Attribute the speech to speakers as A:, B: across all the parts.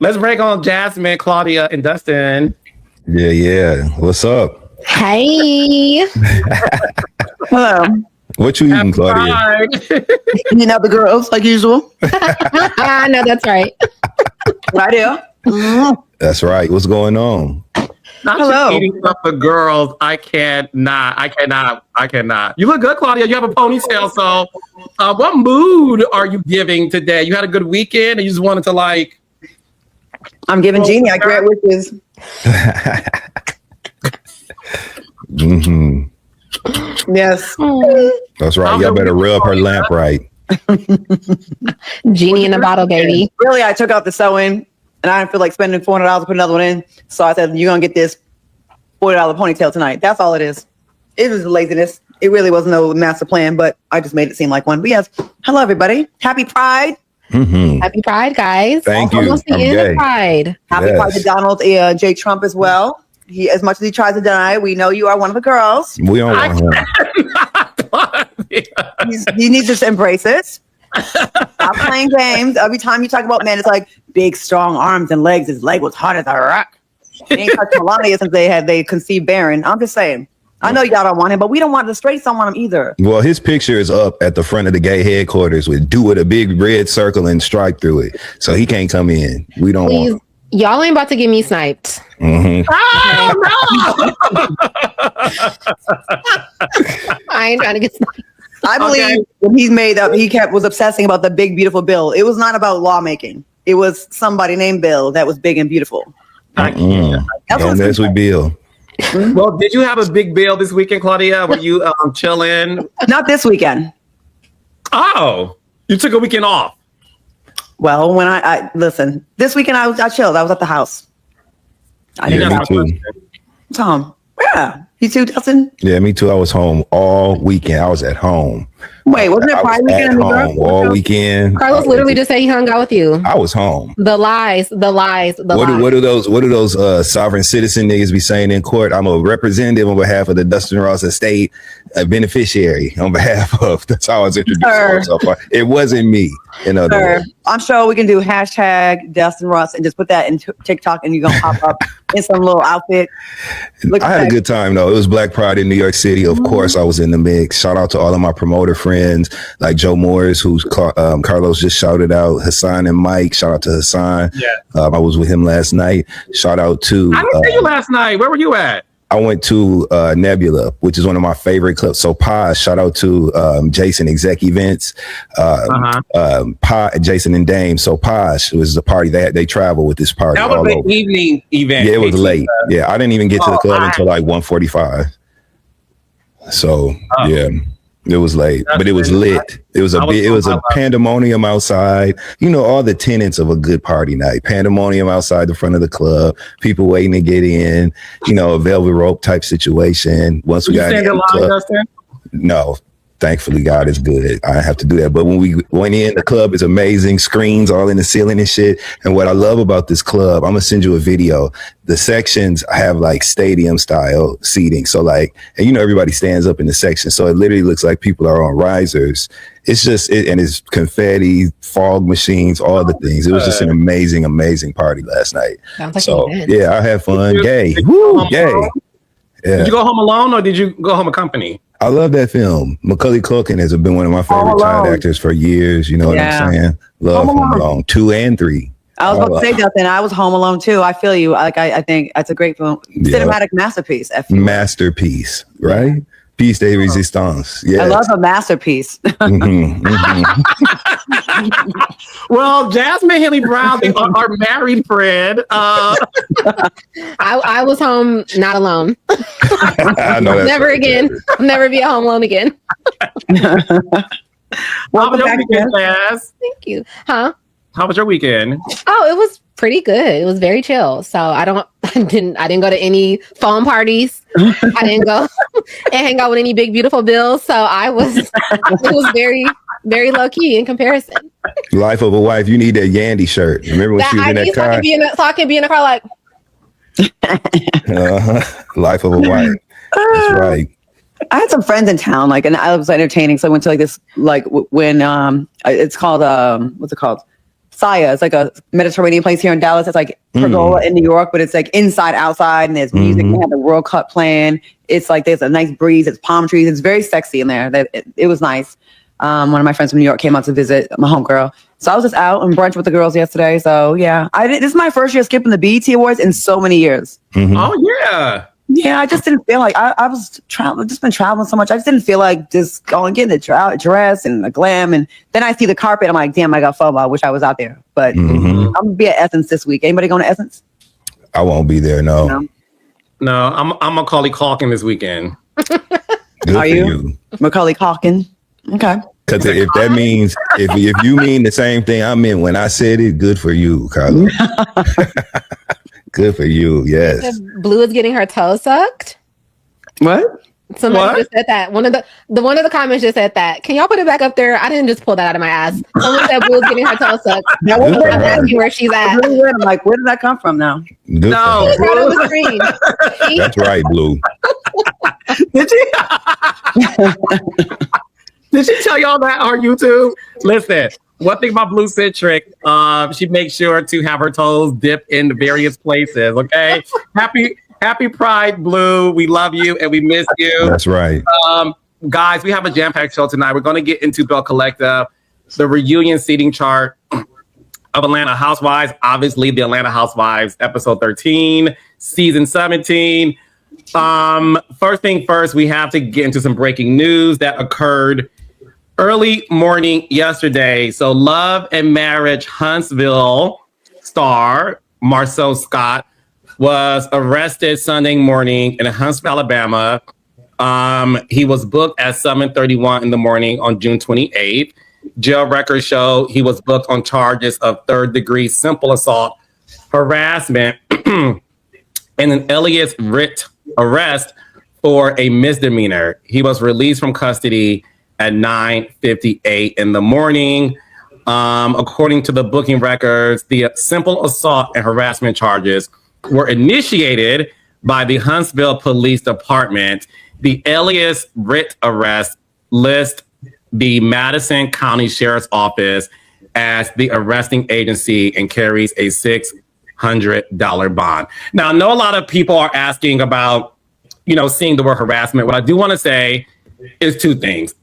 A: Let's break on Jasmine, Claudia, and Dustin.
B: Yeah. What's up?
C: Hey.
D: Hello.
B: What you eating, Claudia?
D: Eating out the girls like usual.
C: No, that's right.
D: Right here.
B: That's right. What's going on?
A: Not
D: Hello.
A: just eating stuff for girls. I cannot. You look good, Claudia. You have a ponytail. So, what mood are you giving today? You had a good weekend, and you just wanted to like.
D: I'm giving Jeannie I great wishes.
B: Mm-hmm.
D: Yes.
B: That's right. Y'all better rub her lamp right.
C: Genie in a bottle, baby.
D: Really, I took out the sewing and I didn't feel like spending $400 to put another one in. So I said, you're going to get this $40 ponytail tonight. That's all it is. It was laziness. It really was no master plan, but I just made it seem like one. But yes, hello, everybody. Happy Pride.
B: Mm-hmm.
C: Happy Pride, guys.
B: Thank you.
C: Almost the end of Pride.
D: Happy Pride to Donald J. Trump as well. He, as much as he tries to deny, we know you are one of the girls.
B: We don't want him.
D: He needs to just embrace it. Stop playing games. Every time you talk about men, it's like big, strong arms and legs. His leg was hard as a rock. He ain't touched Melania since they conceived Baron. I'm just saying. I know y'all don't want him, but we don't want the straights don't want him either.
B: Well, his picture is up at the front of the gay headquarters with "do" with a big red circle and stripe through it, so he can't come in. We don't want him.
C: Y'all ain't about to get me sniped.
B: Mm-hmm.
A: Oh, no!
C: I ain't trying to get sniped.
D: I believe when he was obsessing about the big, beautiful bill. It was not about lawmaking. It was somebody named Bill that was big and beautiful.
B: Don't mess with Bill.
A: Well, did you have a big bill this weekend, Claudia? Were you chilling?
D: Not this weekend.
A: Oh, you took a weekend off.
D: Well, when I listen, this weekend I chilled. I was at the house.
B: Me too.
D: Tom, yeah, you too, Dustin.
B: Yeah, me too. I was home all weekend. I was at home.
D: Wait, wasn't it Pride weekend?
B: At home all weekend.
C: Carlos literally just said he hung out with you.
B: I was home.
C: The lies.
B: What do those sovereign citizen niggas be saying in court? I'm a representative on behalf of the Dustin Ross estate, a beneficiary on behalf of. That's how I was introduced myself. It wasn't me. In other words.
D: I'm sure we can do hashtag Dustin Ross and just put that in TikTok and you're gonna pop up in some little outfit.
B: I had a good time though. It was Black Pride in New York City. Of course, I was in the mix. Shout out to all of my promoter friends like Joe Morris, who's Carlos just shouted out. Hassan and Mike. Shout out to Hassan. Yeah. I was with him last night. Shout out to.
A: I didn't see you last night. Where were you at?
B: I went to Nebula, which is one of my favorite clubs. So Paz, shout out to Jason Exec Events, Jason and Dame. So Paz was the party they travel with this party.
A: That was an evening event.
B: Yeah, it was late. Yeah, I didn't even get to the club until like 1:45. So yeah. It was late, but it was lit. It was a pandemonium outside. You know, all the tenets of a good party night. Pandemonium outside the front of the club. People waiting to get in. You know, a velvet rope type situation. Once we got in the club, no. Thankfully, God is good. I have to do that. But when we went in, the club is amazing. Screens all in the ceiling and shit. And what I love about this club, I'm going to send you a video. The sections have like stadium style seating. So like, and you know, everybody stands up in the section. So it literally looks like people are on risers. It's just, and it's confetti, fog machines, all the things. It was just an amazing, amazing party last night.
C: Sounds like
B: so yeah, I had fun. Gay. Woo, gay. Yeah.
A: Did you go home alone or did you go home accompanied? I
B: love that film. Macaulay Culkin has been one of my favorite child actors for years. You know what I'm saying? Love Home Alone 2 and 3.
D: I was about to say that. I was Home Alone too. I feel you. Like I think that's a great film, cinematic masterpiece.
B: Masterpiece, right? Piece de resistance. Yeah,
D: I love a masterpiece.
A: Well, Jasmine Haley Brown, our married friend.
C: I was home not alone.
B: I know
C: never again. I'll never be at home alone again.
A: Welcome back, Jazz.
C: Thank you. Huh?
A: How was your weekend?
C: Oh, it was pretty good. It was very chill. So I didn't go to any phone parties. I didn't go and hang out with any big beautiful bills. So it was very, very low key in comparison.
B: Life of a wife. You need that Yandy shirt. Remember when she was in that car?
C: So I can be in the car like.
B: Life of a wife. That's right.
D: I had some friends in town, and I was entertaining. So I went to this, when it's called, what's it called? Saya. It's like a Mediterranean place here in Dallas. It's like Pergola in New York, but it's like inside, outside, and there's music. They have the World Cup playing. It's like there's a nice breeze. It's palm trees. It's very sexy in there. It was nice. One of my friends from New York came out to visit, my homegirl. So I was just out on brunch with the girls yesterday. So yeah, this is my first year skipping the BET Awards in so many years.
A: Oh yeah.
D: Yeah, I just didn't feel like I was just been traveling so much. I just didn't feel like just going getting the dress and the glam. And then I see the carpet. I'm like, damn, I got FOMO. I wish I was out there. But I'm gonna be at Essence this week. Anybody going to Essence?
B: I won't be there. No.
A: I'm Macaulay Culkin this weekend.
B: Good for you.
D: Macaulay Culkin. Okay.
B: Because if that means if you mean the same thing I meant when I said it, good for you, Carla. Good for you. Yes.
C: Blue is getting her toes sucked.
D: What?
C: Somebody just said that. One of the comments just said that. Can y'all put it back up there? I didn't just pull that out of my ass. Someone said Blue is getting her toes sucked.
D: Now,
C: I'm asking where she's at.
D: I'm like, where did that come from now?
B: Good
A: No.
B: for her.
C: Right on the screen.
B: That's right, Blue.
A: Did she tell y'all that on YouTube? Listen, one thing about Blue Citric, she makes sure to have her toes dip in various places. Okay, happy Pride, Blue. We love you and we miss you.
B: That's right.
A: Guys, we have a jam-packed show tonight. We're going to get into Bell Collective, the reunion seating chart of Atlanta Housewives. Obviously, the Atlanta Housewives, episode 13, season 17. First thing first, we have to get into some breaking news that occurred early morning yesterday. So Love and Marriage Huntsville star Marsau Scott was arrested Sunday morning in Huntsville, Alabama. He was booked at 7:31 in the morning on June 28th. Jail records show he was booked on charges of third-degree simple assault, harassment, and an alias writ arrest for a misdemeanor. He was released from custody at 9:58 in the morning. According to the booking records, the simple assault and harassment charges were initiated by the Huntsville Police Department. The alias writ arrest lists the Madison County Sheriff's Office as the arresting agency and carries a $600 bond. Now, I know a lot of people are asking about, seeing the word harassment. What I do want to say is two things.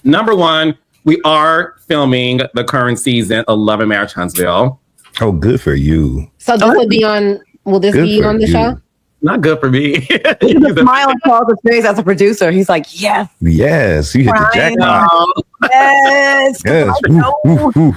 A: Number one, we are filming the current season of Love and Marriage Huntsville.
B: Oh, good for you.
C: So this will be on. Will this
B: Good
C: be
B: for
C: on the
B: you.
C: show?
A: Not good for me.
D: The smile on Charles' face as a producer. He's like, yes,
B: Yes, you hit the jackpot.
D: yes.
B: Yes.
D: I know.
B: Ooh.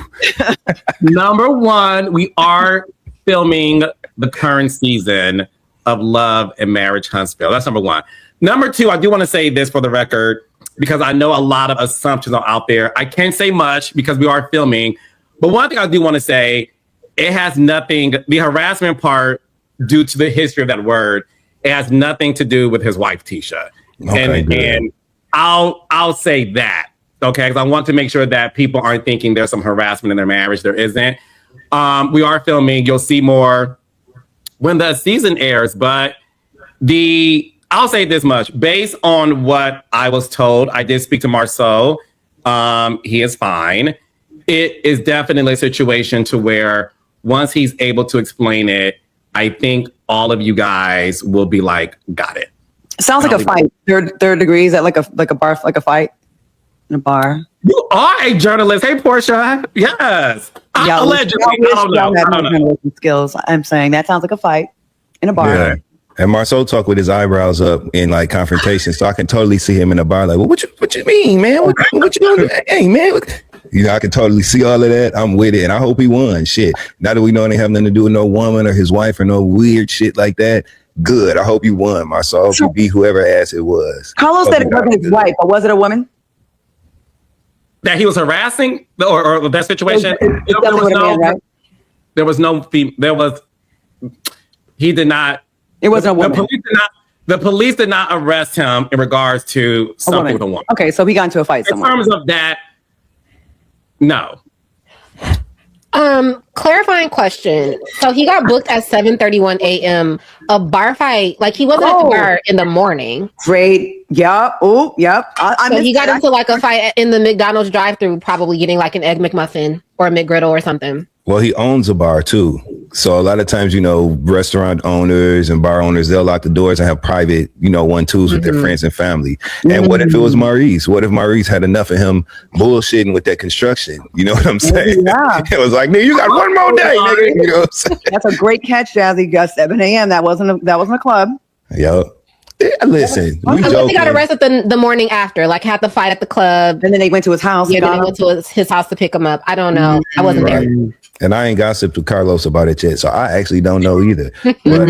A: Number one, we are filming the current season of Love and Marriage Huntsville. That's number one. Number two, I do want to say this for the record, because I know a lot of assumptions are out there. I can't say much because we are filming. But one thing I do want to say, it has nothing, the harassment part, due to the history of that word, it has nothing to do with his wife, Tisha.
B: Okay,
A: and I'll say that, okay? Because I want to make sure that people aren't thinking there's some harassment in their marriage. There isn't. We are filming. You'll see more when the season airs. But I'll say this much. Based on what I was told, I did speak to Marsau. He is fine. It is definitely a situation to where once he's able to explain it, I think all of you guys will be like, got it.
D: Sounds like a fight. Third degree. Is that like a bar, like a fight in a bar?
A: You are a journalist. Hey, Portia. Yes. Allegedly. I don't know.
D: Skills. I'm saying that sounds like a fight in a bar.
B: Yeah. And Marsau talked with his eyebrows up in like confrontation, so I can totally see him in the bar like, well, what you mean, man? What you doing? Hey, man. I can totally see all of that. I'm with it, and I hope he won. Shit. Now that we know they have nothing to do with no woman or his wife or no weird shit like that, good. I hope you won, Marsau. If you beat whoever ass it was.
D: Carlos said it wasn't his wife, but was it a woman?
A: That he was harassing or that situation? He did not.
D: It wasn't a woman.
A: The police did not arrest him in regards to something with a woman.
D: Okay, so he got into a fight somewhere.
A: In terms of that, no.
C: Clarifying question. So he got booked at 7:31 a.m. A bar fight, like he wasn't at the bar in the morning.
D: Great. Yep. Oh, yep.
C: So he got into like a fight in the McDonald's drive-thru, probably getting like an egg McMuffin or a McGriddle or something.
B: Well, he owns a bar too. So a lot of times, restaurant owners and bar owners, they'll lock the doors and have private, 1-2s with their friends and family. And what if it was Maurice? What if Maurice had enough of him bullshitting with that construction? You know what I'm saying?
D: Yeah.
B: It was like, nigga, you got one more day, nigga. You know what I'm saying?
D: That's a great catch, Jazzy. Got 7 a.m. That wasn't a club.
B: Yo. Yeah, listen,
C: Unless he got arrested the morning after, like had the fight at the club.
D: And then they went to his house.
C: Yeah, then they went to his house to pick him up. I don't know. I wasn't there.
B: And I ain't gossiped to Carlos about it yet, so I actually don't know either. But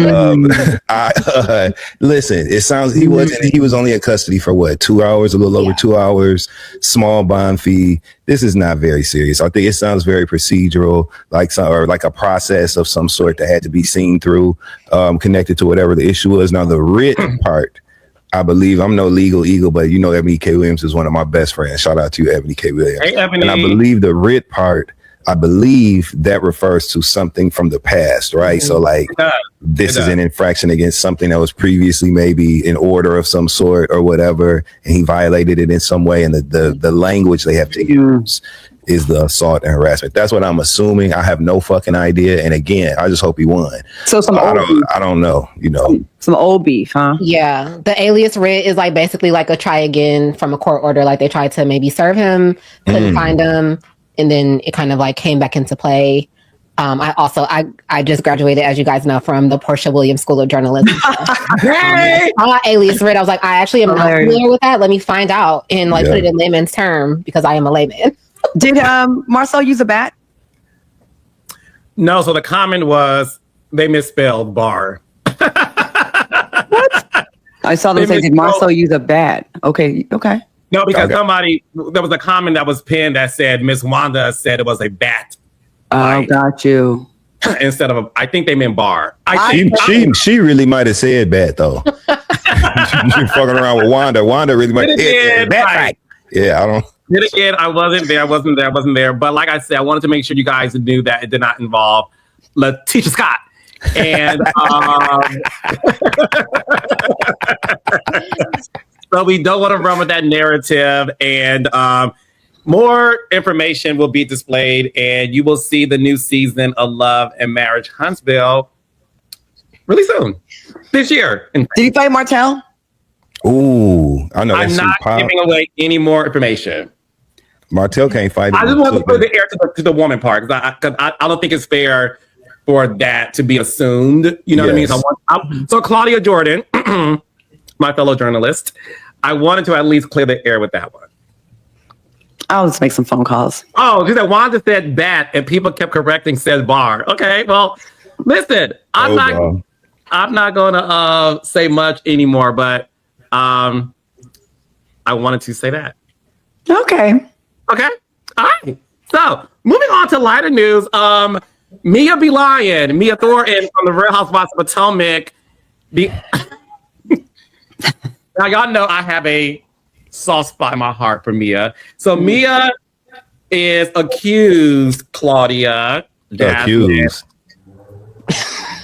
B: listen, it sounds he was only in custody for what, 2 hours, a little over 2 hours, small bond fee. This is not very serious. I think it sounds very procedural, like a process of some sort that had to be seen through, connected to whatever the issue was. Now the writ part, I believe, I'm no legal eagle, but Ebony K. Williams is one of my best friends. Shout out to you, Ebony K. Williams.
A: Hey, Ebony.
B: And I believe the writ part, I believe that refers to something from the past, right? So like this is an infraction against something that was previously maybe in order of some sort or whatever, and he violated it in some way. And the language they have to use is the assault and harassment. That's what I'm assuming. I have no fucking idea. And again, I just hope he won.
D: So
B: I don't know,
D: Some old beef, huh?
C: Yeah. The alias writ is like basically like a try again from a court order. Like they tried to maybe serve him, couldn't find him. And then it kind of like came back into play. I just graduated, as you guys know, from the Portia Williams School of Journalism.
A: Hey!
C: Alias writ. I was like, I actually am not familiar with that. Let me find out and put it in layman's term because I am a layman.
D: Did Marsau use a bat?
A: No, so the comment was they misspelled bar.
D: What? I saw them say, did Marsau use a bat? Okay.
A: No, because there was a comment that was pinned that said Miss Wanda said it was a bat.
D: Oh, got you.
A: Instead of I think they meant bar.
B: She really might have said bat though. She fucking around with Wanda. Wanda really might have said bat. Right. Yeah, I don't.
A: Then again, I wasn't there. But like I said, I wanted to make sure you guys knew that it did not involve Letitia Scott. And so we don't want to run with that narrative. And more information will be displayed, and you will see the new season of Love and Marriage Huntsville really soon this year.
D: Did he fight Martell?
B: Ooh, I know.
A: I'm not giving away any more information.
B: Martell can't fight.
A: I just want to put the air to the woman part because I don't think it's fair for that to be assumed. You know what I mean? So Claudia Jordan, my fellow journalist, I wanted to at least clear the air with that one.
D: I'll just make some phone calls.
A: Oh, she said Wanda said bat, and people kept correcting says bar. Okay, well, listen, I'm not going to say much anymore, but I wanted to say that.
D: Okay.
A: All right. So moving on to lighter news. Mia Thornton from the Real Housewives of Potomac. Now y'all know I have a soft spot in my heart for Mia. So Mia is accused, Claudia.
B: Accused.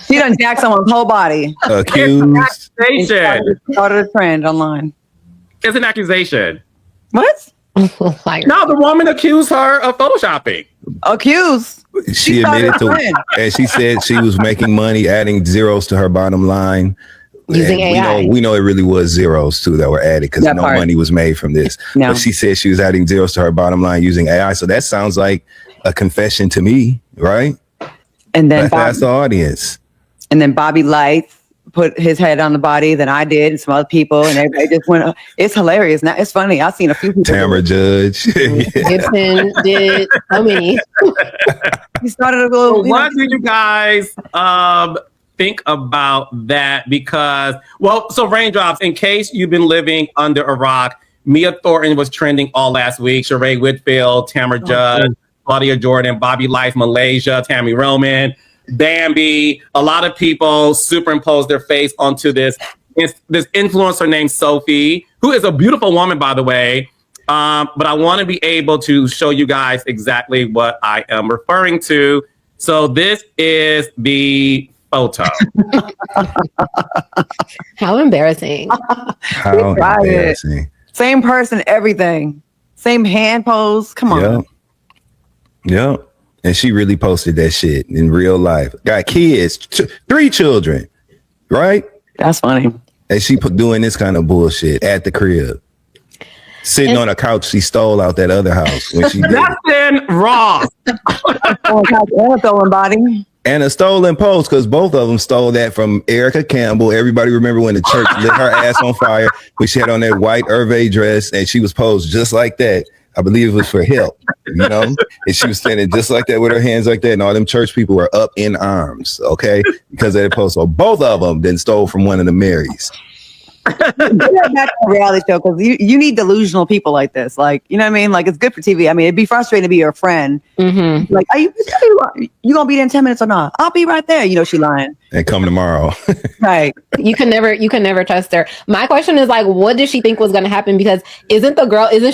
D: She done jacked someone's whole body.
B: Accused.
D: Started a trend online.
A: It's an accusation.
D: What?
A: No, the woman accused her of photoshopping.
D: Accused?
B: She admitted to it, and she said she was making money, adding zeros to her bottom line.
C: Using AI.
B: We know it really was zeros too that were added because no money was made from this. No. But she said she was adding zeros to her bottom line using AI. So that sounds like a confession to me, right?
D: And then
B: that's the audience.
D: And then Bobby Lights put his head on the body than I did, and some other people, and everybody just went. It's hilarious. Now it's funny. I've seen a few people.
B: Tamara Judge.
C: Gibson did so many.
D: He started a little.
A: What do you guys think about that? Because, so Raindrops, in case you've been living under a rock, Mia Thornton was trending all last week. Sheree Whitfield, Tamara Judge, Claudia Jordan, Bobby Life, Malaysia, Tammy Roman, Bambi. A lot of people superimposed their face onto this influencer named Sophie, who is a beautiful woman, by the way. But I want to be able to show you guys exactly what I am referring to. So this is the photo.
C: How embarrassing.
B: How embarrassing.
D: Same person, everything. Same hand pose. Come on.
B: Yep. And she really posted that shit in real life. Got kids, 3 children, right?
D: That's funny.
B: And she doing this kind of bullshit at the crib. Sitting on a couch she stole out that other house when she did
A: Justin Ross.
D: Oh, God, and a stolen body.
B: And a stolen post, because both of them stole that from Erica Campbell. Everybody remember when the church lit her ass on fire when she had on that white Hervé dress and she was posed just like that. I believe it was for help, you know? And she was standing just like that with her hands like that. And all them church people were up in arms, okay? Because of that post. So both of them then stole from one of the Marys.
D: Back to a reality show, because you need delusional people like this. Like, you know what I mean? Like, it's good for TV. I mean, it'd be frustrating to be your friend.
C: Mm-hmm.
D: Like, you gonna be there in 10 minutes or not? I'll be right there. You know, she lying.
B: And come tomorrow.
D: Right.
C: You can never trust her. My question is like, what did she think was going to happen? Because isn't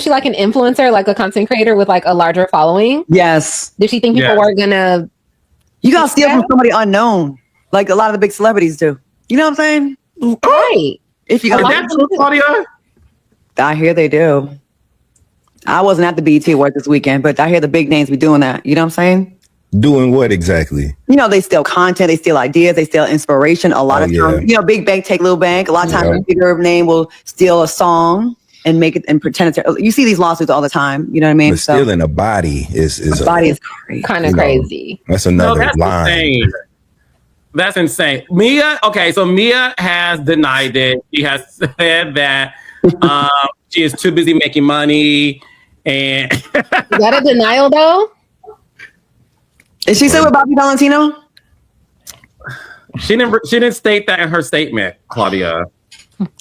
C: she like an influencer, like a content creator with like a larger following?
D: Yes.
C: Did she think people were gonna?
D: You gotta steal from somebody unknown, like a lot of the big celebrities do. You know what I'm saying?
C: Right.
D: If you
A: Is
D: got,
A: that true, Claudia?
D: I hear they do. I wasn't at the BET Awards this weekend, but I hear the big names be doing that. You know what I'm saying?
B: Doing what exactly?
D: You know, they steal content, they steal ideas, they steal inspiration. A lot of times, you know, big bank take little bank. A lot of times, a bigger name will steal a song and make it and pretend it's. You see these lawsuits all the time. You know what I mean?
B: But stealing a body is
D: crazy.
C: Kind of crazy.
B: That's another
A: that's
B: line.
A: Insane. That's insane. Mia, okay, so Mia has denied it. She has said that she is too busy making money. And
C: Is that a denial though?
D: Is she still with Bobby Valentino?
A: she didn't state that in her statement, Claudia.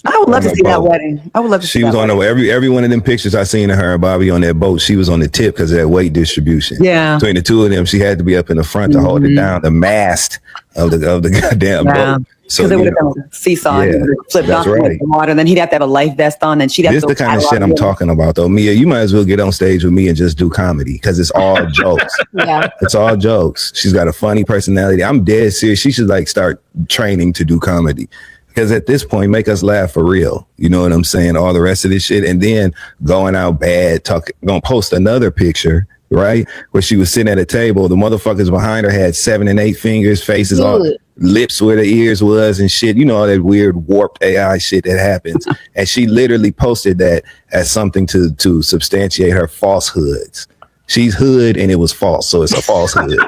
D: I would love to see that wedding. I would love to see
B: She was on every one of them pictures I seen of her and Bobby on that boat. She was on the tip because of that weight distribution.
D: Yeah.
B: Between the two of them, she had to be up in the front to hold it down, the mast of the goddamn boat. So
D: they would have done a seesaw, flipped off the water, and then he'd have to have a life vest on, and she'd have
B: this
D: to.
B: This the kind of shit I'm talking about, though. Mia, you might as well get on stage with me and just do comedy because it's all jokes.
C: Yeah,
B: it's all jokes. She's got a funny personality. I'm dead serious. She should like start training to do comedy. Because at this point, make us laugh for real. You know what I'm saying? All the rest of this shit. And then going out bad, gonna post another picture, right? Where she was sitting at a table. The motherfuckers behind her had 7 and 8 fingers, faces on, lips where the ears was and shit. You know, all that weird warped AI shit that happens. And she literally posted that as something to substantiate her falsehoods. She's hood and it was false, so it's a falsehood.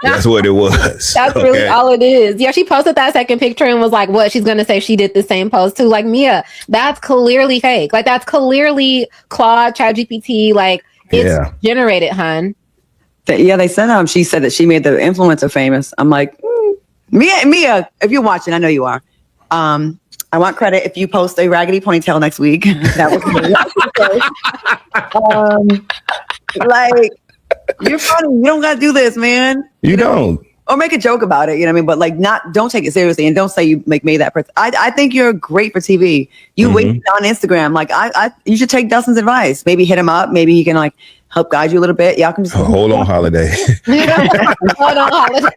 B: That's what it was.
C: That's really all it is. Yeah, she posted that second picture and was like, what? She's going to say she did the same post too. Like, Mia, that's clearly fake. Like, that's clearly Claude, ChatGPT. Like, it's generated, hun.
D: They said she said that she made the influencer famous. I'm like, Mia, if you're watching, I know you are. I want credit if you post a raggedy ponytail next week. That was me. Like, you're funny. You don't got to do this, man.
B: You don't.
D: Or make a joke about it, you know what I mean? But like, don't take it seriously and don't say you made that person. I think you're great for TV. You wait on Instagram. Like, you should take Dustin's advice. Maybe hit him up. Maybe he can like help guide you a little bit. Y'all can just
B: hold on, Holiday.
C: Hold on, Holiday.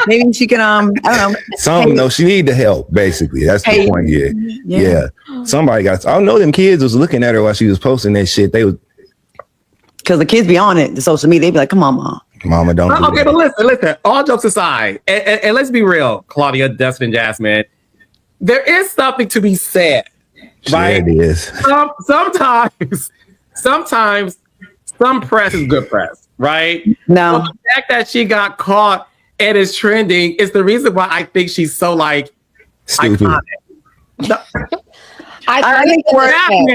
D: Maybe she can. I don't know.
B: She need the help. Basically, that's the point. Yeah. Somebody got. I know them kids was looking at her while she was posting that shit. They was
D: because the kids be on it. The social media. They be like, "Come on, mom."
B: Mama, don't.
A: Okay, but listen. All jokes aside, and let's be real, Claudia, Dustin, Jasmine. There is something to be said, right?
B: Yeah, it is.
A: Sometimes some press is good press, right?
D: No,
A: so the fact that she got caught and is trending is the reason why I think she's so like
B: stupid.
A: Iconic.
D: I think the word.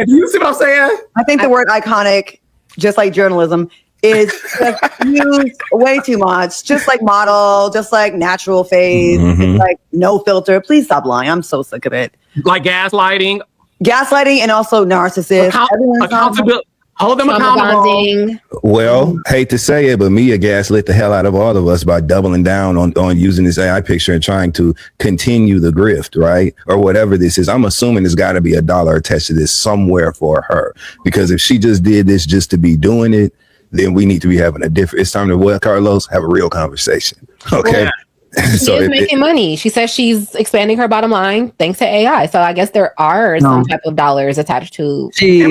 A: You see what I'm saying?
D: I think the word iconic, just like journalism, is just used way too much. Just like model, just like natural face, like no filter. Please stop lying. I'm so sick of it.
A: Like gaslighting
D: and also narcissist.
A: Accountability. Hold them accountable.
B: Well, hate to say it, but Mia gaslit the hell out of all of us by doubling down on using this AI picture and trying to continue the grift, right? Or whatever this is. I'm assuming there's got to be $1 attached to this somewhere for her. Because if she just did this just to be doing it, then we need to be having it's time to, Carlos, have a real conversation. Okay.
A: Yeah.
C: She is making money. She says she's expanding her bottom line thanks to AI. So I guess there are some type of dollars attached to.
D: She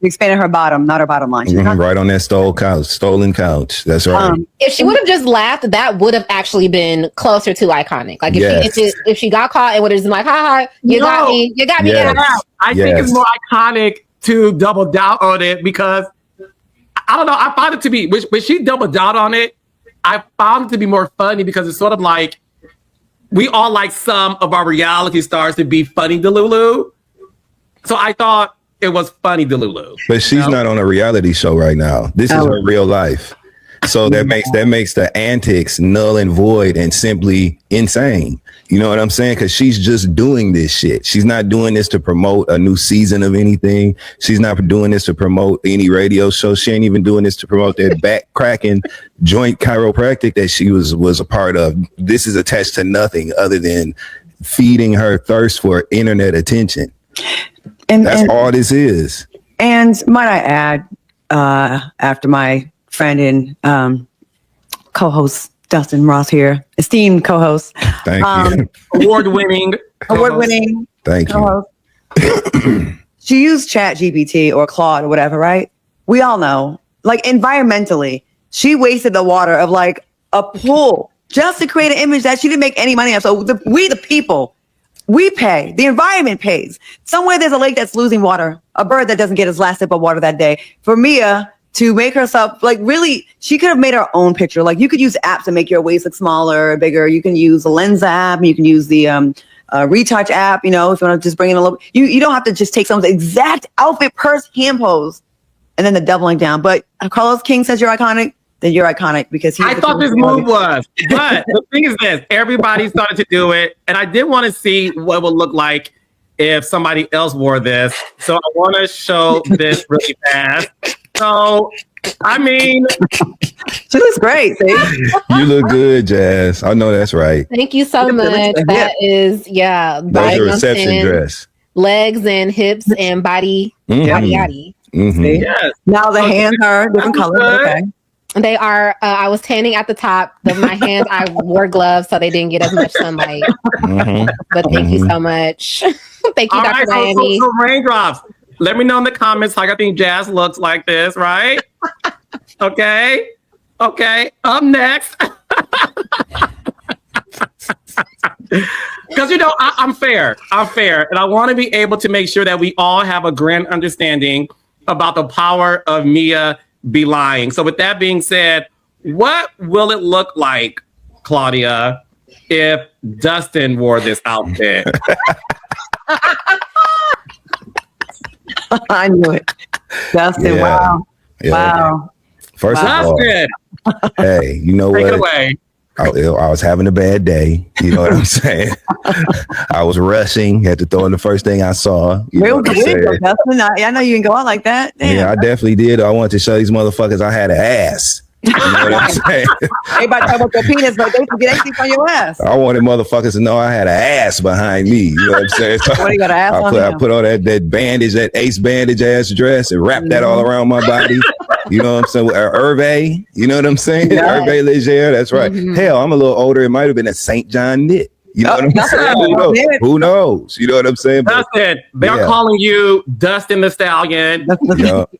D: expanded her bottom, not her bottom line.
B: Right on that stolen couch. That's right.
C: If she would have just laughed, that would have actually been closer to iconic. Like if she got caught, it would have been like, ha, you got me.
A: I think it's more iconic to double down on it because I don't know. I find it to be when she doubled down on it. I found it to be more funny because it's sort of like we all like some of our reality stars to be funny Delulu. So I thought it was funny Delulu.
B: But she's not on a reality show right now. This is her real life. So that makes the antics null and void and simply insane. You know what I'm saying? Because she's just doing this shit. She's not doing this to promote a new season of anything. She's not doing this to promote any radio show. She ain't even doing this to promote that back cracking joint chiropractic that she was a part of. This is attached to nothing other than feeding her thirst for internet attention. And that's all this is.
D: And might I add, after my friend and co-host Dustin Ross here, esteemed co-host.
B: Thank you.
A: Award-winning.
B: Thank
D: co-host.
B: you.
D: She used ChatGPT or Claude or whatever, right? We all know, like environmentally, she wasted the water of like a pool just to create an image that she didn't make any money on. So we, the people, we pay. The environment pays. Somewhere there's a lake that's losing water, a bird that doesn't get his last sip of water that day. For Mia to make herself, like really, she could have made her own picture. Like you could use apps to make your waist look smaller or bigger. You can use the Lens app. You can use the Retouch app, you know, if you want to just bring in a little, you don't have to just take someone's exact outfit, purse, hand pose, and then the doubling down. But Carlos King says you're iconic, then you're iconic because
A: I thought this move was. But the thing is this, everybody started to do it. And I did want to see what it would look like if somebody else wore this. So I want to show this really fast. So, I mean,
D: she looks great. See?
B: You look good, Jazz. I know that's right.
C: Thank you so much. That is,
B: that's a reception dress.
C: Legs and hips and body, yaddy.
B: Mm-hmm.
A: Yes.
D: Now the hands are different colors. Okay.
C: They are. I was tanning at the top. My hands, I wore gloves, so they didn't get as much sunlight. But thank you so much. Thank you, Dr. Miami.
A: So raindrops. Let me know in the comments how I think Jazz looks like this, right? Okay. Up next. Because, you know, I'm fair. And I want to be able to make sure that we all have a grand understanding about the power of Mia be lying. So with that being said, what will it look like, Claudia, if Dustin wore this outfit?
D: I knew it. Dustin, wow.
B: Yeah.
D: Wow.
B: First of all, hey, you know
A: Take
B: what?
A: It away.
B: I was having a bad day. You know what I'm saying? I was rushing, had to throw in the first thing I saw.
D: Dustin, I know you can go out like that. Damn.
B: Yeah, I definitely did. I wanted to show these motherfuckers I had an ass. You know what I'm saying?
D: Everybody talk about your penis, but they forget anything on your ass.
B: I wanted motherfuckers to know I had an ass behind me. You know what I'm saying? So
D: what do you got, ass
B: I put on that bandage, that ace bandage ass dress, and wrapped that all around my body. You know what I'm saying? Hervé, you know what I'm saying? Yeah. Hervé Leger, that's right. Hell, I'm a little older. It might have been a St. John knit. You know what I'm saying? Who knows? You know what I'm saying?
A: Dustin, they're calling you Dustin the Stallion.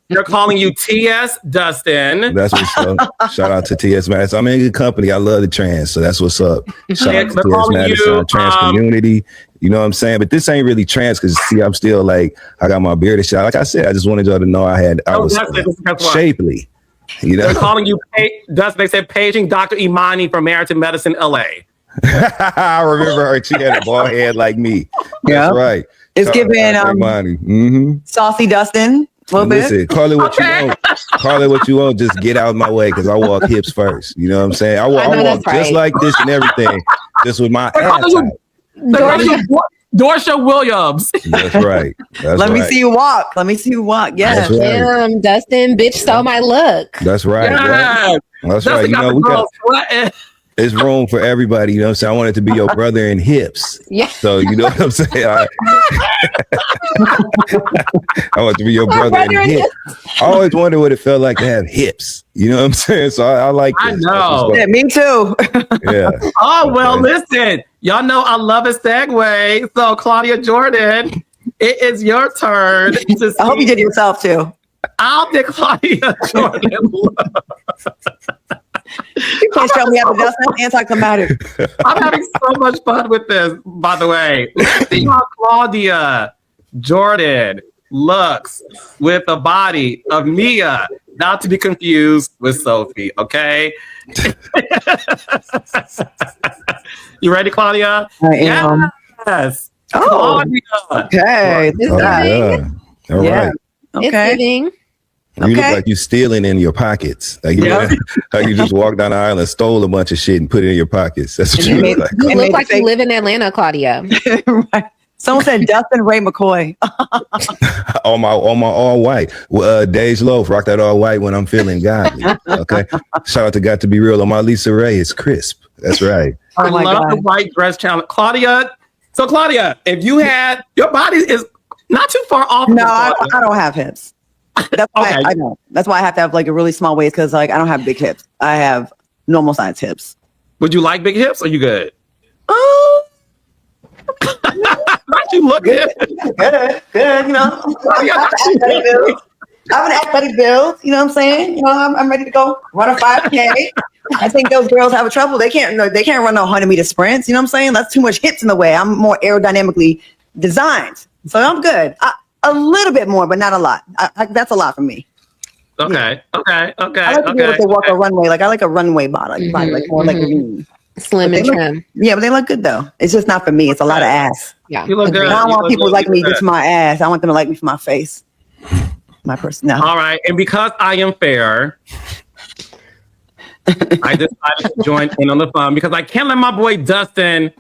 A: They're calling you TS Dustin.
B: That's what's up. Shout out to TS Madison. I'm in good company. I love the trans, so that's what's up. Shout out to TS Madison, trans community. You know what I'm saying? But this ain't really trans because see, I'm still like, I got my beard and shit. Like I said, I just wanted y'all to know I was shapely. You know?
A: They're calling you Dustin. They said paging Dr. Imani from Meriton Medicine, LA.
B: I remember her. She had a bald head like me. That's right.
D: It's giving saucy Dustin.
B: Listen, call it what you want. Call it what you want. Just get out of my way because I walk hips first. You know what I'm saying? I walk just like this and everything. Just with my ass out.
A: Dorsha Williams.
B: That's right.
D: Let me see you walk. Yes.
C: Damn, Dustin, bitch stole my look.
B: That's right.
A: Yeah.
B: That's right. You know, It's room for everybody. You know what I'm saying? I wanted to be your brother in hips.
C: Yeah.
B: So you know what I'm saying? I want to be your brother in hips. I always wonder what it felt like to have hips. You know what I'm saying? So I like this.
A: I know.
D: Yeah, me too.
B: Yeah.
A: Oh, well, listen. Y'all know I love a segue. So, Claudia Jordan, it is your turn.
D: I hope you did it yourself too.
A: I'll pick Claudia Jordan.
D: You can't show me how that's not anticlimactic.
A: I'm having so much fun with this, by the way. Let's see how Claudia Jordan looks with the body of Mia, not to be confused with Sophie, okay? You ready, Claudia?
D: I am.
A: Yes.
D: Oh,
A: Claudia.
D: okay.
B: Oh, yeah. All
D: Yeah.
B: right.
C: It's
D: Okay.
C: giving.
B: You look
D: Okay.
B: like you stealing in your pockets. Like,
A: Yeah.
B: like you just walked down the aisle and stole a bunch of shit and put it in your pockets. That's what
D: And
B: you
D: you
B: look like.
C: You
D: And
C: look
D: maybe
C: like you
D: fake-
C: live in Atlanta, Claudia.
D: Right. Someone said Dustin Ray McCoy.
B: on my all white. Days Loaf, rock that all white when I'm feeling godly. Okay. Shout out to Got to Be Real on my Lisa Ray. It's crisp. That's right.
A: I
D: Oh my
A: love the
D: God.
A: white dress challenge. Claudia, so Claudia, if you had, your body is not too far off.
D: No,
A: of
D: I
A: Claudia.
D: don't have hips. That's why
A: Okay.
D: I know. That's why I have to have like a really small waist because like I don't have big hips. I have normal size hips.
A: Would you like big hips or you good?
D: Oh,
A: Not you look good.
D: good. You know, I have an athletic build. You know what I'm saying? You know, I'm ready to go run a 5K. I think those girls have a trouble. They can't run no 100-meter sprints. You know what I'm saying? That's too much hips in the way. I'm more aerodynamically designed, so I'm good. A little bit more, but not a lot. That's a lot for me.
A: Okay.
D: I like to be able to walk a runway. Like I like a runway body, like more like me.
C: Slim and trim.
D: Yeah, but they look good though. It's just not for me. It's a lot of ass.
C: Yeah.
A: You look
C: Agreed.
A: good.
D: I don't
A: You
D: want
A: look
D: people
A: good.
D: like
A: You
D: me
A: look
D: just
A: good.
D: for my ass. I want them to like me for my face, my personality.
A: All right. And because I am fair, I decided to join in on the fun because I can't let my boy Dustin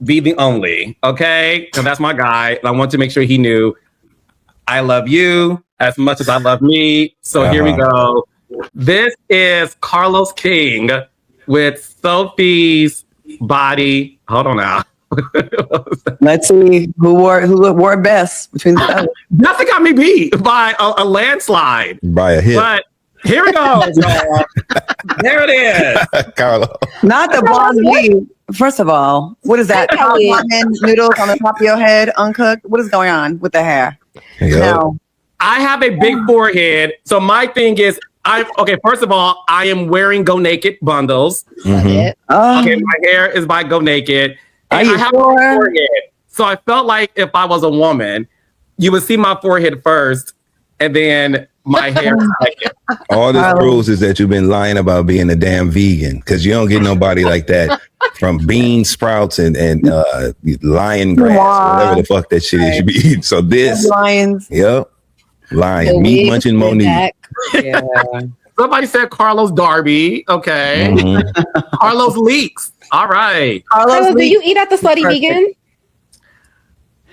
A: be the only, okay? Because that's my guy. And I want to make sure he knew I love you as much as I love me. So here we go. This is Carlos King with Sophie's body. Hold on now.
D: Let's see who wore it best between the others.
A: Nothing got me beat by a landslide.
B: By a hip.
A: But here we go. y'all. There it is.
B: Carlo.
D: Not the blonde weave. First of all, what is that?
C: Kelly.
D: Ramen noodles on the top of your head, uncooked. What is going on with the hair?
B: Yo.
D: No.
A: I have a big forehead. So my thing is, first of all, I am wearing Go Naked bundles.
B: Mhm.
D: Oh,
A: Okay, my hair is by Go Naked.
D: Are
A: And
D: you
A: I have
D: sure?
A: a forehead. So I felt like if I was a woman, you would see my forehead first and then my hair second.
B: All this
D: Carlo.
B: proves is that you've been lying about being a damn vegan because you don't get nobody like that from bean sprouts and lion grass,
D: Wow.
B: whatever the fuck that shit is you be eating. So this,
D: lions.
B: yep,
C: The
B: lion, meat
C: wigs
B: munching
C: in the
B: Monique.
C: back.
D: Yeah.
A: Somebody said Carlos Darby. Okay.
B: Mhm.
A: Carlos Leaks. All right.
D: Carlos
C: Carlos, do
D: Lee-
C: you eat at the Slutty
D: Perfect.
C: Vegan?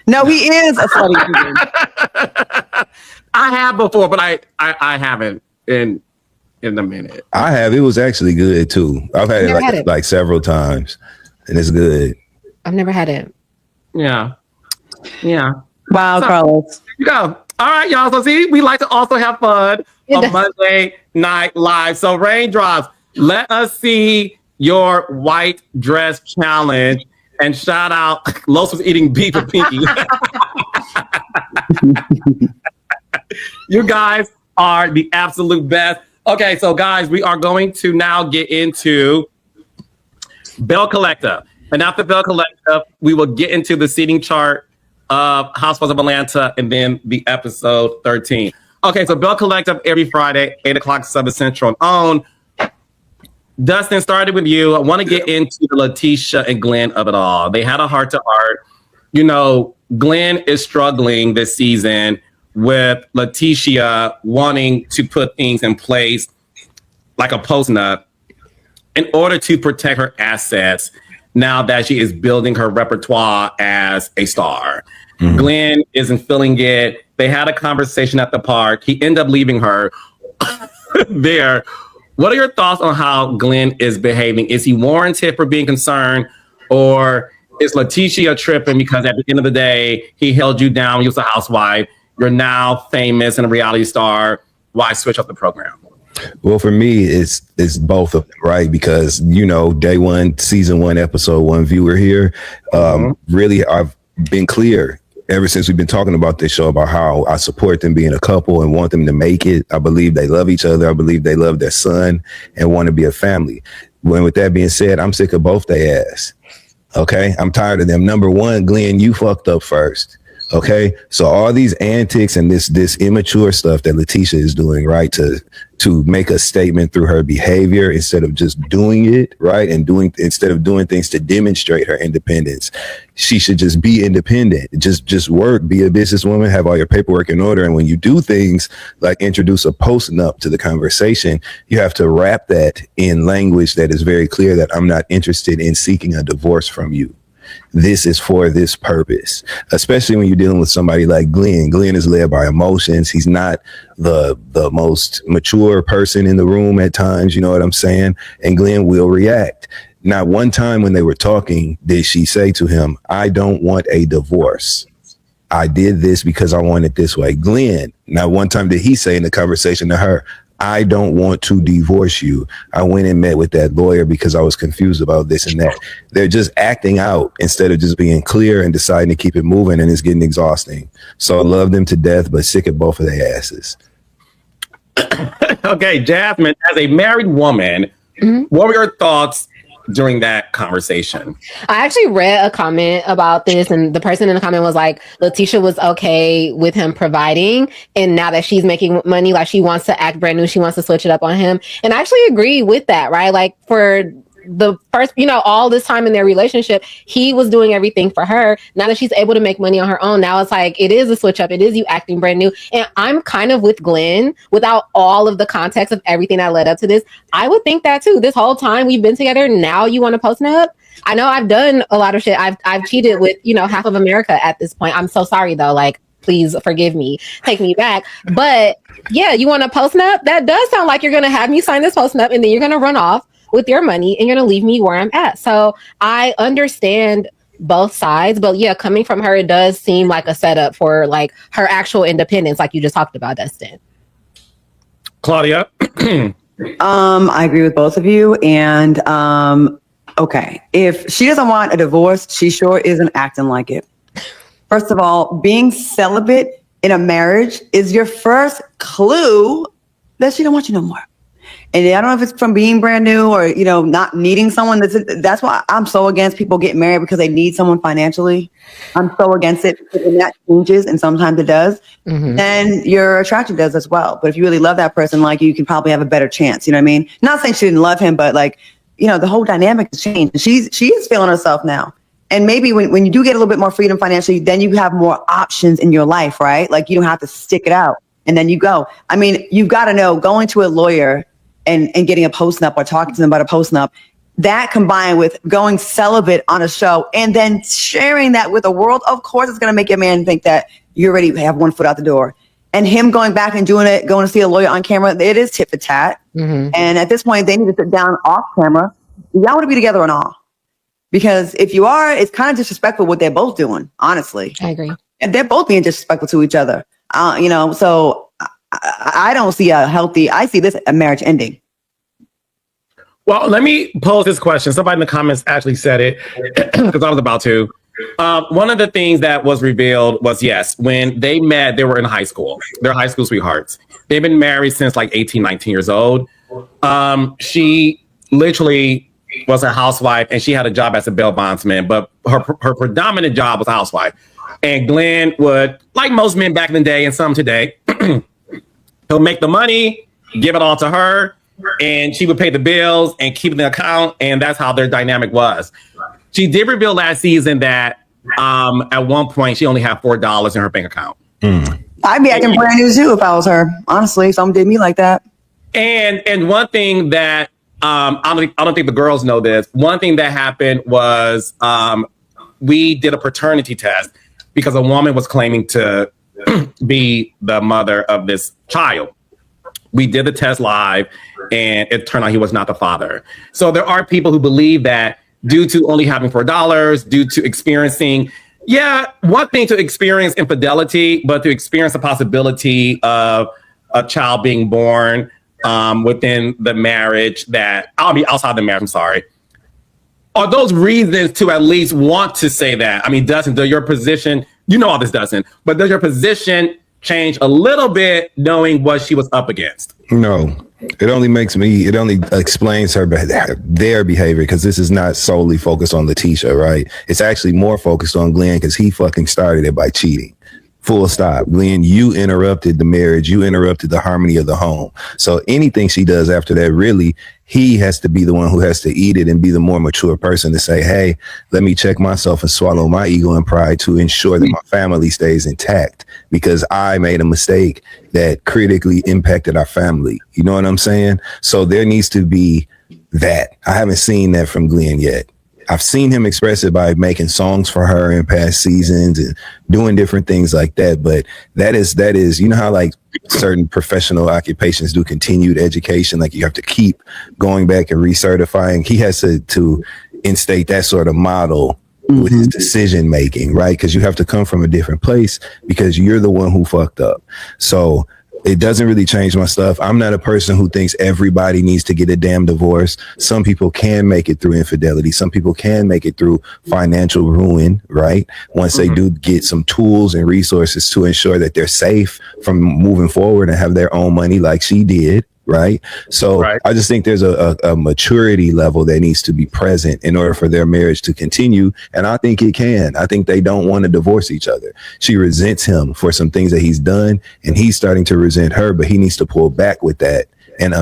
D: No, he is a slutty vegan.
A: I have before, but I haven't in a minute.
B: I have. It was actually good too. I've had
C: Never
B: it
C: had it.
B: like several times, and it's good.
C: I've never had it.
A: Yeah. Yeah.
D: Wow,
A: So-
D: Carlos.
A: There you go. All right, y'all. So see, we like to also have fun
C: It
A: on
C: does.
A: Monday Night Live. So Raindrops, let us see your white dress challenge. And shout out, Los was eating beef with Pinky. You guys are the absolute best. Okay, so guys, we are going to now get into Bell Collective. And after Bell Collective, we will get into the seating chart of Housewives of Atlanta and then the episode 13. Okay, so Bell Collective every Friday, 8 o'clock, 7 Central on. Dustin, started with you. I want to get into the Letitia and Glenn of it all. They had a heart-to-heart. You know, Glenn is struggling this season with Letitia wanting to put things in place like a post nut in order to protect her assets now that she is building her repertoire as a star.
B: Mhm.
A: Glenn isn't feeling it. They had a conversation at the park. He ended up leaving her there What are your thoughts on how Glenn is behaving? Is he warranted for being concerned, or is Letitia tripping because at the end of the day, he held you down, he was a housewife, you're now famous and a reality star, why switch up the program?
B: Well, for me, it's both of them, right? Because, day one, season 1, episode 1 viewer here, really, I've been clear ever since we've been talking about this show about how I support them being a couple and want them to make it. I believe they love each other. I believe they love their son and want to be a family. With that being said, I'm sick of both their ass. Okay, I'm tired of them. Number one, Glenn, you fucked up first. Okay, so all these antics and this immature stuff that Letitia is doing, right, to make a statement through her behavior instead of just doing it, right, and instead of doing things to demonstrate her independence, she should just be independent. Just work, be a businesswoman, have all your paperwork in order, and when you do things like introduce a post-nup to the conversation, you have to wrap that in language that is very clear that I'm not interested in seeking a divorce from you. This is for this purpose, especially when you're dealing with somebody like Glenn. Glenn is led by emotions. He's not the most mature person in the room at times. You know what I'm saying? And Glenn will react. Not one time when they were talking did she say to him, I don't want a divorce. I did this because I want it this way. Glenn, not one time did he say in the conversation to her, I don't want to divorce you. I went and met with that lawyer because I was confused about this and that. They're just acting out instead of just being clear and deciding to keep it moving, and it's getting exhausting. So I love them to death, but sick of both of their asses.
A: Okay, Jasmine, as a married woman, what were your thoughts during that conversation?
C: I actually read a comment about this, and the person in the comment was like, Letitia was okay with him providing, and now that she's making money, like she wants to act brand new, she wants to switch it up on him. And I actually agree with that, right? Like for the first, all this time in their relationship, he was doing everything for her. Now that she's able to make money on her own, now it's like, it is a switch up. It is you acting brand new. And I'm kind of with Glenn without all of the context of everything that led up to this. I would think that too. This whole time we've been together, now you want to post up? I know I've done a lot of shit. I've cheated with, half of America at this point. I'm so sorry though. Like, please forgive me. Take me back. But yeah, you want to post up? That does sound like you're going to have me sign this post up and then you're going to run off with your money and you're going to leave me where I'm at. So I understand both sides, but yeah, coming from her, it does seem like a setup for like her actual independence, like you just talked about, Dustin.
A: Claudia?
D: I agree with both of you. And okay, if she doesn't want a divorce, she sure isn't acting like it. First of all, being celibate in a marriage is your first clue that she don't want you no more. And I don't know if it's from being brand new or, not needing someone. That's why I'm so against people getting married because they need someone financially. I'm so against it. And that changes, and sometimes it does. And your attraction does as well. But if you really love that person, like, you can probably have a better chance. You know what I mean? Not saying she didn't love him, but like, the whole dynamic has changed. She is feeling herself now. And maybe when you do get a little bit more freedom financially, then you have more options in your life, right? Like, you don't have to stick it out and then you go. I mean, you've got to know, going to a lawyer and getting a post-nup or talking to them about a post-nup, that combined with going celibate on a show and then sharing that with the world, of course, it's going to make your man think that you already have one foot out the door. And him going back and doing it, going to see a lawyer on camera, it is tit for tat. And at this point, they need to sit down off camera. Y'all want to be together or not? Because if you are, it's kind of disrespectful what they're both doing, honestly.
C: I agree.
D: And they're both being disrespectful to each other. So I don't see I see this a marriage ending.
A: Well, let me pose this question. Somebody in the comments actually said it because I was about to. One of the things that was revealed was, yes, when they met, they were in high school. They're high school sweethearts. They've been married since like 18, 19 years old. She literally was a housewife and she had a job as a bail bondsman, but her predominant job was a housewife. And Glenn would, like most men back in the day and some today, he'll make the money, give it all to her, and she would pay the bills and keep the account. And that's how their dynamic was. She did reveal last season that at one point she only had $4 in her bank account.
D: I'd be acting brand new too if I was her. Honestly, someone did me like that.
A: And one thing that I don't think the girls know this. One thing that happened was we did a paternity test because a woman was claiming to be the mother of this child. we did the test live, and it turned out he was not the father. So there are people who believe that due to only having $4, due to experiencing, one thing to experience infidelity, but to experience the possibility of a child being born within the marriage outside the marriage, I'm sorry. Are those reasons to at least want to say that? I mean, does your position, all this doesn't, but does your position change a little bit knowing what she was up against?
B: No. It only explains their behavior, because this is not solely focused on Letitia, right? It's actually more focused on Glenn, because he fucking started it by cheating. Full stop. Glenn, you interrupted the marriage. You interrupted the harmony of the home. So anything she does after that, really, he has to be the one who has to eat it and be the more mature person to say, hey, let me check myself and swallow my ego and pride to ensure that my family stays intact, because I made a mistake that critically impacted our family. You know what I'm saying? So there needs to be that. I haven't seen that from Glenn yet. I've seen him express it by making songs for her in past seasons and doing different things like that. But that is, how like certain professional occupations do continued education. Like you have to keep going back and recertifying. He has to instate that sort of model with his decision making, right? Because you have to come from a different place, because you're the one who fucked up. So it doesn't really change my stuff. I'm not a person who thinks everybody needs to get a damn divorce. Some people can make it through infidelity. Some people can make it through financial ruin, right? Once they do get some tools and resources to ensure that they're safe from moving forward and have their own money like she did. Right. So I just think there's a maturity level that needs to be present in order for their marriage to continue. And I think it can. I think they don't want to divorce each other. She resents him for some things that he's done, and he's starting to resent her, but he needs to pull back with that and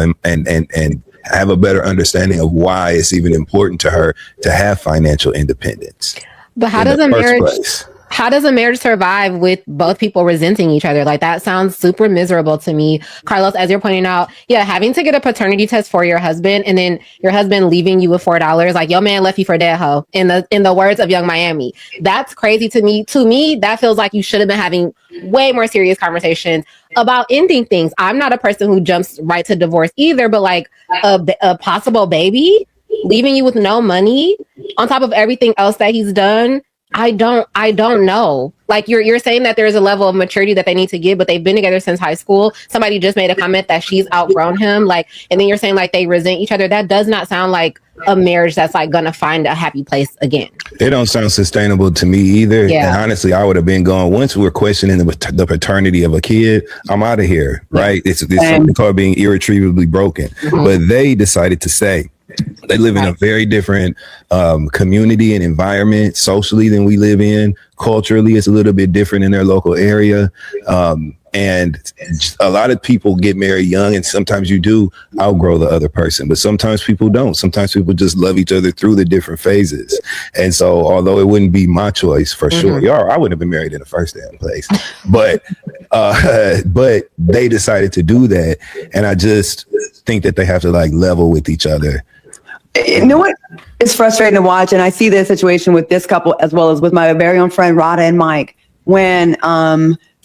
B: have a better understanding of why it's even important to her to have financial independence.
C: But how does a marriage survive with both people resenting each other? Like, that sounds super miserable to me. Carlos, as you're pointing out, having to get a paternity test for your husband, and then your husband leaving you with $4, like, yo man left you for dead hoe, in the words of Young Miami. That's crazy to me. To me, that feels like you should have been having way more serious conversations about ending things. I'm not a person who jumps right to divorce either, but like a possible baby leaving you with no money on top of everything else that he's done. I don't know. Like, you're saying that there's a level of maturity that they need to give, but they've been together since high school. Somebody just made a comment that she's outgrown him. Like, and then you're saying like they resent each other. That does not sound like a marriage that's like gonna find a happy place again. It
B: don't sound sustainable to me either. Yeah. And honestly, I would have been gone once we're questioning the paternity of a kid. I'm out of here. Right? It's something called being irretrievably broken. But they decided to say, they live in a very different community and environment socially than we live in. Culturally, it's a little bit different in their local area. And a lot of people get married young, and sometimes you do outgrow the other person, but sometimes people don't. Sometimes people just love each other through the different phases. And so, although it wouldn't be my choice for sure, I wouldn't have been married in the first damn place, but they decided to do that. And I just think that they have to like level with each other.
D: You know what? It's frustrating to watch, and I see this situation with this couple as well as with my very own friend Rada and Mike, when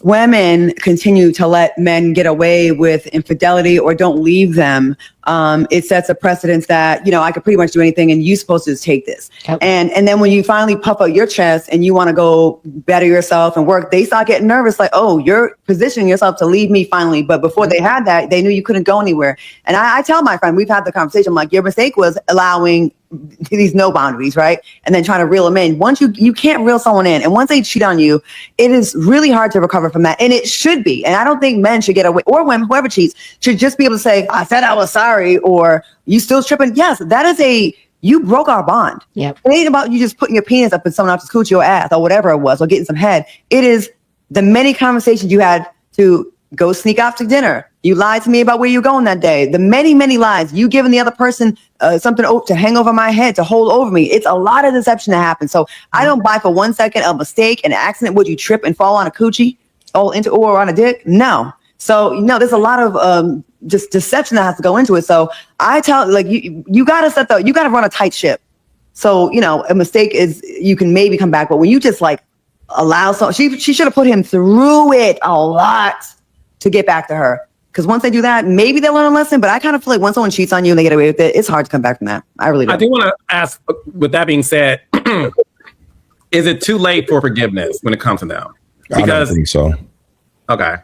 D: women continue to let men get away with infidelity or don't leave them. It sets a precedence that, I could pretty much do anything and you're supposed to just take this. Yep. And then when you finally puff out your chest and you want to go better yourself and work, they start getting nervous, like, oh, you're positioning yourself to leave me finally. But before they had that, they knew you couldn't go anywhere. And I tell my friend, we've had the conversation, I'm like, your mistake was allowing these no boundaries, right? And then trying to reel them in. Once you can't reel someone in, and once they cheat on you, it is really hard to recover from that. And it should be. And I don't think men should get away, or women, whoever cheats, should just be able to say, I said I was sorry, or you still tripping. Yes, that is you broke our bond. Yep. It ain't about you just putting your penis up in someone else's coochie or ass or whatever it was, or getting some head. It is the many conversations you had to go sneak out to dinner. You lied to me about where you're going that day. The many, many lies. You giving the other person something to hang over my head, to hold over me. It's a lot of deception that happens. So I don't buy for 1 second a mistake, an accident. Would you trip and fall on a coochie or on a dick? No. So, there's a lot of just deception that has to go into it. So I tell, like, you got to run a tight ship. So, a mistake is, you can maybe come back. But when you just like allow she should have put him through it a lot to get back to her. Because once they do that, maybe they'll learn a lesson. But I kind of feel like once someone cheats on you and they get away with it, it's hard to come back from that. I really do.
A: I do want to ask, with that being said, is it too late for forgiveness when it comes to them?
B: I don't think so.
A: Okay.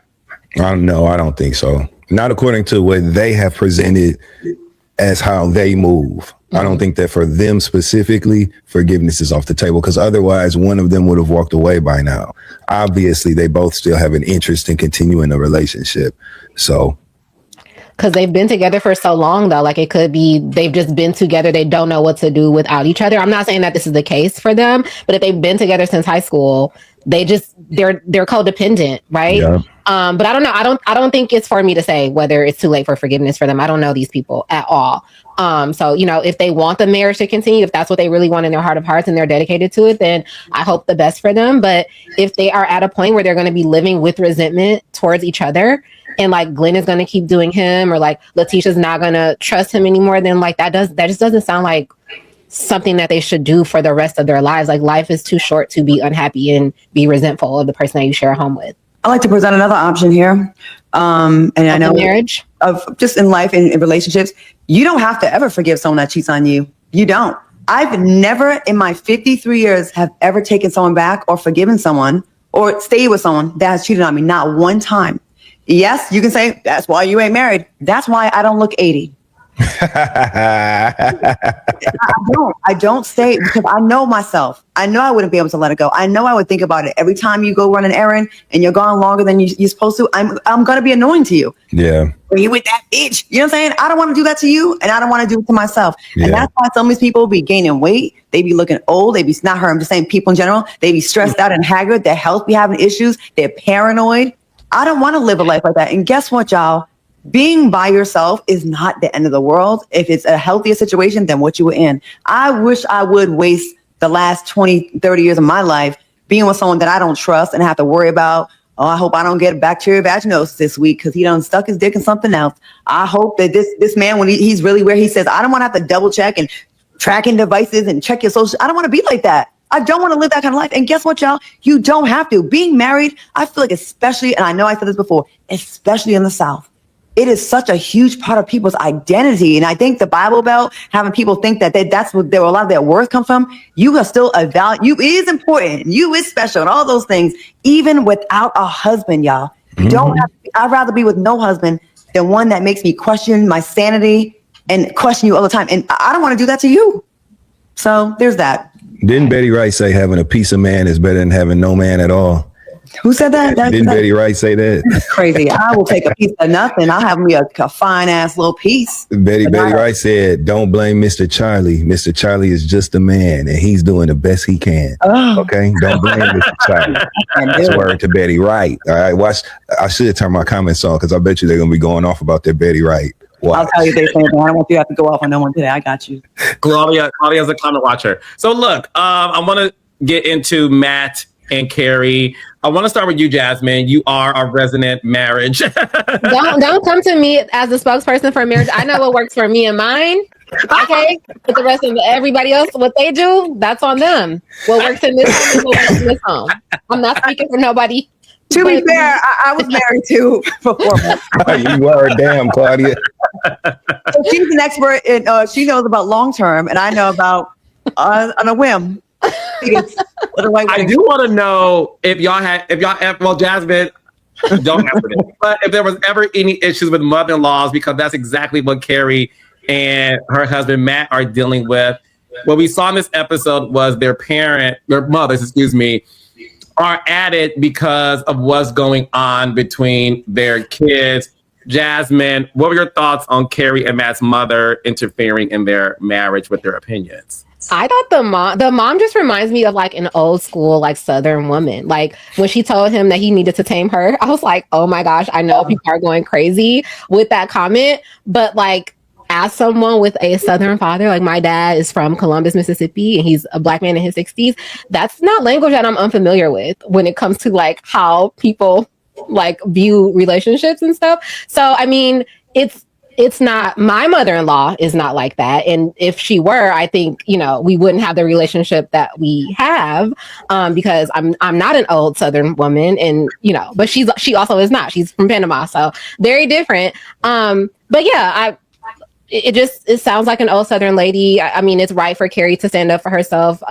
B: I don't think so. Not according to what they have presented as how they move. I don't think that for them specifically, forgiveness is off the table, because otherwise one of them would have walked away by now. Obviously, they both still have an interest in continuing the relationship. So,
C: because they've been together for so long, though, like it could be they've just been together. They don't know what to do without each other. I'm not saying that this is the case for them, but if they've been together since high school, they're codependent, right?
B: Yeah.
C: But I don't know. I don't think it's for me to say whether it's too late for forgiveness for them. I don't know these people at all. So, if they want the marriage to continue, if that's what they really want in their heart of hearts and they're dedicated to it, then I hope the best for them. But if they are at a point where they're going to be living with resentment towards each other, and like Glenn is going to keep doing him, or like Letitia's not going to trust him anymore, then like that just doesn't sound like something that they should do for the rest of their lives. Like life is too short to be unhappy and be resentful of the person that you share a home with.
D: I like to present another option here. And I know
C: marriage
D: of just in life and in relationships, you don't have to ever forgive someone that cheats on you. You don't. I've never in my 53 years have ever taken someone back or forgiven someone or stayed with someone that has cheated on me. Not one time. Yes, you can say that's why you ain't married. That's why I don't look 80. I don't stay because I know myself. I know I wouldn't be able to let it go. I know I would think about it every time you go run an errand and you're gone longer than you're supposed to. I'm gonna be annoying to you.
B: Yeah.
D: When you with that bitch, you know what I'm saying? I don't want to do that to you, and I don't want to do it to myself.
B: Yeah.
D: And that's why some of these people be gaining weight. They be looking old. They be not her. I'm just saying people in general. They be stressed out and haggard. Their health be having issues. They're paranoid. I don't want to live a life like that. And guess what, y'all? Being by yourself is not the end of the world. If it's a healthier situation than what you were in. I wish I would waste the last 20, 30 years of my life being with someone that I don't trust and have to worry about, oh, I hope I don't get bacterial vaginosis this week because he done stuck his dick in something else. I hope that this man, when he's really where he says, I don't want to have to double check and tracking devices and check your social. I don't want to be like that. I don't want to live that kind of life. And guess what, y'all? You don't have to. Being married, I feel like especially, and I know I said this before, especially in the South, it is such a huge part of people's identity. And I think the Bible Belt, having people think that that's where a lot of their worth come from, you are still a value. You is important. You is special and all those things, even without a husband, y'all. Mm-hmm. Don't have to, I'd rather be with no husband than one that makes me question my sanity and question you all the time. And I don't want to do that to you. So there's that.
B: Didn't Betty Wright say having a piece of man is better than having no man at all?
D: Who said that?
B: Didn't Betty Wright say that?
D: That's crazy. I will take a piece of nothing. I'll have me a fine ass little piece.
B: Betty Wright said, don't blame Mr. Charlie. Mr. Charlie is just a man and he's doing the best he can. Oh. Okay? Don't blame Mr. Charlie. That's word to Betty Wright. All right. Watch. I should turn my comments on because I bet you they're going to be going off about their Betty Wright. Watch.
D: I'll tell you this. I don't want you to have to go off on no one today. I got you.
A: Claudia's a comment watcher. So look, I want to get into Matt and Carrie. I want to start with you, Jasmine. You are our resident marriage.
C: don't come to me as the spokesperson for marriage. I know what works for me and mine. Okay, but the rest of everybody else, what they do, that's on them. What works in this home is what works in this home. I'm not speaking for nobody.
D: To be fair, I was married too for 4 months.
B: You are damn, Claudia.
D: So she's an expert, and she knows about long term, and I know about on a whim. I
A: do want to know if y'all Jasmine, don't answer this, but if there was ever any issues with mother-in-laws, because that's exactly what Carrie and her husband Matt are dealing with. What we saw in this episode was their mothers, are added because of what's going on between their kids. Jasmine, what were your thoughts on Carrie and Matt's mother interfering in their marriage with their opinions?
C: I thought the mom just reminds me of like an old school, like Southern woman. Like when she told him that he needed to tame her, I was like, oh my gosh, I know people are going crazy with that comment. But like as someone with a Southern father, like my dad is from Columbus, Mississippi, and he's a Black man in his 60s. That's not language that I'm unfamiliar with when it comes to like how people like view relationships and stuff. So, I mean, it's it's not, my mother-in-law is not like that. And if she were, I think, we wouldn't have the relationship that we have, because I'm not an old Southern woman, and, but she also is not. She's from Panama. So very different. But yeah, it sounds like an old Southern lady. I mean, it's right for Carrie to stand up for herself.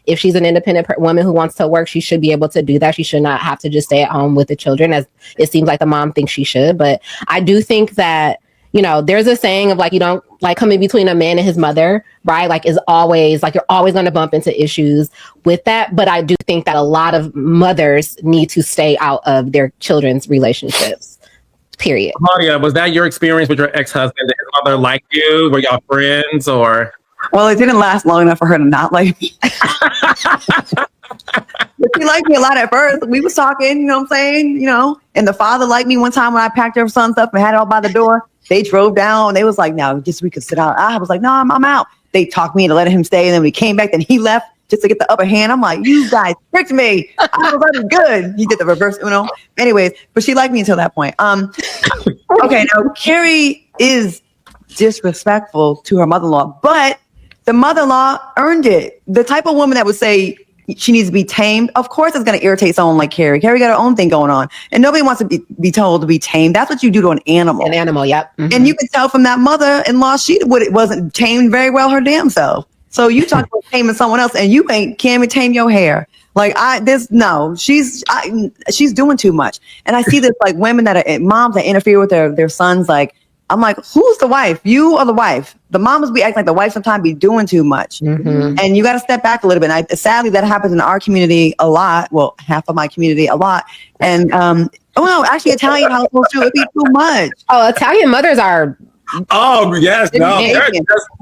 C: If she's an independent woman who wants to work, she should be able to do that. She should not have to just stay at home with the children, as it seems like the mom thinks she should. But I do think that, there's a saying of like, you don't like coming between a man and his mother, right? Like, is always like, you're always going to bump into issues with that. But I do think that a lot of mothers need to stay out of their children's relationships. Period.
A: Claudia, was that your experience with your ex-husband? Did his mother like you? Were y'all friends, or?
D: Well, it didn't last long enough for her to not like me. But she liked me a lot at first. We was talking, you know what I'm saying? And the father liked me one time when I packed her son's stuff and had it all by the door. They drove down. They was like, no, just we could sit out. I was like, no, I'm out. They talked me into letting him stay. And then when he came back, then he left just to get the upper hand. I'm like, you guys tricked me. I was already good. He did the reverse, Anyways, but she liked me until that point. Okay, now Carrie is disrespectful to her mother-in-law, but the mother-in-law earned it. The type of woman that would say she needs to be tamed, of course it's going to irritate someone like Carrie. Carrie got her own thing going on, and nobody wants to be told to be tamed. That's what you do to an animal.
C: An animal, yep. Mm-hmm.
D: And you can tell from that mother-in-law, she wasn't tamed very well her damn self. So you talk about taming someone else, and you can't even tame your hair. Like she's doing too much. And I see this like women that are moms that interfere with their sons. Like, I'm like, who's the wife? You or the wife? The mamas be acting like the wife sometimes be doing too much. Mm-hmm. And you got to step back a little bit. Sadly, that happens in our community a lot. Well, half of my community a lot. And actually Italian households too. It'd be too much.
C: Oh, Italian mothers are.
A: Oh yes, no,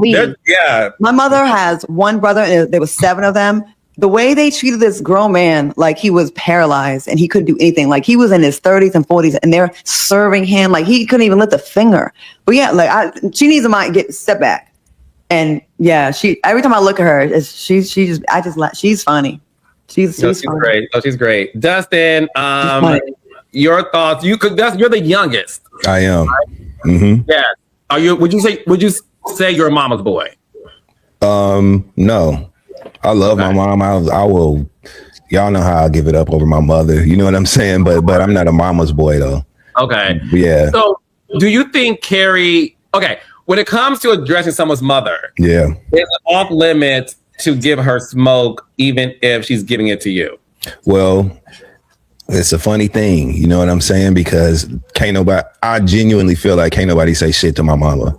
A: yeah.
D: My mother has one brother, and there was 7 of them. The way they treated this grown man, like he was paralyzed and he couldn't do anything. Like he was in his 30s and 40s, and they're serving him like he couldn't even lift a finger. But yeah, like she needs to step back. And yeah, every time I look at her, she's funny. She's funny.
A: Great. Oh, she's great. Dustin, your thoughts? You're the youngest.
B: I am.
A: Right?
B: Mm-hmm.
A: Yeah. Would you say you're a mama's boy?
B: No. I love my mom. I will. Y'all know how I give it up over my mother. You know what I'm saying? But I'm not a mama's boy though.
A: Okay.
B: Yeah.
A: So, do you think Carrie? Okay, when it comes to addressing someone's mother,
B: yeah,
A: is it off limits to give her smoke, even if she's giving it to you?
B: Well, it's a funny thing. You know what I'm saying? Because I genuinely feel like can't nobody say shit to my mama.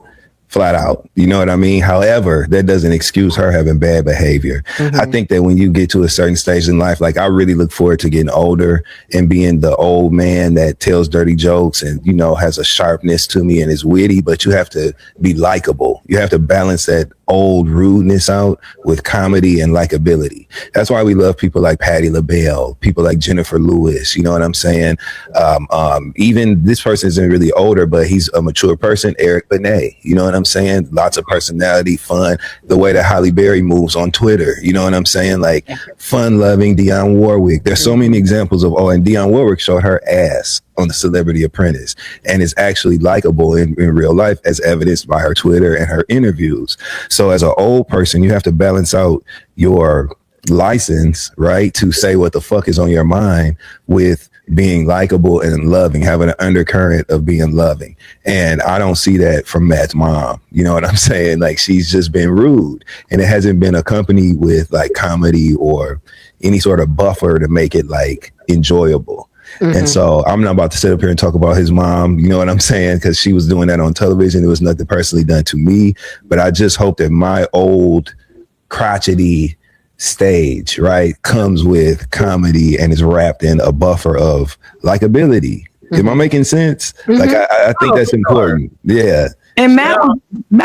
B: Flat out. You know what I mean? However, that doesn't excuse her having bad behavior. Mm-hmm. I think that when you get to a certain stage in life, like I really look forward to getting older and being the old man that tells dirty jokes and, has a sharpness to me and is witty, but you have to be likable. You have to balance that old rudeness out with comedy and likability. That's why we love people like Patti LaBelle, people like Jennifer Lewis. You know what I'm saying? Even this person isn't really older, but he's a mature person, Eric Benet. You know what I'm saying? Lots of personality, fun, the way that Halle Berry moves on Twitter. You know what I'm saying? Like fun-loving Dionne Warwick. There's so many examples of, and Dionne Warwick showed her ass on The Celebrity Apprentice and is actually likable in real life, as evidenced by her Twitter and her interviews. So as an old person, you have to balance out your license, right, to say what the fuck is on your mind with being likable and loving, having an undercurrent of being loving. And I don't see that from Matt's mom. You know what I'm saying? Like, she's just been rude, and it hasn't been accompanied with like comedy or any sort of buffer to make it like enjoyable. Mm-hmm. And so I'm not about to sit up here and talk about his mom, you know what I'm saying? Because she was doing that on television. It was nothing personally done to me. But I just hope that my old crotchety stage, right, comes with comedy and is wrapped in a buffer of likability. Mm-hmm. Am I making sense? Mm-hmm. Like, I think that's important. Yeah.
D: And Matt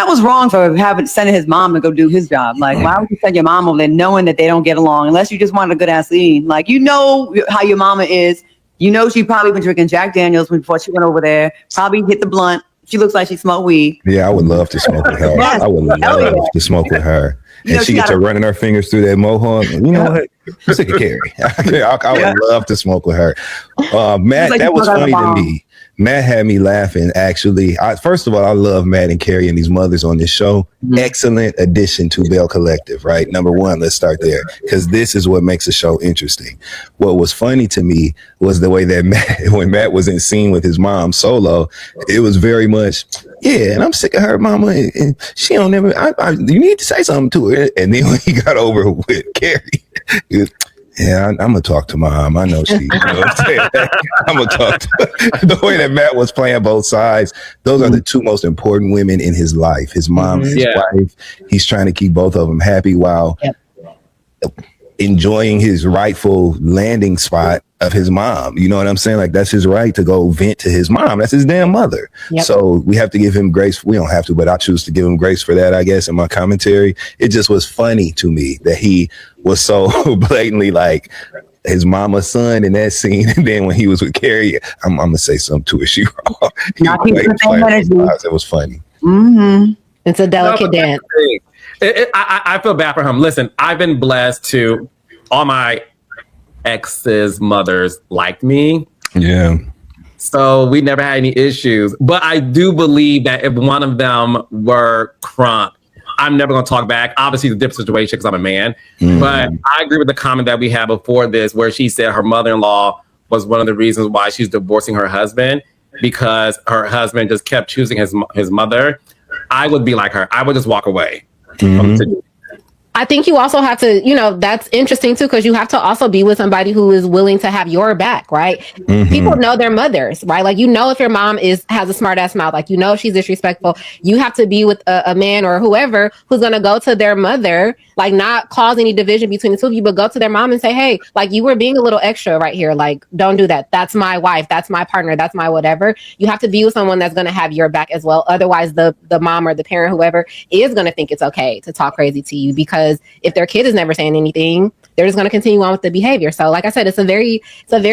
D: was wrong for sending his mom to go do his job. Like, why would you send your mom over there knowing that they don't get along, unless you just want a good ass scene? Like, how your mama is. She probably been drinking Jack Daniels before she went over there. Probably hit the blunt. She looks like she smoked weed.
B: Yeah, I would love to smoke with her. Yes. I would love to smoke with her. And she gets to running her fingers through that mohawk. You know what? I'm sick of Carrie. I would love to smoke with her. Matt, like, that was funny to me. Matt had me laughing. Actually, first of all, I love Matt and Carrie and these mothers on this show. Excellent addition to Bell Collective, right? Number one, let's start there, because this is what makes the show interesting. What was funny to me was the way that when Matt was in scene with his mom solo, it was very much, yeah, and I'm sick of her mama, and she don't never. You need to say something to her. And then when he got over with Carrie, he was, yeah, I'm gonna talk to mom. I know she. You know what I'm saying? I'm gonna talk to her. The way that Matt was playing both sides. Those are the two most important women in his life: his mom and his wife. He's trying to keep both of them happy while enjoying his rightful landing spot of his mom. You know what I'm saying? Like, that's his right to go vent to his mom. That's his damn mother. So we have to give him grace. We don't have to, but I choose to give him grace for that, I guess, in my commentary. It just was funny to me that he was so blatantly like his mama's son in that scene. And then when he was with Carrie, I'm going to say something to her. She wrong. It was funny.
C: It's a delicate dance.
A: I feel bad for him. Listen, I've been blessed to all my ex's mothers liked me.
B: Yeah.
A: So we never had any issues. But I do believe that if one of them were crump, I'm never going to talk back. Obviously, it's a different situation because I'm a man. But I agree with the comment that we had before this, where she said her mother-in-law was one of the reasons why she's divorcing her husband, because her husband just kept choosing his mother. I would be like her. I would just walk away.
C: I think you also have to, that's interesting too, because you have to also be with somebody who is willing to have your back, right? People know their mothers, right? Like, if your mom has a smart ass mouth, like, if she's disrespectful, you have to be with a man or whoever who's going to go to their mother, like, not cause any division between the two of you, but go to their mom and say, hey, like, you were being a little extra right here. Like, don't do that. That's my wife. That's my partner. That's my whatever. You have to be with someone that's going to have your back as well. Otherwise, the mom or the parent, whoever, is going to think it's okay to talk crazy to you, because if their kid is never saying anything, they're just going to continue on with the behavior. So, like I said, it's a very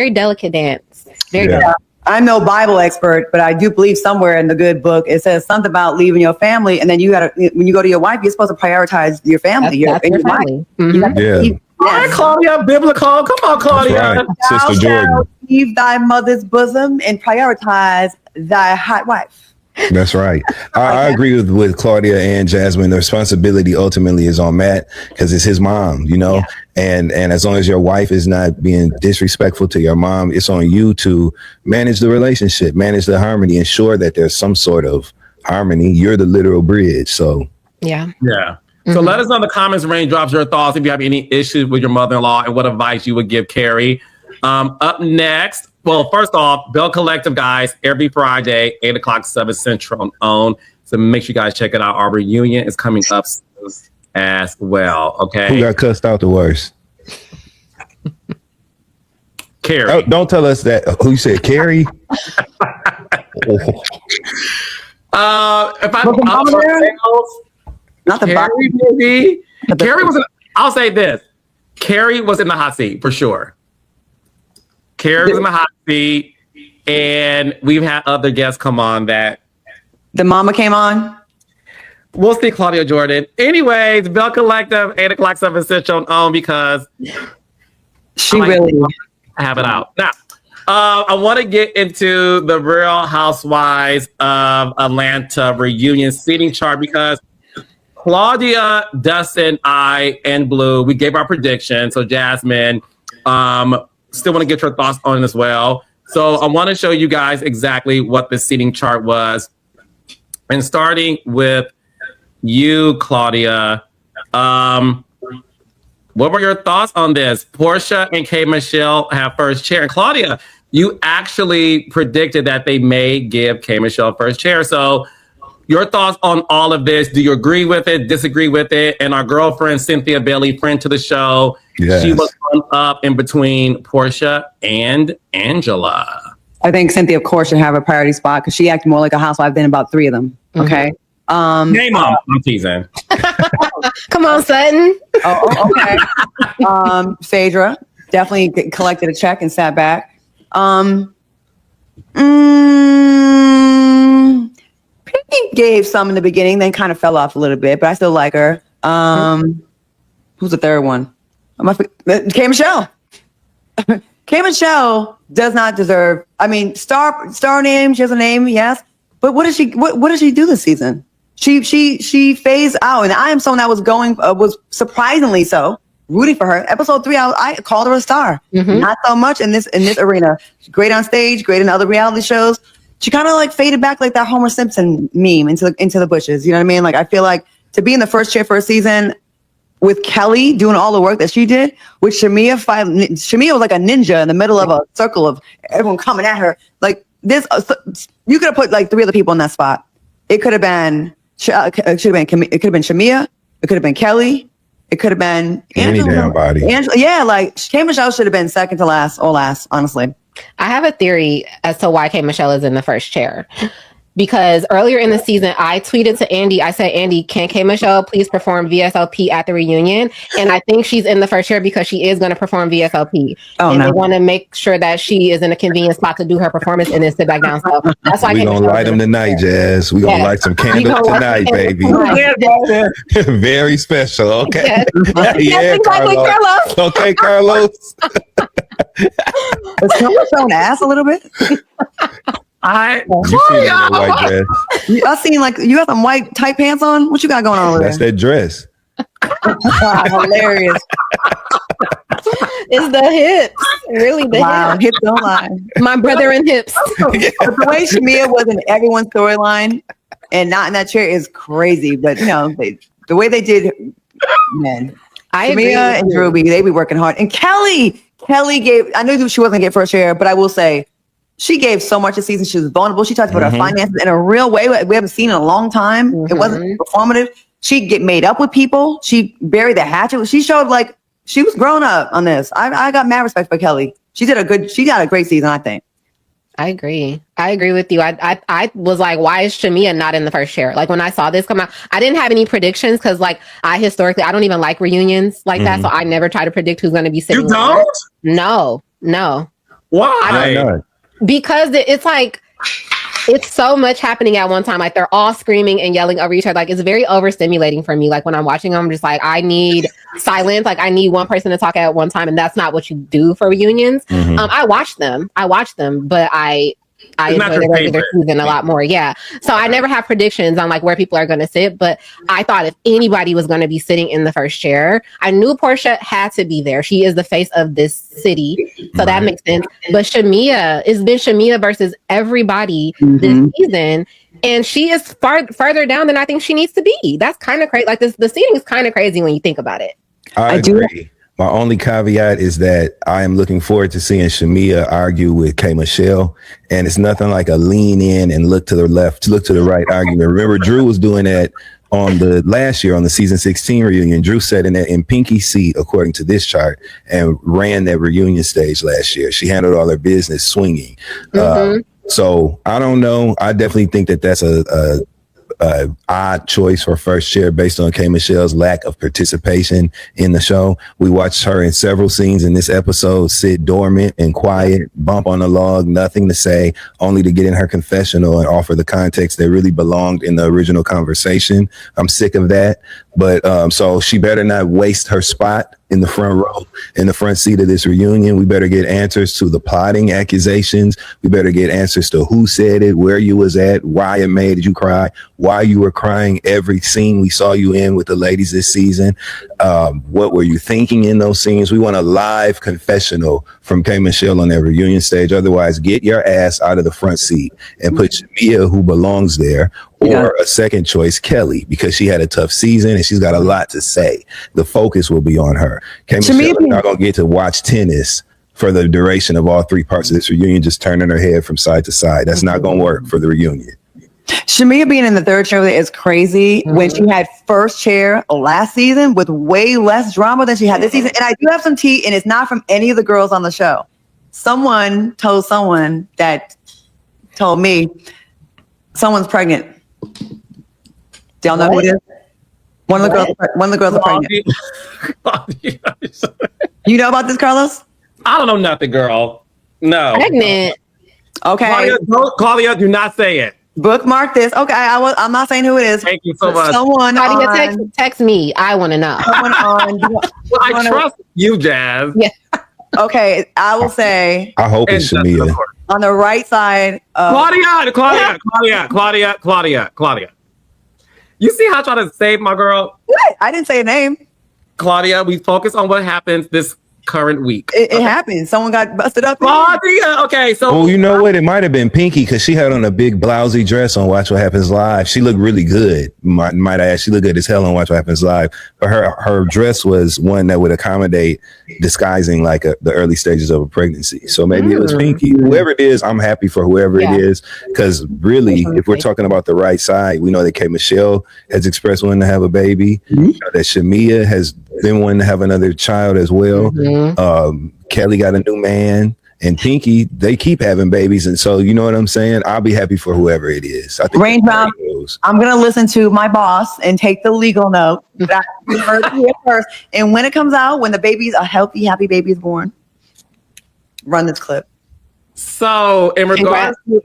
C: delicate dance. Very delicate.
D: I'm no Bible expert, but I do believe somewhere in the good book it says something about leaving your family, and then when you go to your wife, you're supposed to prioritize your family.
C: That's your family.
A: All right, Claudia, biblical. Come on, Claudia.
B: Right. Sister Jordan.
D: Leave thy mother's bosom and prioritize thy hot wife.
B: That's right. I agree with Claudia and Jasmine. The responsibility ultimately is on Matt, because it's his mom, and as long as your wife is not being disrespectful to your mom, it's on you to manage the relationship, manage the harmony, ensure that there's some sort of harmony. You're the literal bridge. So
A: yeah. So let us know in the comments, raindrops, your thoughts, if you have any issues with your mother-in-law and what advice you would give Carrie. Up next, well, first off, Bell Collective, guys, every Friday, 8 o'clock, 7 Central on. So make sure you guys check it out. Our reunion is coming up as well, okay?
B: Who got cussed out the worst?
A: Carrie.
B: Oh, don't tell us that. Who said Carrie?
A: If I
D: not the
A: Carrie, maybe. Carrie was I'll say this. Carrie was in the hot seat for sure. Carrie was in the hot seat, and we've had other guests come on that.
D: The mama came on?
A: We'll see, Claudia Jordan. Anyways, Bell Collective, 8 o'clock, 7 Central on, because
D: she really
A: have it out. Now, I want to get into the Real Housewives of Atlanta reunion seating chart, because Claudia, Dustin, I, and Blue, we gave our prediction. So Jasmine, still want to get your thoughts on it as well. So I want to show you guys exactly what the seating chart was. And starting with you, Claudia, what were your thoughts on this? Portia and K. Michelle have first chair. And Claudia, you actually predicted that they may give K. Michelle first chair. So your thoughts on all of this? Do you agree with it, disagree with it? And our girlfriend, Cynthia Bailey, friend to the show, she was up in between Portia and Angela.
D: I think Cynthia, of course, should have a priority spot, because she acted more like a housewife than about 3 of them. Okay.
A: Name them. I'm teasing.
C: Come on, Sutton.
D: Okay. Phaedra definitely collected a check and sat back. Pretty gave some in the beginning, then kind of fell off a little bit, but I still like her. Who's the third one? K. Michelle. K. Michelle does not deserve. I mean, star name. She has a name, yes. But what did she do this season? She phased out, and I am someone that was surprisingly so rooting for her. Episode 3, I called her a star. Not so much in this arena. Great on stage, great in other reality shows. She kind of like faded back like that Homer Simpson meme into the bushes. You know what I mean? Like I feel like to be in the first chair for a season with Kelly doing all the work that she did, with Shamea was like a ninja in the middle of a circle of everyone coming at her. Like this, you could have put like 3 other people in that spot. It could have been. It could have been Shamea. It could have been Kelly. It could have been
B: Angela. Any damn body.
D: Angela, yeah, like K. Michelle should have been second to last or last, honestly.
C: I have a theory as to why K. Michelle is in the first chair. Because earlier in the season, I tweeted to Andy, I said, Andy, can K. Michelle please perform VSOP at the reunion? And I think she's in the first chair because she is going to perform VSOP. They want to make sure that she is in a convenient spot to do her performance and then sit back down. So that's why
B: we're going to light them tonight, Jazz. We're going to light some candles tonight, baby. Very special, okay?
C: Yeah,
B: Carlos. Okay, Carlos.
D: Is someone showing ass a little bit?
B: You seen that white dress?
D: I seen like you got some white tight pants on. What you got going on over there?
B: That's that dress.
D: Hilarious.
C: It's the hips. Really the hips.
D: Hips don't lie.
C: My brother in hips.
D: The way Shamea was in everyone's storyline and not in that chair is crazy. But you know, the way they did, man. Shamea and Drew, they be working hard. And Kelly gave. I knew she wasn't gonna get first chair, but I will say. She gave so much this season. She was vulnerable. She talked about her finances in a real way we haven't seen in a long time. It wasn't performative. She'd get made up with people. She buried the hatchet. She showed like she was grown up on this. I got mad respect for Kelly. She got a great season, I think.
C: I agree with you. I was like, why is Shamea not in the first chair? Like when I saw this come out, I didn't have any predictions because like I don't even like reunions like that. So I never try to predict who's going to be sitting.
A: You don't?
C: No.
A: Why?
C: Because it's like it's so much happening at one time. Like they're all screaming and yelling over each other. Like it's very overstimulating for me. Like when I'm watching them, I'm just like, I need silence. Like I need one person to talk at one time, and that's not what you do for reunions. I watch them, but I enjoy the regular season a lot more. Yeah. So I never have predictions on like where people are going to sit, but I thought if anybody was going to be sitting in the first chair, I knew Portia had to be there. She is the face of this city. So that makes sense. But it's been Shamea versus everybody this season. And she is further down than I think she needs to be. That's kind of crazy. Like the seating is kind of crazy when you think about it.
B: I agree. My only caveat is that I am looking forward to seeing Shamea argue with K. Michelle, and it's nothing like a lean in and look to the left, look to the right argument. Remember, Drew was doing that on the last year on the season 16 reunion. Drew sat in Pinky's seat, according to this chart, and ran that reunion stage last year. She handled all her business swinging. So I don't know. I definitely think that that's a odd choice for first chair based on K. Michelle's lack of participation in the show. We watched her in several scenes in this episode sit dormant and quiet, bump on the log, nothing to say, only to get in her confessional and offer the context that really belonged in the original conversation. I'm sick of that. But so she better not waste her spot in the front row, in the front seat of this reunion. We better get answers to the plotting accusations. We better get answers to who said it, where you was at, why it made you cry, why you were crying every scene we saw you in with the ladies this season. What were you thinking in those scenes? We want a live confessional from K. Michelle on that reunion stage. Otherwise, get your ass out of the front seat and put Shamea, who belongs there, or a second choice, Kelly, because she had a tough season and she's got a lot to say. The focus will be on her. K. Michelle is not going to get to watch tennis for the duration of all 3 parts of this reunion, just turning her head from side to side. That's not going to work for the reunion.
D: Shamea being in the third chair is crazy when she had first chair last season with way less drama than she had this season. And I do have some tea, and it's not from any of the girls on the show. Someone told someone that told me someone's pregnant. Do y'all know who it is? One of the girls are pregnant. You know about this, Carlos?
A: I don't know nothing, girl. No.
C: Pregnant.
D: Okay.
A: Claudia, do not say it.
D: Bookmark this. Okay, I'm not saying who it is.
A: Thank you so much.
D: Someone
C: text me. I want to know.
D: Someone on.
A: I trust you, Jazz.
C: Yeah.
D: Okay, I will say.
B: I hope it's Shamea.
D: On the right side of
A: Claudia. You see how I try to save my girl?
D: What? I didn't say a name.
A: Claudia, we focus on what happens this current week.
D: It happened. Someone got busted up.
A: Claudia, okay. So,
B: oh, you know what? It might have been Pinky because she had on a big blousy dress on Watch What Happens Live. She looked really good. Might I add, she looked good as hell on Watch What Happens Live. But her dress was one that would accommodate disguising like the early stages of a pregnancy. So maybe it was Pinky. Whoever it is, I'm happy for whoever it is. Because really, if we're talking about the right side, we know that K. Michelle has expressed wanting to have a baby. You know, that Shamea has been wanting to have another child as well. Kelly got a new man, and Pinky, they keep having babies, and so you know what I'm saying. I'll be happy for whoever it is. I think
D: Raindrop, I'm gonna listen to my boss and take the legal note that I heard it here first. And when it comes out, when a healthy, happy baby is born, run this clip.
A: So in regards to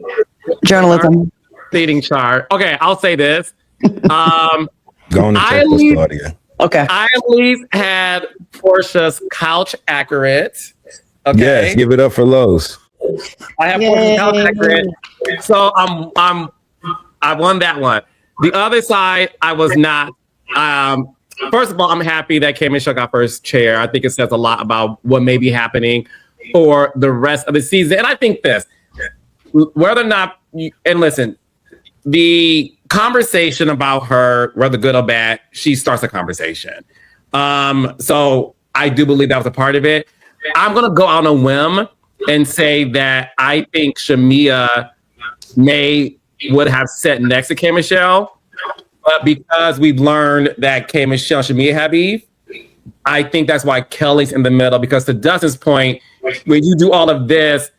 D: journalism
A: seating chart, okay, I'll say this.
B: Go on and check this, Claudia.
D: Okay.
A: I at least had Portia's couch accurate. Okay.
B: Yes, give it up for Lowe's.
A: I have Portia's couch accurate. So I won that one. The other side, I was not. First of all, I'm happy that K. Michelle got first chair. I think it says a lot about what may be happening for the rest of the season. And I think this, whether or not, and listen, the conversation about her, whether good or bad, she starts a conversation. So I do believe that was a part of it. I'm going to go on a whim and say that I think Shamea would have sat next to K. Michelle, but because we've learned that K. Michelle and Shamea have beef, I think that's why Kelly's in the middle, because to Dustin's point, when you do all of this,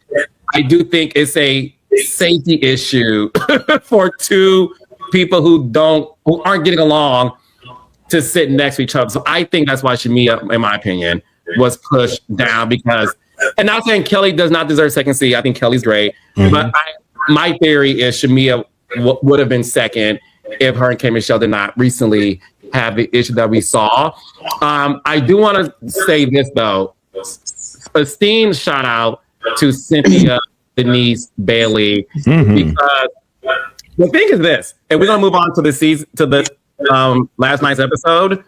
A: I do think it's a safety issue for two people who aren't getting along to sit next to each other. So I think that's why Shamea, in my opinion, was pushed down because, and not saying Kelly does not deserve second seat. I think Kelly's great, but my theory is Shamea would have been second if her and K. Michelle did not recently have the issue that we saw. I do want to say this though, esteemed shout out to Cynthia Denise Bailey, because the thing is this, and we're gonna move on to the season, to the last night's episode.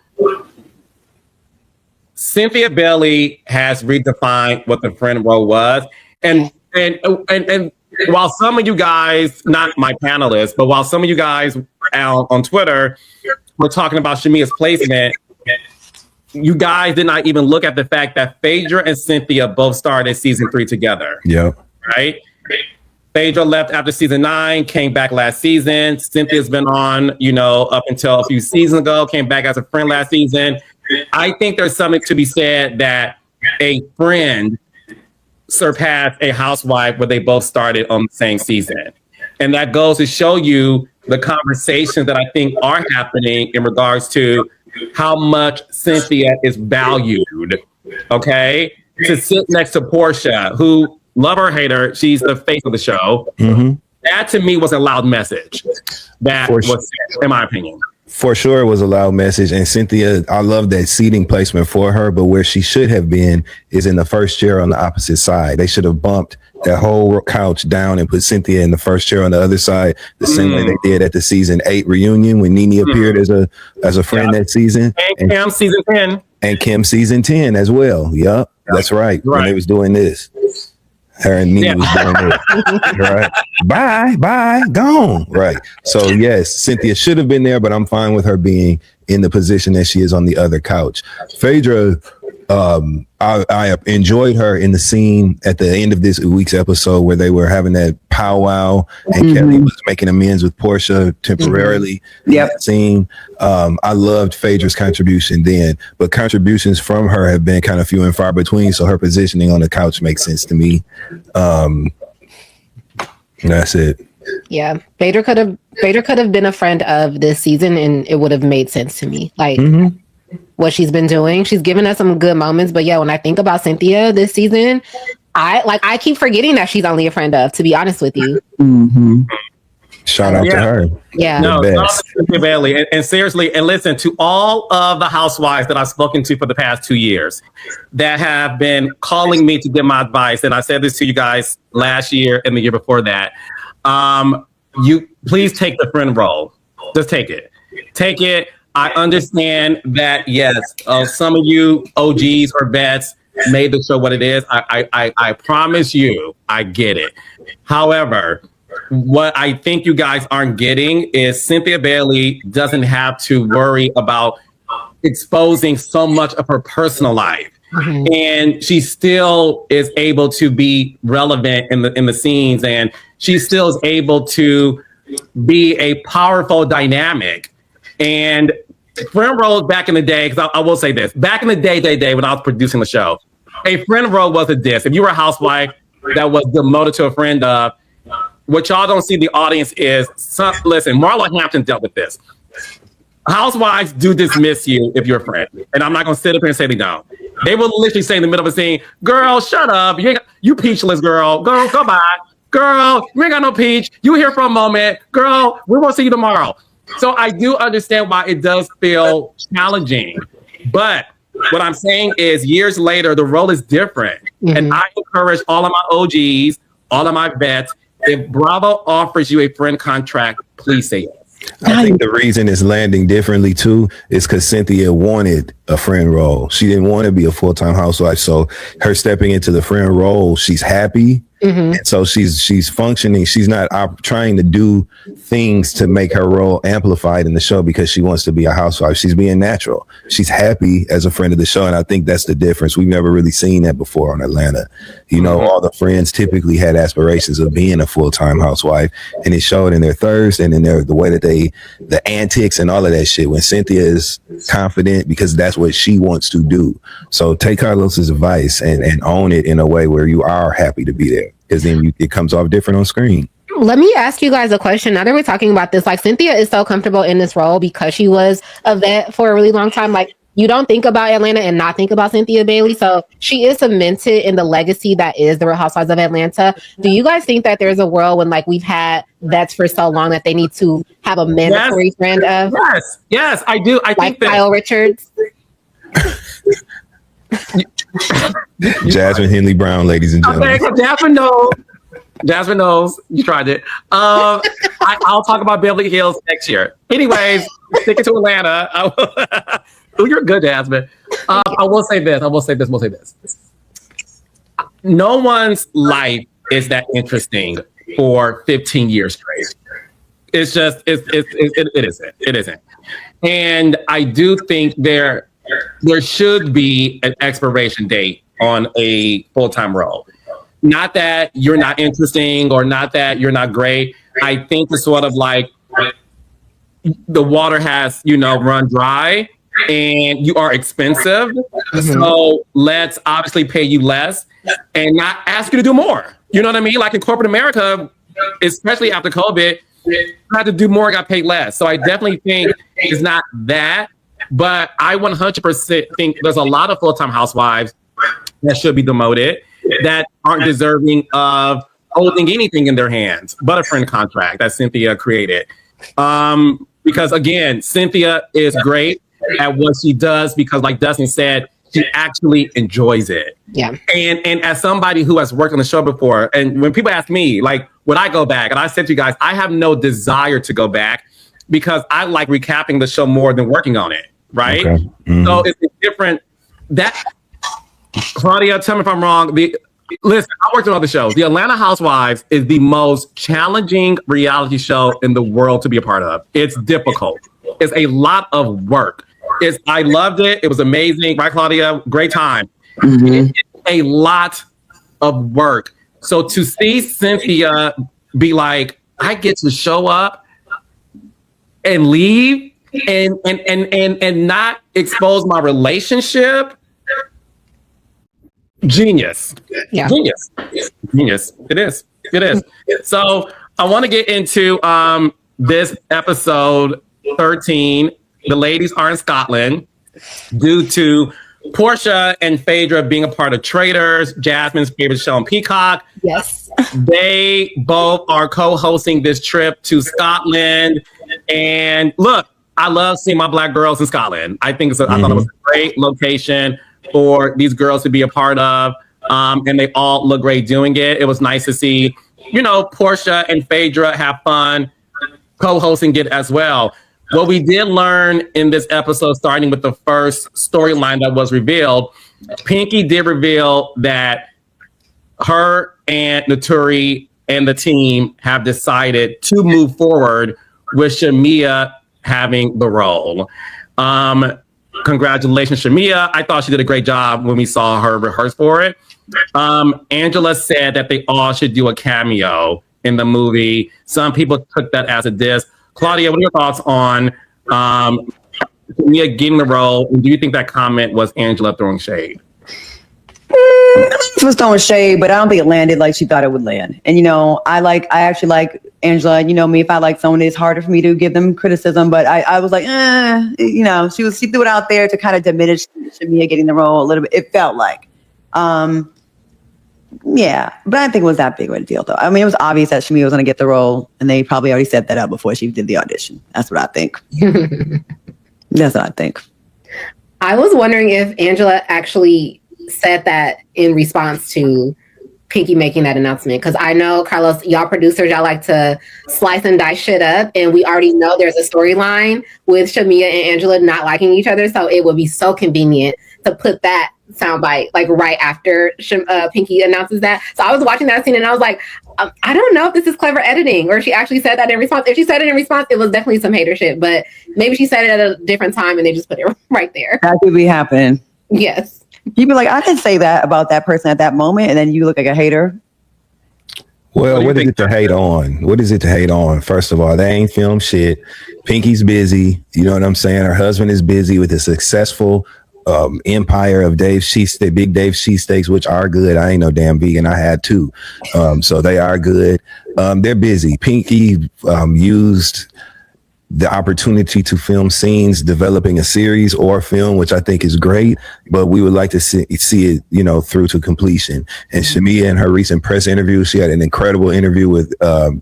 A: Cynthia Bailey has redefined what the friend role was, and while some of you guys, not my panelists, but while some of you guys out on Twitter were talking about Shamea's placement, you guys did not even look at the fact that Phaedra and Cynthia both started season 3 together.
B: Yep.
A: Right? Phaedra left after season 9, came back last season. Cynthia's been on, up until a few seasons ago, came back as a friend last season. I think there's something to be said that a friend surpassed a housewife where they both started on the same season. And that goes to show you the conversations that I think are happening in regards to how much Cynthia is valued. Okay? To sit next to Portia, who, love her or hate her, she's the face of the show. That to me was a loud message. That was, in my opinion.
B: For sure, it was a loud message. And Cynthia, I love that seating placement for her, but where she should have been is in the first chair on the opposite side. They should have bumped that whole couch down and put Cynthia in the first chair on the other side, the same way they did at the season 8 reunion when Nene appeared as a friend that season.
A: And Kim season 10.
B: And Kim season 10 as well. Yep, that's right. When they was doing this. Her and Nene was doing it. Right. Bye, gone. Right. So yes, Cynthia should have been there, but I'm fine with her being in the position that she is on the other couch. Phaedra, I enjoyed her in the scene at the end of this week's episode where they were having that powwow and Kelly was making amends with Portia temporarily. That scene. I loved Phaedra's contribution then, but contributions from her have been kind of few and far between. So her positioning on the couch makes sense to me. That's it.
C: Yeah, Phaedra could have been a friend of this season, and it would have made sense to me. Like what she's been doing, she's given us some good moments. But yeah, when I think about Cynthia this season, I keep forgetting that she's only a friend of. To be honest with you,
B: Shout out to her.
C: Yeah.
A: No,
B: The
A: shout out
B: best.
A: to Cynthia Bailey. And seriously, and listen, to all of the housewives that I've spoken to for the past 2 years that have been calling me to give my advice, and I said this to you guys last year and the year before that, you please take the friend role. Just take it. Take it. I understand that, yes, some of you OGs or vets made the show what it is. I promise you, I get it. However, what I think you guys aren't getting is Cynthia Bailey doesn't have to worry about exposing so much of her personal life. Mm-hmm. And she still is able to be relevant in the scenes, and she still is able to be a powerful dynamic. And friend roles back in the day, because I will say this, back in the day when I was producing the show, a friend role was a diss. If you were a housewife that was demoted to a friend of, what y'all don't see the audience is, listen, Marla Hampton dealt with this. Housewives do dismiss you if you're a friend. And I'm not going to sit up here and say they don't. They will literally say in the middle of a scene, girl, shut up. You peachless, girl. Go by. Girl, you ain't got no peach. You here for a moment. Girl, we won't see you tomorrow. So I do understand why it does feel challenging. But what I'm saying is years later, the role is different. Mm-hmm. And I encourage all of my OGs, all of my vets, if Bravo offers you a friend contract, please say yes.
B: I think the reason it's landing differently too is because Cynthia wanted a friend role. She didn't want to be a full-time housewife. So her stepping into the friend role, she's happy. Mm-hmm. And so she's functioning. She's not trying to do things to make her role amplified in the show because she wants to be a housewife. She's being natural. She's happy as a friend of the show. And I think that's the difference. We've never really seen that before on Atlanta. You know, all the friends typically had aspirations of being a full-time housewife, and it showed in their thirst and in the way that the antics and all of that shit. When Cynthia is confident because that's what she wants to do. So take Carlos's advice and own it in a way where you are happy to be there, because then it comes off different on screen.
C: Let me ask you guys a question. Now that we're talking about this, like, Cynthia is so comfortable in this role because she was a vet for a really long time. Like, you don't think about Atlanta and not think about Cynthia Bailey. So she is cemented in the legacy that is the Real Housewives of Atlanta. Do you guys think that there's a world when, like, we've had vets for so long that they need to have a mandatory friend of?
A: Yes, I do. I think
C: Kyle Richards.
B: Jasmine Henley Brown, ladies and gentlemen.
A: Okay, Jasmine knows. You tried it. I'll talk about Beverly Hills next year. Anyways, sticking to Atlanta. Oh, you're good, Jasmine. I will say this. No one's life is that interesting for 15 years straight. It's just, it isn't. And I do think there should be an expiration date on a full-time role. Not that you're not interesting or not that you're not great. I think it's sort of like the water has, run dry and you are expensive. Mm-hmm. So let's obviously pay you less and not ask you to do more. You know what I mean? Like in corporate America, especially after COVID, you had to do more, got paid less. So I definitely think it's not that, but I 100% think there's a lot of full-time housewives that should be demoted that aren't deserving of holding anything in their hands but a friend contract that Cynthia created. Because again, Cynthia is great at what she does because, like Dustin said, she actually enjoys it. Yeah. And as somebody who has worked on the show before, and when people ask me, like, would I go back? And I said to you guys, I have no desire to go back because I like recapping the show more than working on it. Right. Okay. Mm-hmm. So it's different. Claudia, tell me if I'm wrong. Listen, I worked on other shows. The Atlanta Housewives is the most challenging reality show in the world to be a part of. It's difficult. It's a lot of work. I loved it. It was amazing. Right, Claudia? Great time. Mm-hmm. It's a lot of work. So to see Cynthia be like, I get to show up and leave and not expose my relationship. Genius. Yeah. Genius. It is. So I want to get into this episode 13. The ladies are in Scotland due to Portia and Phaedra being a part of Traitors, Jasmine's favorite show on Peacock.
C: Yes.
A: They both are co-hosting this trip to Scotland. And look, I love seeing my Black girls in Scotland. I think I thought it was a great location for these girls to be a part of. And they all look great doing it. It was nice to see, Portia and Phaedra have fun co-hosting it as well. What we did learn in this episode, starting with the first storyline that was revealed, Pinky did reveal that her and Naturi and the team have decided to move forward with Shamea having the role. Congratulations, Shamea. I thought she did a great job when we saw her rehearse for it. Angela said that they all should do a cameo in the movie. Some people took that as a diss. Claudia, what are your thoughts on Shamea getting the role? And do you think that comment was Angela throwing shade?
D: She was throwing shade, but I don't think it landed like she thought it would land. And I actually like Angela. You know me, if I like someone, it's harder for me to give them criticism. But I was like, she threw it out there to kind of diminish Shamea getting the role a little bit. It felt like, yeah, but I didn't think it was that big of a deal, though. I mean, it was obvious that Shamea was going to get the role, and they probably already set that up before she did the audition. That's what I think. That's what I think.
C: I was wondering if Angela actually said that in response to Pinky making that announcement, because I know, Carlos, y'all producers, y'all like to slice and dice shit up, and we already know there's a storyline with Shamea and Angela not liking each other, so it would be so convenient to put that soundbite like right after Pinky announces that. So I was watching that scene and I was like, I don't know if this is clever editing or if she actually said that in response. If she said it in response, it was definitely some hater shit, but maybe she said it at a different time and they just put it right there.
D: That could be happening.
C: Yes.
D: You'd be like, I didn't say that about that person at that moment, and then you look like a hater.
B: Well, what is it to hate on? What is it to hate on? First of all, they ain't filmed shit. Pinky's busy. You know what I'm saying? Her husband is busy with a successful empire of big Dave cheesesteaks, which are good. I ain't no damn vegan. I had two. So they are good. They're busy. Pinky used the opportunity to film scenes developing a series or film, which I think is great, but we would like to see it, through to completion. And Shamea, in her recent press interview, she had an incredible interview with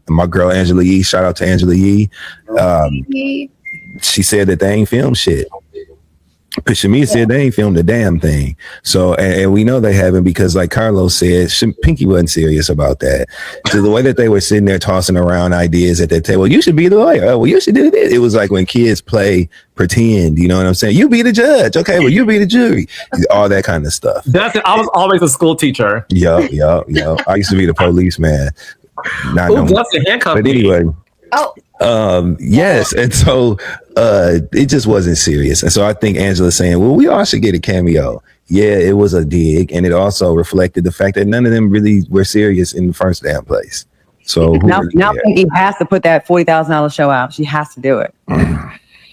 B: my girl, Angela Yee. Shout out to Angela Yee. She said that they ain't filmed shit. But Shamea said they ain't filmed a damn thing. So, and we know they haven't because, like Carlos said, Pinky wasn't serious about that. So the way that they were sitting there tossing around ideas at that table, you should be the lawyer. Oh, well, you should do this. It was like when kids play pretend, you know what I'm saying? You be the judge. Okay, well, you be the jury. All that kind of stuff.
A: That's it. I was always a school teacher.
B: Yo. I used to be the policeman.
A: What's the handcuff?
B: But anyway.
C: Oh.
B: Yes, and so it just wasn't serious. And so I think Angela's saying, well, we all should get a cameo. Yeah, it was a dig, and it also reflected the fact that none of them really were serious in the first damn place. So
D: now Pinky has to put that $40,000 show out. She has to do it.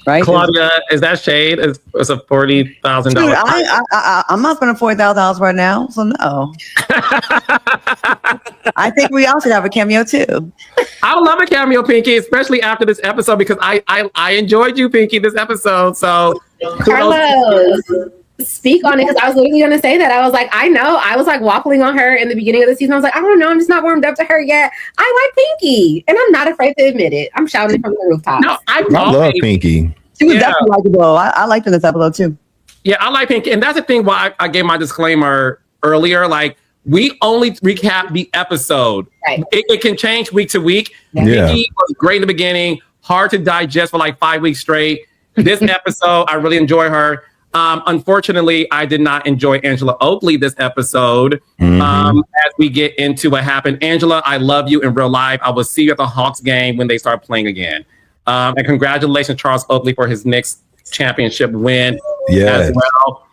D: Right?
A: Claudia, is that shade? It's a $40,000.
D: I'm not spending $40,000 right now, so no. I think we all should have a cameo too.
A: I would love a cameo, Pinky, especially after this episode because I enjoyed you, Pinky, this episode. So,
C: Carlos, speak on it because I was literally going to say that. I was like, I know. I was like waffling on her in the beginning of the season. I was like, I don't know. I'm just not warmed up to her yet. I like Pinky, and I'm not afraid to admit it. I'm shouting from the rooftops.
A: No, I
B: love Pinky.
D: She was definitely likable. I liked her in this episode too.
A: Yeah, I like Pinky, and that's the thing why I gave my disclaimer earlier. Like, we only recap the episode.
C: Right.
A: It can change week to week.
B: Yeah.
A: Pinky was great in the beginning, hard to digest for like 5 weeks straight. This episode, I really enjoy her. Unfortunately, I did not enjoy Angela Oakley this episode. As we get into what happened, Angela, I love you in real life. I will see you at the Hawks game when they start playing again. And congratulations, Charles Oakley, for his next championship win as well.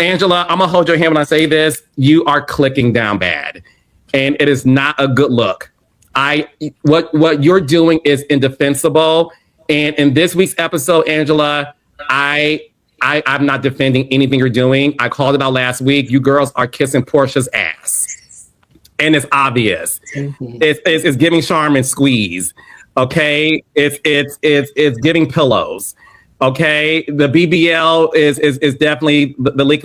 A: Angela, I'm gonna hold your hand when I say this. You are clicking down bad, and it is not a good look. What you're doing is indefensible. And in this week's episode, Angela, I'm not defending anything you're doing. I called it out last week. You girls are kissing Portia's ass, and it's obvious. It's giving charm and squeeze. Okay, it's giving pillows. Okay, the BBL is definitely the lick.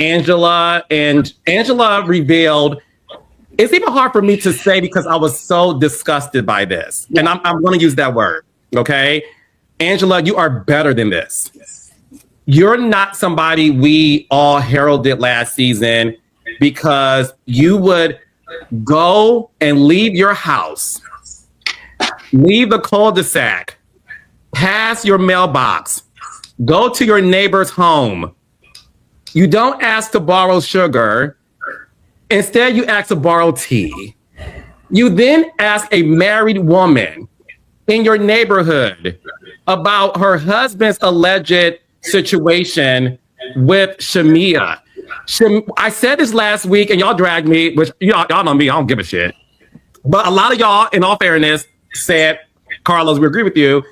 A: Angela, and Angela revealed. It's even hard for me to say because I was so disgusted by this, and I'm going to use that word. Okay, Angela, you are better than this. You're not somebody we all heralded last season because you would go and leave your house, leave the cul-de-sac, pass your mailbox, go to your neighbor's home. You don't ask to borrow sugar. Instead, you ask to borrow tea. You then ask a married woman in your neighborhood about her husband's alleged situation with Shamea. I said this last week, and y'all dragged me, which y'all know me, I don't give a shit. But a lot of y'all, in all fairness, said, Carlos, we agree with you.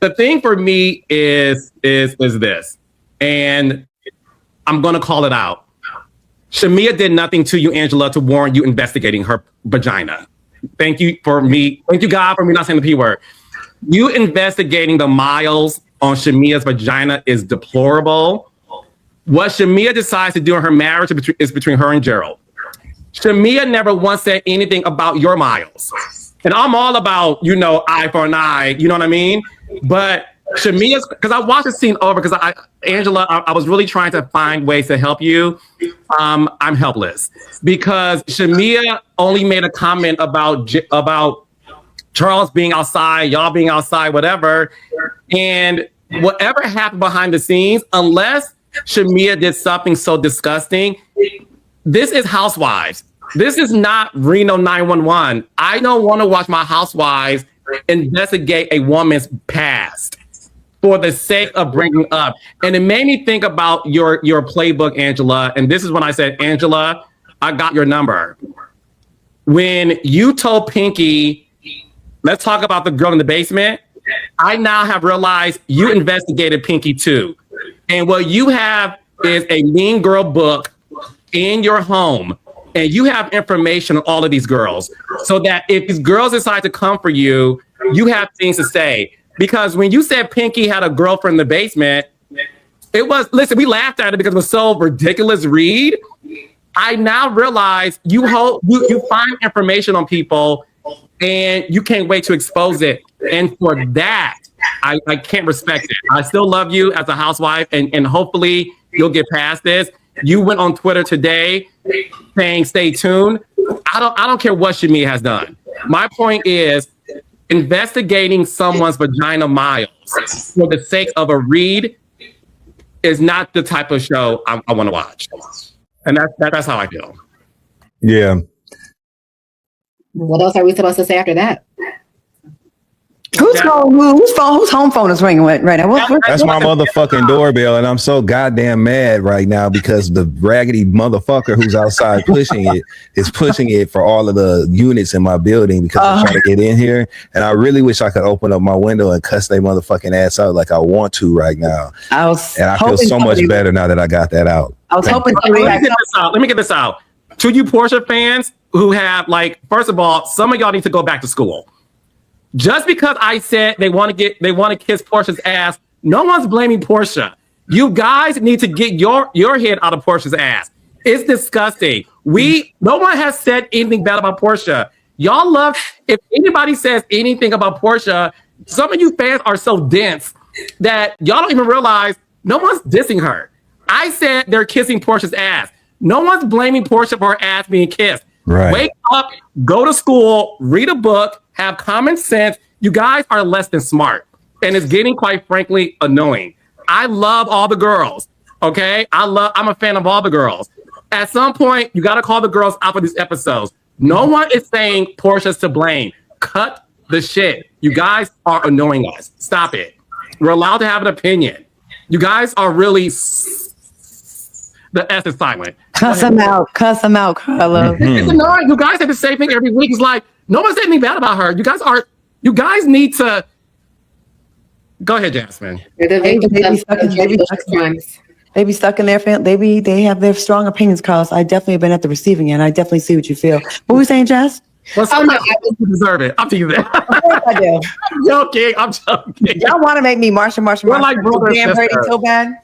A: The thing for me is this, and I'm going to call it out. Shamea did nothing to you, Angela, to warrant you investigating her vagina. Thank you, God, for me not saying the P word. You investigating the miles on Shamea's vagina is deplorable. What Shamea decides to do in her marriage is between her and Gerald. Shamea never once said anything about your miles. And I'm all about, eye for an eye, you know what I mean? But Shamea's, because I watched the scene over, because Angela, I was really trying to find ways to help you. I'm helpless. Because Shamea only made a comment about Charles being outside, y'all being outside, whatever. And whatever happened behind the scenes, unless Shamea did something so disgusting, this is Housewives. This is not Reno 911. I don't want to watch my Housewives investigate a woman's past for the sake of bringing up. And it made me think about your playbook, Angela. And this is when I said, Angela, I got your number. When you told Pinky, let's talk about the girl in the basement, I now have realized you investigated Pinky too. And what you have is a Mean Girl book in your home. And you have information on all of these girls so that if these girls decide to come for you, you have things to say. Because when you said Pinky had a girlfriend in the basement, we laughed at it because it was so ridiculous read. I now realize you find information on people and you can't wait to expose it. And for that, I can't respect it. I still love you as a housewife, and hopefully you'll get past this. You went on Twitter today saying stay tuned. I don't care what Shamea has done. My point is investigating someone's vagina miles for the sake of a read is not the type of show I want to watch. And that's how I feel.
B: Yeah.
C: What else are we supposed to say after that?
D: Whose home phone is ringing right now?
B: That's my motherfucking doorbell, and I'm so goddamn mad right now because the raggedy motherfucker who's outside pushing it is pushing it for all of the units in my building because I'm trying to get in here, and I really wish I could open up my window and cuss their motherfucking ass out like I want to right now. I feel so much better now that I got that out.
D: I was hoping.
A: Let me get this out. To you Portia fans who have, first of all, some of y'all need to go back to school. Just because I said they want to kiss Portia's ass, no one's blaming Portia. You guys need to get your head out of Portia's ass. It's disgusting. No one has said anything bad about Portia. Y'all love, if anybody says anything about Portia, some of you fans are so dense that y'all don't even realize no one's dissing her. I said they're kissing Portia's ass. No one's blaming Portia for her ass being kissed.
B: Right.
A: Wake up, go to school, read a book, have common sense. You guys are less than smart. And it's getting, quite frankly, annoying. I love all the girls. Okay? I'm a fan of all the girls. At some point, you got to call the girls out for these episodes. No one is saying Portia's to blame. Cut the shit. You guys are annoying us. Stop it. We're allowed to have an opinion. You guys are really... The S is silent.
D: Cuss them out, Carlo.
A: It's annoying. You guys say the same thing every week. It's like, no one said anything bad about her. You guys need to go ahead, Jasmine.
D: They be stuck in their family. They have their strong opinions, Carlos. I definitely have been at the receiving end. I definitely see what you feel. What were we saying, Jess?
A: Well, you deserve it. I'll tell you that.
D: I do.
A: I'm joking.
D: Y'all want to make me Marsha.
A: We're like brother and
D: damn
A: sister.
D: so bad.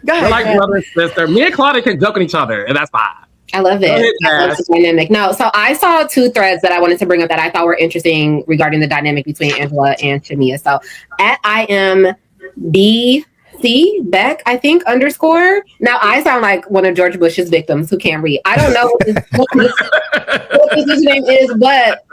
D: Go
A: We're
D: ahead.
A: like brother and sister. Me and Claudia can joke on each other, and that's fine.
C: I love it. I love the dynamic. No, so I saw two threads that I wanted to bring up that I thought were interesting regarding the dynamic between Angela and Shamea. So at IMBC Beck, I think, _ Now I sound like one of George Bush's victims who can't read. I don't know what his name is, but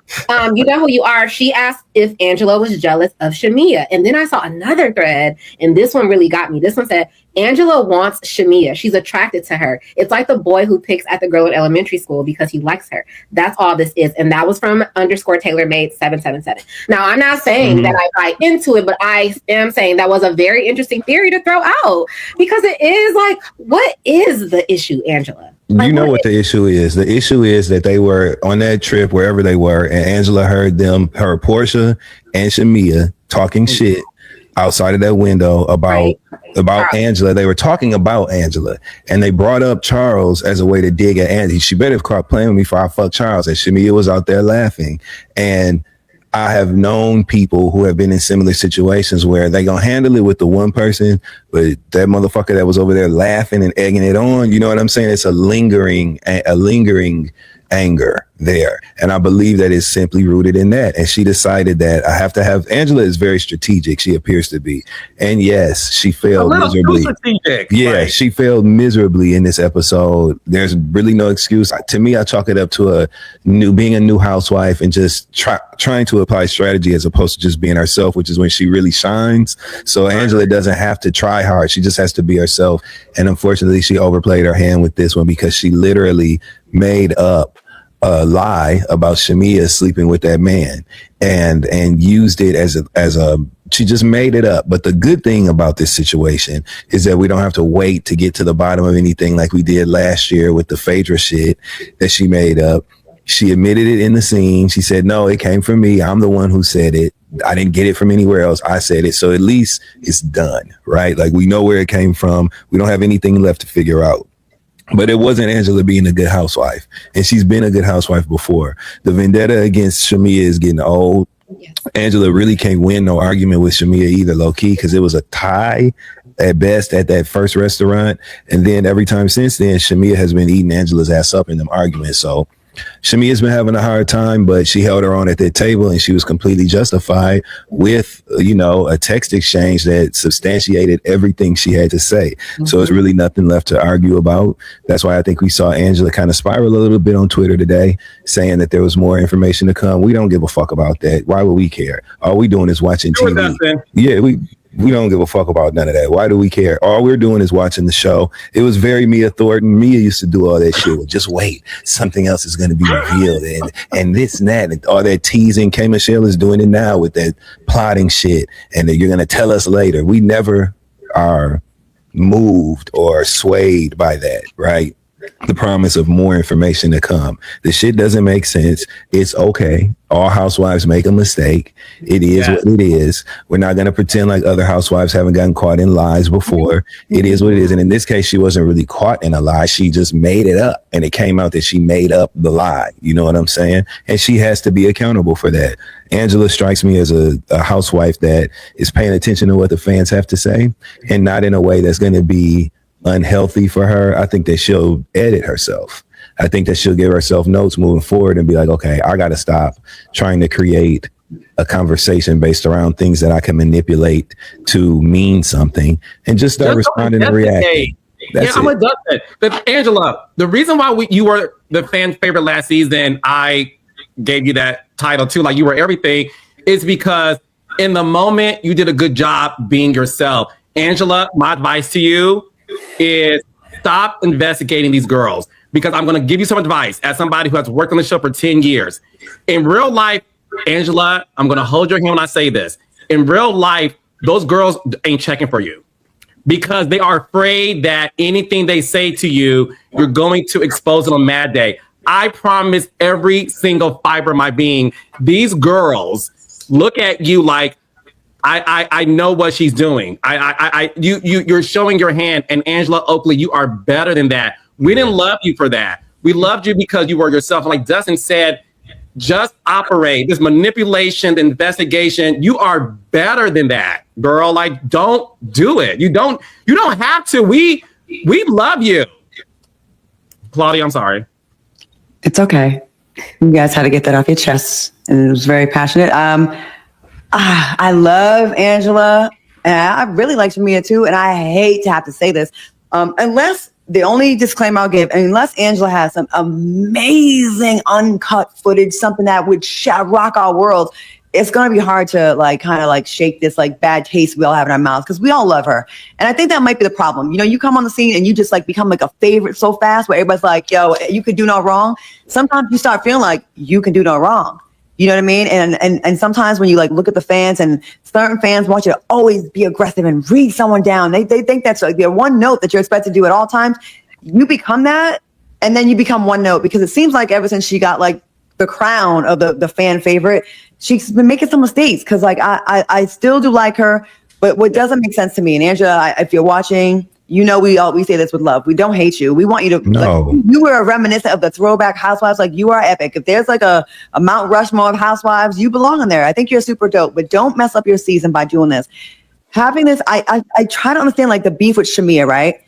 C: you know who you are. She asked if Angela was jealous of Shamea. And then I saw another thread, and this one really got me. This one said, Angela wants Shamea. She's attracted to her. It's like the boy who picks at the girl in elementary school because he likes her. That's all this is. And that was from _TaylorMade 777. Now, I'm not saying that I buy into it, but I am saying that was a very interesting theory to throw out, because it is like, what is the issue, Angela? Like,
B: you know what the issue is? The issue is that they were on that trip wherever they were, and Angela heard Portia and Shamea talking shit outside of that window about Angela. They were talking about Angela, and they brought up Charles as a way to dig at Angie. She better have caught playing with me before I fuck Charles. And Shamea was out there laughing. And I have known people who have been in similar situations where they gonna handle it with the one person, but that motherfucker that was over there laughing and egging it on, you know what I'm saying? It's a lingering anger there. And I believe that is simply rooted in that. And she decided that I have to have, Angela is very strategic. She appears to be. And yes, she failed miserably. Yeah, right. She failed miserably in this episode. There's really no excuse. To me, I chalk it up to being a new housewife and just trying to apply strategy as opposed to just being herself, which is when she really shines. So Angela doesn't have to try hard. She just has to be herself. And unfortunately, she overplayed her hand with this one because she literally made up a lie about Shamea sleeping with that man and used it as a she just made it up. But the good thing about this situation is that we don't have to wait to get to the bottom of anything like we did last year with the Phaedra shit that she made up. She admitted it in the scene. She said, no, it came from me. I'm the one who said it. I didn't get it from anywhere else. I said it. So at least it's done, right? Like we know where it came from. We don't have anything left to figure out. But it wasn't Angela being a good housewife. And she's been a good housewife before. The vendetta against Shamea is getting old. Yes. Angela really can't win no argument with Shamea either, low-key, because it was a tie at best at that first restaurant. And then every time since then, Shamea has been eating Angela's ass up in them arguments. So Shamea's been having a hard time, but she held her own at that table, and she was completely justified with, a text exchange that substantiated everything she had to say. Mm-hmm. So it's really nothing left to argue about. That's why I think we saw Angela kind of spiral a little bit on Twitter today, saying that there was more information to come. We don't give a fuck about that. Why would we care? All we doing is watching TV. Yeah, we don't give a fuck about none of that. Why do we care? All we're doing is watching the show. It was very Mia Thornton. Mia used to do all that shit. Just wait. Something else is going to be revealed. And this and that. And all that teasing. K. Michelle is doing it now with that plotting shit. And you're going to tell us later. We never are moved or swayed by that, right? The promise of more information to come. The shit doesn't make sense. It's okay. All housewives make a mistake. It is what it is. We're not going to pretend like other housewives haven't gotten caught in lies before. It is what it is. And in this case, she wasn't really caught in a lie. She just made it up. And it came out that she made up the lie. You know what I'm saying? And she has to be accountable for that. Angela strikes me as a housewife that is paying attention to what the fans have to say, and not in a way that's going to be unhealthy for her. I think that she'll edit herself. I think that she'll give herself notes moving forward and be like, okay, I got to stop trying to create a conversation based around things that I can manipulate to mean something, and just start responding and reacting.
A: I'm a Dustin. But Angela, the reason why you were the fan favorite last season, I gave you that title too, like you were everything, is because in the moment you did a good job being yourself. Angela, my advice to you is stop investigating these girls, because I'm going to give you some advice as somebody who has worked on the show for 10 years. In real life, Angela, I'm going to hold your hand when I say this. In real life, those girls ain't checking for you because they are afraid that anything they say to you, you're going to expose it on Mad Day. I promise every single fiber of my being, these girls look at you like, I know what she's doing. You're showing your hand, and Angela Oakley, you are better than that. We didn't love you for that. We loved you because you were yourself. Like Dustin said, just operate this manipulation, investigation. You are better than that, girl. Like, don't do it. You don't have to. We love you. Claudia, I'm sorry.
D: It's okay. You guys had to get that off your chest, and it was very passionate. I love Angela, and I really like Shamea too. And I hate to have to say this, unless the only disclaimer I'll give, unless Angela has some amazing uncut footage, something that would rock our world, it's going to be hard to kind of shake this bad taste we all have in our mouths, because we all love her. And I think that might be the problem. You know, you come on the scene and you just become a favorite so fast, where everybody's like, yo, you could do no wrong. Sometimes you start feeling like you can do no wrong. You know what I mean? And sometimes when you look at the fans, and certain fans want you to always be aggressive and read someone down. They think that's the one note that you're expected to do at all times. You become that, and then you become one note, because it seems like ever since she got the crown of the fan favorite, she's been making some mistakes. Because I still do like her, but what doesn't make sense to me, and Angela, if you're watching, you know, we say this with love. We don't hate you. We want you to.
B: No.
D: You were a reminiscent of the throwback Housewives. You are epic. If there's a Mount Rushmore of Housewives, you belong in there. I think you're super dope. But don't mess up your season by doing this. Having this, I try to understand the beef with Shamea, right?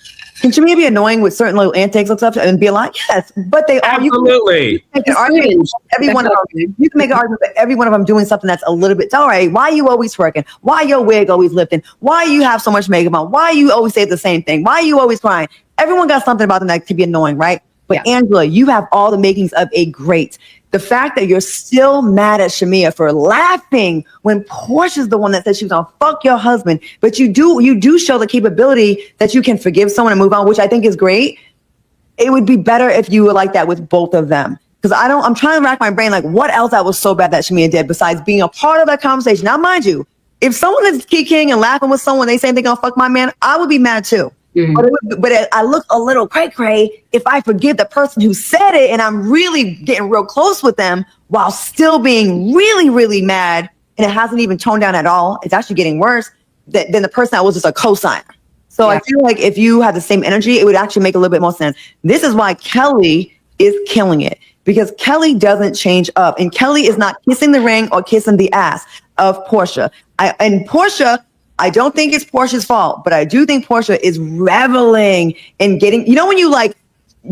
D: Can Shamea be annoying with certain little antics and stuff and be like, yes, but they are.
A: Absolutely.
D: You can make an argument with every one of them. You can make an argument with every one of them doing something that's a little bit, all right, why are you always twerking? Why your wig always lifting? Why you have so much makeup on? Why you always say the same thing? Why you always crying? Everyone got something about them that could be annoying, right? But yeah. Angela, you have all the makings of a great. The fact that you're still mad at Shamea for laughing when Portia's the one that said she was gonna fuck your husband, but you do show the capability that you can forgive someone and move on, which I think is great. It would be better if you were like that with both of them. Because I'm trying to rack my brain, what else that was so bad that Shamea did besides being a part of that conversation. Now, mind you, if someone is kicking and laughing with someone, they say they're gonna fuck my man, I would be mad too. Mm-hmm. But I look a little cray-cray if I forgive the person who said it and I'm really getting real close with them while still being really, really mad, and it hasn't even toned down at all. It's actually getting worse than the person that was just a cosigner. So yeah. I feel like if you had the same energy, it would actually make a little bit more sense. This is why Kelly is killing it, because Kelly doesn't change up, and Kelly is not kissing the ring or kissing the ass of Portia. And Portia, I don't think it's Portia's fault, but I do think Portia is reveling in getting, you know, when you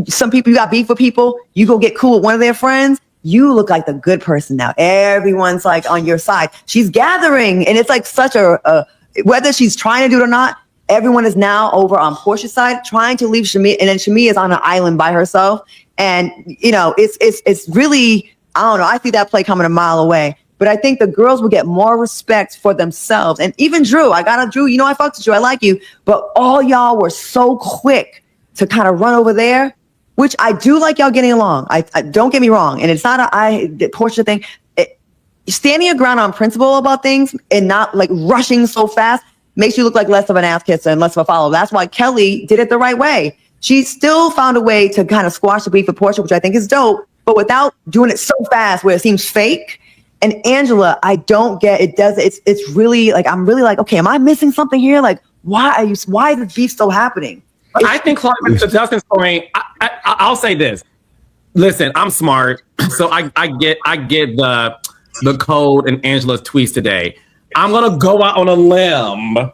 D: some people, you got beef with people, you go get cool with one of their friends, you look like the good person now. Everyone's on your side. She's gathering, and it's such a whether she's trying to do it or not, everyone is now over on Portia's side trying to leave Shamea, and then Shamea is on an island by herself. And, you know, it's really, I don't know, I see that play coming a mile away. But I think the girls will get more respect for themselves. And even Drew, Drew, you know, I fucked with you, I like you. But all y'all were so quick to kind of run over there, which I do like y'all getting along. I don't get me wrong. And it's not the Portia thing. Standing your ground on principle about things and not rushing so fast makes you look like less of an ass kisser and less of a follower. That's why Kelly did it the right way. She still found a way to kind of squash the beef with Portia, which I think is dope, but without doing it so fast where it seems fake. And Angela, I don't get it. It's really I'm really okay, am I missing something here? Why is the beef still happening?
A: I think, to Dustin's point, I'll say this. Listen, I'm smart, so I get the code in Angela's tweets today. I'm gonna go out on a limb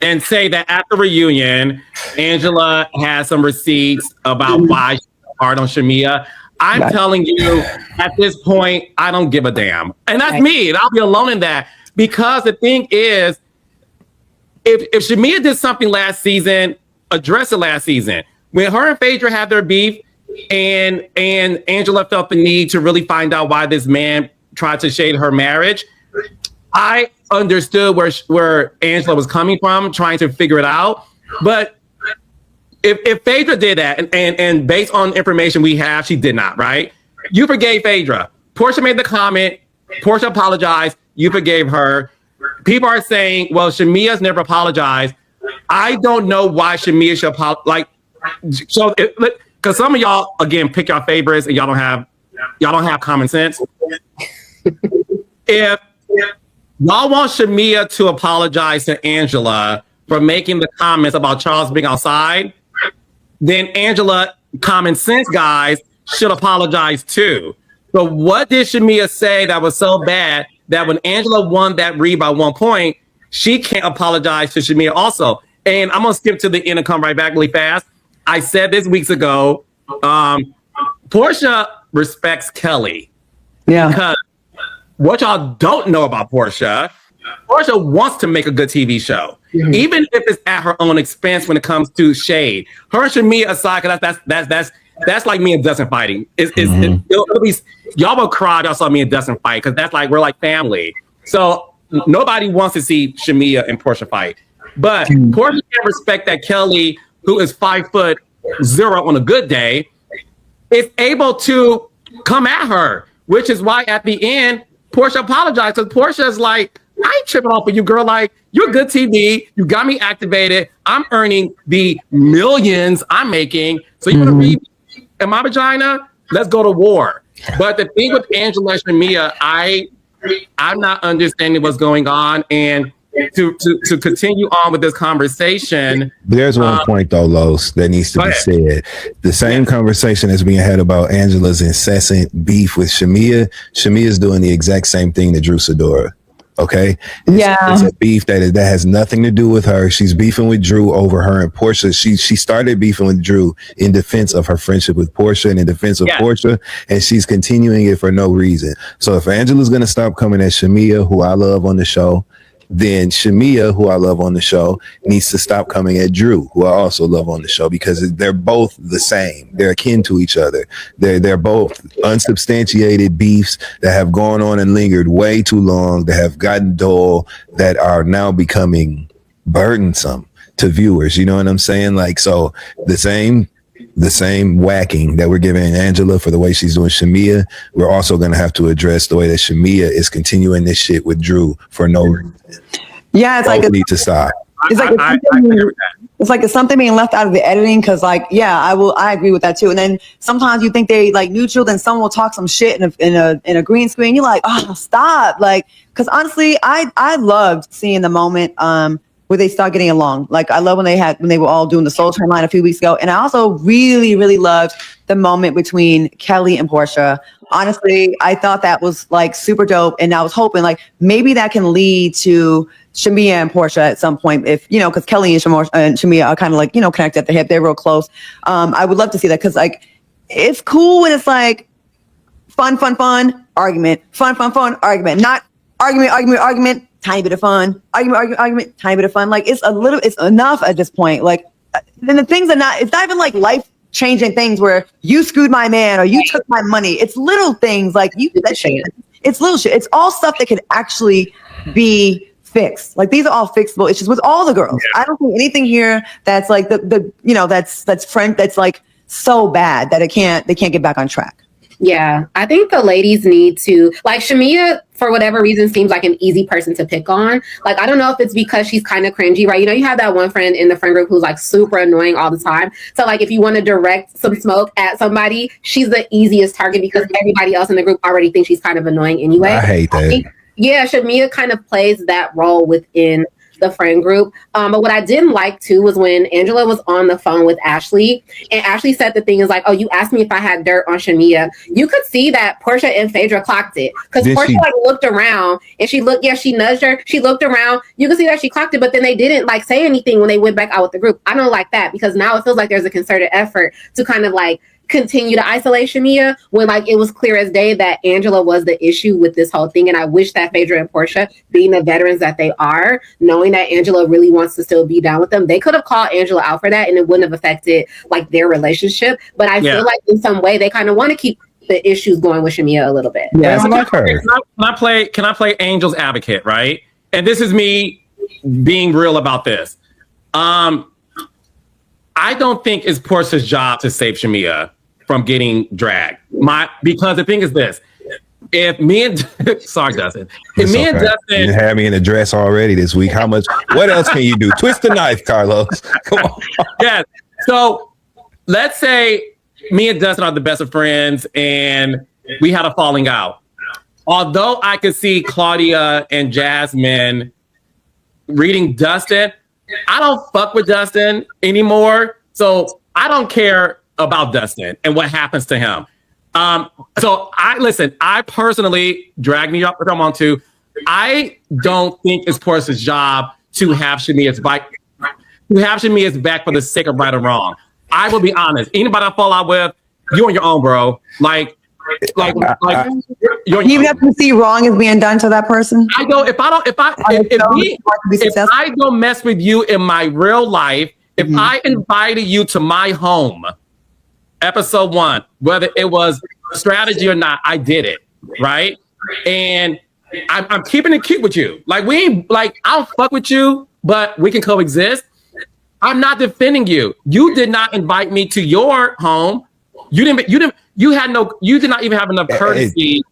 A: and say that at the reunion, Angela has some receipts about why she's hard on Shamea. I'm telling you, at this point, I don't give a damn. And that's me. And I'll be alone in that. Because the thing is, if Shamea did something last season, address it last season. When her and Phaedra had their beef and Angela felt the need to really find out why this man tried to shade her marriage, I understood where Angela was coming from, trying to figure it out. But if Phaedra did that, and based on information we have, she did not, right? You forgave Phaedra. Portia made the comment. Portia apologized. You forgave her. People are saying, well, Shamea's never apologized. I don't know why Shamea should apologize. So, because some of y'all, again, pick your favorites, and y'all don't have common sense. If y'all want Shamea to apologize to Angela for making the comments about Charles being outside, then Angela, common sense guys, should apologize too. So what did Shamea say that was so bad that when Angela won that read by 1 point, she can't apologize to Shamea also? And I'm gonna skip to the end and come right back really fast. I said this weeks ago. Portia respects Kelly.
D: Yeah.
A: Because what y'all don't know about Portia wants to make a good TV show, even if it's at her own expense when it comes to shade. Her and Shamea aside, because that's like me and Dustin fighting. It'll be, y'all will cry y'all saw me and Dustin fight because that's like we're like family. So nobody wants to see Shamea and Portia fight, but Portia can respect that Kelly, who is 5'0" on a good day, is able to come at her, which is why at the end Portia apologized, because Portia's like, I ain't tripping off of you, girl. Like, you're good TV. You got me activated. I'm earning the millions I'm making. So you want to read me in my vagina? Let's go to war. But the thing with Angela and Shamea, I'm not understanding what's going on. And to continue on with this conversation,
B: there's one point though, Los, that needs to be said. The same conversation is being had about Angela's incessant beef with Shamea. Shamea's doing the exact same thing to Drew Sidora. Okay. It's a beef that has nothing to do with her. She's beefing with Drew over her and Portia. She started beefing with Drew in defense of her friendship with Portia and in defense of Portia, and she's continuing it for no reason. So if Angela's going to stop coming at Shamea, who I love on the show, then Shamea, who I love on the show, needs to stop coming at Drew, who I also love on the show, because they're both the same. They're akin to each other. They're both unsubstantiated beefs that have gone on and lingered way too long, that have gotten dull, that are now becoming burdensome to viewers. You know what I'm saying? Like, so the same whacking that we're giving Angela for the way she's doing Shamea, we're also going to have to address the way that Shamea is continuing this shit with Drew for no reason.
D: Yeah, it's like
B: need to stop.
D: It's like it's something being left out of the editing, because like, I agree with that too. And then sometimes you think they like neutral, then someone will talk some shit in a green screen. You're like, oh, stop. Like, because honestly, I loved seeing the moment where they start getting along. Like, I love when they were all doing the Soul Train line a few weeks ago. And I also really, really loved the moment between Kelly and Portia. Honestly, I thought that was like super dope. And I was hoping like maybe that can lead to Shamea and Portia at some point, if, you know, because Kelly and Shamea are kind of like, you know, connected at the hip. They're real close. I would love to see that, because like, it's cool when it's like fun, argument, fun, argument, not argument, tiny bit of fun, argument, tiny bit of fun. Like, it's enough at this point. Like, then the things it's not even like life-changing things where you screwed my man or you took my money. It's little things like it's little shit. It's all stuff that could actually be fixed. Like, these are all fixable issues with all the girls. I don't think anything here that's like that's like so bad that they can't get back on track.
C: Yeah, I think the ladies need to, like, Shamea, for whatever reason, seems like an easy person to pick on. Like, I don't know if it's because she's kind of cringy, right? You know, you have that one friend in the friend group who's like super annoying all the time. So like, if you want to direct some smoke at somebody, she's the easiest target because everybody else in the group already thinks she's kind of annoying anyway.
B: I hate that.
C: Shamea kind of plays that role within the friend group. But what I didn't like too was when Angela was on the phone with Ashley, and Ashley said the thing is like, oh, you asked me if I had dirt on Shamea. You could see that Portia and Phaedra clocked it, because Portia like looked around and she nudged her. She looked around. You could see that she clocked it, but then they didn't like say anything when they went back out with the group. I don't like that, because now it feels like there's a concerted effort to kind of like continue to isolate Shamea, when like it was clear as day that Angela was the issue with this whole thing. And I wish that Phaedra and Portia, being the veterans that they are, knowing that Angela really wants to still be down with them, they could have called Angela out for that and it wouldn't have affected like their relationship. But I feel like in some way they kind of want to keep the issues going with Shamea a little bit.
B: Yeah, I like her.
A: Can I play Angel's advocate, right? And this is me being real about this. I don't think it's Portia's job to save Shamea from getting dragged. Because the thing is this: if me and sorry, Dustin, if me and Dustin,
B: you had me in a dress already this week. How much? What else can you do? Twist the knife, Carlos. Come on.
A: Yes. So let's say me and Dustin are the best of friends, and we had a falling out. Although I could see Claudia and Jasmine reading Dustin, I don't fuck with Dustin anymore. So I don't care about Dustin and what happens to him. So I personally drag me up if I want to. I don't think it's Portia's job to have Shamea's back for the sake of right or wrong. I will be honest. Anybody I fall out with, you on your own, bro. Like you're
D: even if you see wrong is being done to that person.
A: I go if I don't mess with you in my real life, if I invited you to my home, episode 1, whether it was strategy or not, I did it, right? And I'm keeping it cute with you. Like I'll fuck with you, but we can coexist. I'm not defending you. You did not invite me to your home. You did not even have enough courtesy.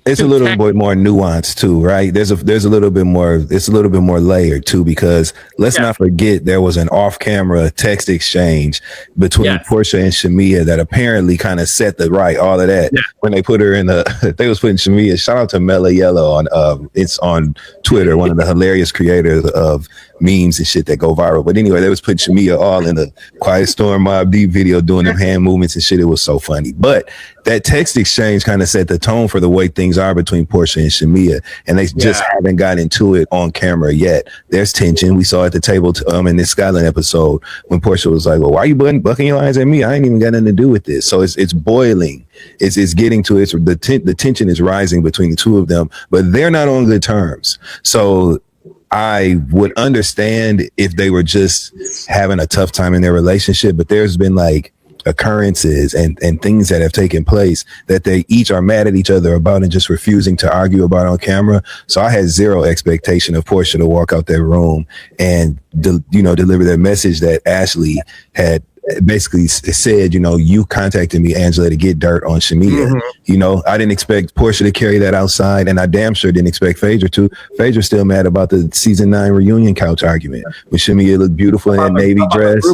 B: It's a little bit more nuanced too, right? There's a little bit more. It's a little bit more layered too, because let's not forget there was an off-camera text exchange between Portia and Shamea that apparently kind of set the right all of that when they put her in the. They was putting Shamea. Shout out to Mela Yellow on it's on Twitter, one of the hilarious creators of memes and shit that go viral. But anyway, they was putting Shamea all in the Quiet Storm Mob Deep video doing them hand movements and shit. It was so funny. But that text exchange kind of set the tone for the way things are between Portia and Shamea, and they just haven't got into it on camera yet. There's tension. We saw at the table in this Scotland episode when Portia was like, "Well, why are you bucking your eyes at me? I ain't even got nothing to do with this." So it's boiling. It's getting to it. The tension is rising between the two of them, but they're not on good terms. So I would understand if they were just having a tough time in their relationship, but there's been like occurrences and things that have taken place that they each are mad at each other about and just refusing to argue about on camera. So I had zero expectation of Portia to walk out that room and deliver that message that Ashley had basically said, you contacted me, Angela, to get dirt on Shamea. I didn't expect Portia to carry that outside, and I damn sure didn't expect Phaedra to. Phaedra's still mad about the season 9 reunion couch argument when Shamea looked beautiful in that navy dress,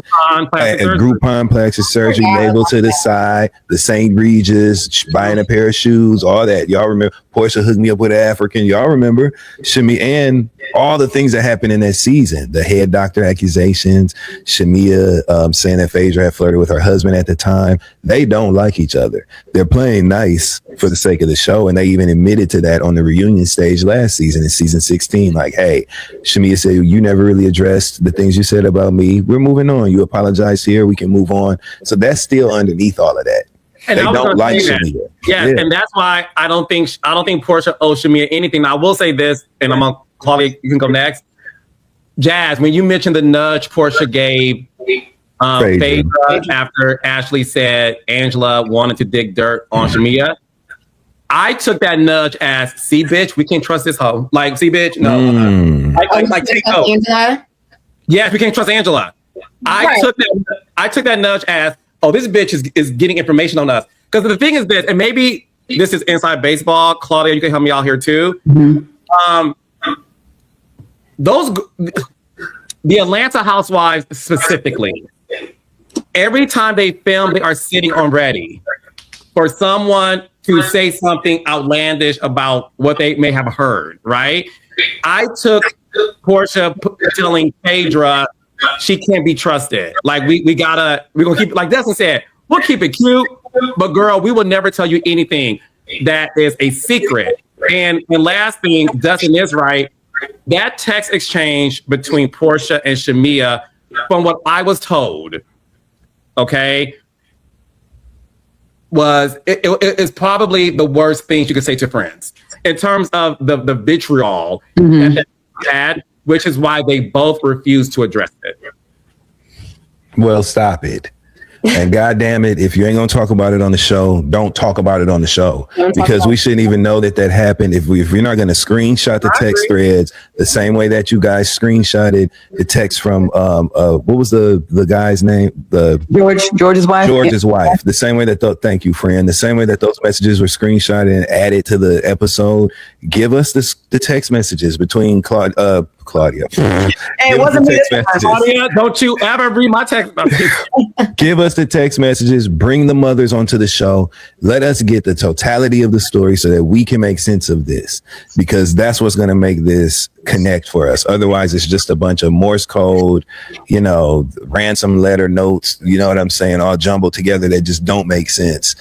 B: Groupon plastic surgery, navel to the side, the St. Regis, buying a pair of shoes, all that. Y'all remember Portia hooked me up with an African. Y'all remember Shamea and all the things that happened in that season, the head doctor accusations, Shamea saying that Phaedra had flirted with her husband at the time. They don't like each other. They're playing nice for the sake of the show, and they even admitted to that on the reunion stage last season in season 16. Like, hey, Shamea said, you never really addressed the things you said about me. We're moving on. You apologize here. We can move on. So that's still underneath all of that. And they don't like Shamea.
A: Yes, and that's why I don't think Portia owes Shamea anything. Now, I will say this, and I'm on Claudia, you can go next. Jazz, when you mentioned the nudge Portia gave Phaedra after Ashley said Angela wanted to dig dirt on Shamea, I took that nudge as, see, bitch, we can't trust this hoe. Like, see, bitch, no. Take hope. Yes, we can't trust Angela. I took that nudge as, oh, this bitch is getting information on us. Because the thing is this, and maybe this is inside baseball. Claudia, you can help me out here too. The Atlanta housewives specifically, every time they film, they are sitting on ready for someone to say something outlandish about what they may have heard, right? I took Portia telling Phaedra she can't be trusted. Like, we're gonna keep it, like Dustin said, we'll keep it cute, but girl, we will never tell you anything that is a secret. And last thing, Dustin is right. That text exchange between Portia and Shamea, from what I was told, okay, is probably the worst things you could say to friends in terms of the vitriol that they had, which is why they both refused to address it.
B: Well, stop it. And goddamn it, if you ain't gonna talk about it on the show, don't talk about it on the show, because we shouldn't even know that happened. If you're not gonna screenshot the text threads the same way that you guys screenshotted the text from what was the guy's name?
D: George's wife.
B: George's wife. The same way that thank you, friend. The same way that those messages were screenshotted and added to the episode. Give us the text messages between Claudia.
D: It wasn't me this time.
A: Claudia, don't you ever read my text messages.
B: Give us the text messages. Bring the mothers onto the show. Let us get the totality of the story so that we can make sense of this, because that's what's going to make this connect for us. Otherwise, it's just a bunch of Morse code, ransom letter notes, you know what I'm saying, all jumbled together that just don't make sense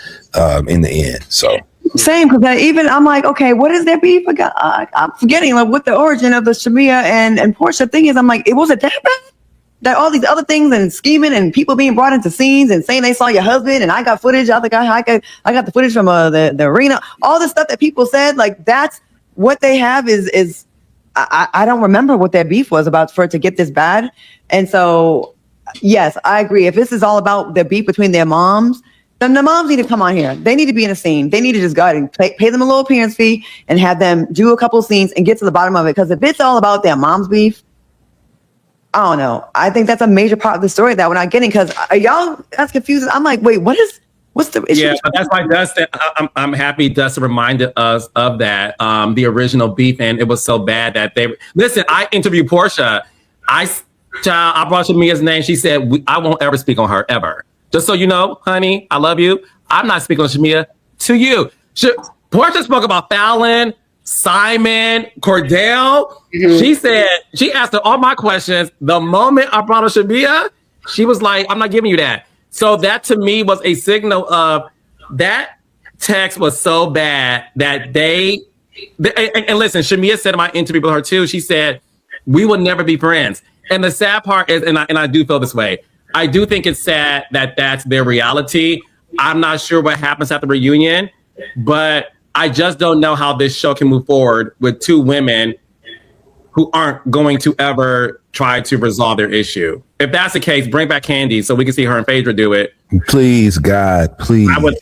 B: in the end. So
D: same, because I'm like, okay, what is their beef? I'm forgetting like what the origin of the Shamea and Portia thing is. I'm like, it wasn't that bad. That all these other things and scheming and people being brought into scenes and saying they saw your husband and I got footage. I got the footage from the arena. All the stuff that people said, like that's what they have is I don't remember what their beef was about for it to get this bad. And so, yes, I agree. If this is all about the beef between their moms, then the moms need to come on here. They need to be in a scene. They need to just go ahead and pay them a little appearance fee and have them do a couple of scenes and get to the bottom of it. Because if it's all about their mom's beef, I don't know. I think that's a major part of the story that we're not getting. Because y'all that's confusing. I'm like, wait, what's the issue?
A: Yeah, that's why Dustin. I'm happy Dustin reminded us of that. The original beef, and it was so bad that they listen. I interviewed Portia. I brought Shamea's name. She said, "I won't ever speak on her ever." Just so you know, honey, I love you. I'm not speaking on Shamea to you. Portia spoke about Fallon, Simon, Cordell. Mm-hmm. She asked her all my questions. The moment I brought her Shamea, she was like, I'm not giving you that. So that to me was a signal of that text was so bad that and listen, Shamea said in my interview with her too, she said, we will never be friends. And the sad part is, and I do feel this way, I do think it's sad that that's their reality. I'm not sure what happens at the reunion, but I just don't know how this show can move forward with two women who aren't going to ever try to resolve their issue. If that's the case, bring back Candy so we can see her and Phaedra do it.
B: Please, God, please.
A: I would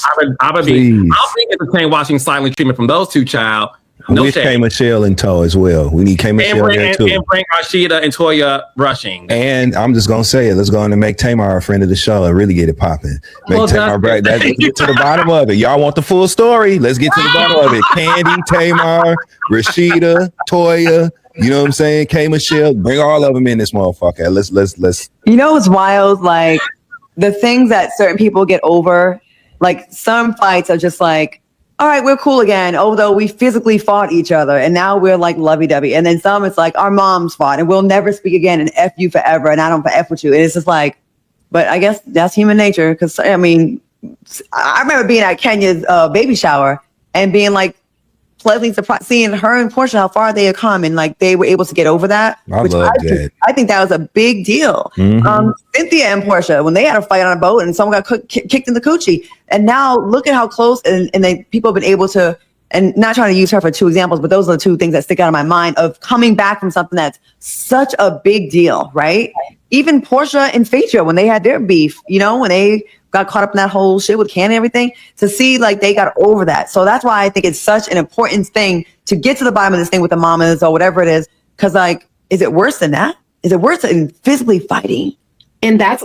A: be. I'll be entertained watching silent treatment from those two, child. No
B: with K. Michelle in tow as well. We need K. Michelle there too. And
A: bring Rashida and Toya rushing.
B: And I'm just gonna say it. Let's go on and make Tamar a friend of the show and really get it popping. Make Tamar right. Let's get to the bottom of it. Y'all want the full story? Let's get to the bottom of it. Candy, Tamar, Rashida, Toya. You know what I'm saying? K. Michelle. Bring all of them in this motherfucker. Let's.
D: You know what's wild? Like the things that certain people get over. Like some fights are just like, all right, we're cool again, although we physically fought each other and now we're like lovey-dovey. And then some, it's like our moms fought and we'll never speak again and F you forever and I don't F with you. And it's just like, but I guess that's human nature. Because I mean, I remember being at Kenya's baby shower and being like pleasantly surprised, seeing her and Portia, how far they had come and like they were able to get over that. I think that was a big deal. Mm-hmm. Cynthia and Portia, when they had a fight on a boat and someone got kicked in the coochie. And now look at how close and people have been able to, and not trying to use her for two examples, but those are the two things that stick out of my mind of coming back from something that's such a big deal, right? Even Portia and Phaedra, when they had their beef, when they got caught up in that whole shit with Ken and everything, to see like they got over that. So that's why I think it's such an important thing to get to the bottom of this thing with the mamas or whatever it is. Because like, is it worse than that? Is it worse than physically fighting?
C: And that's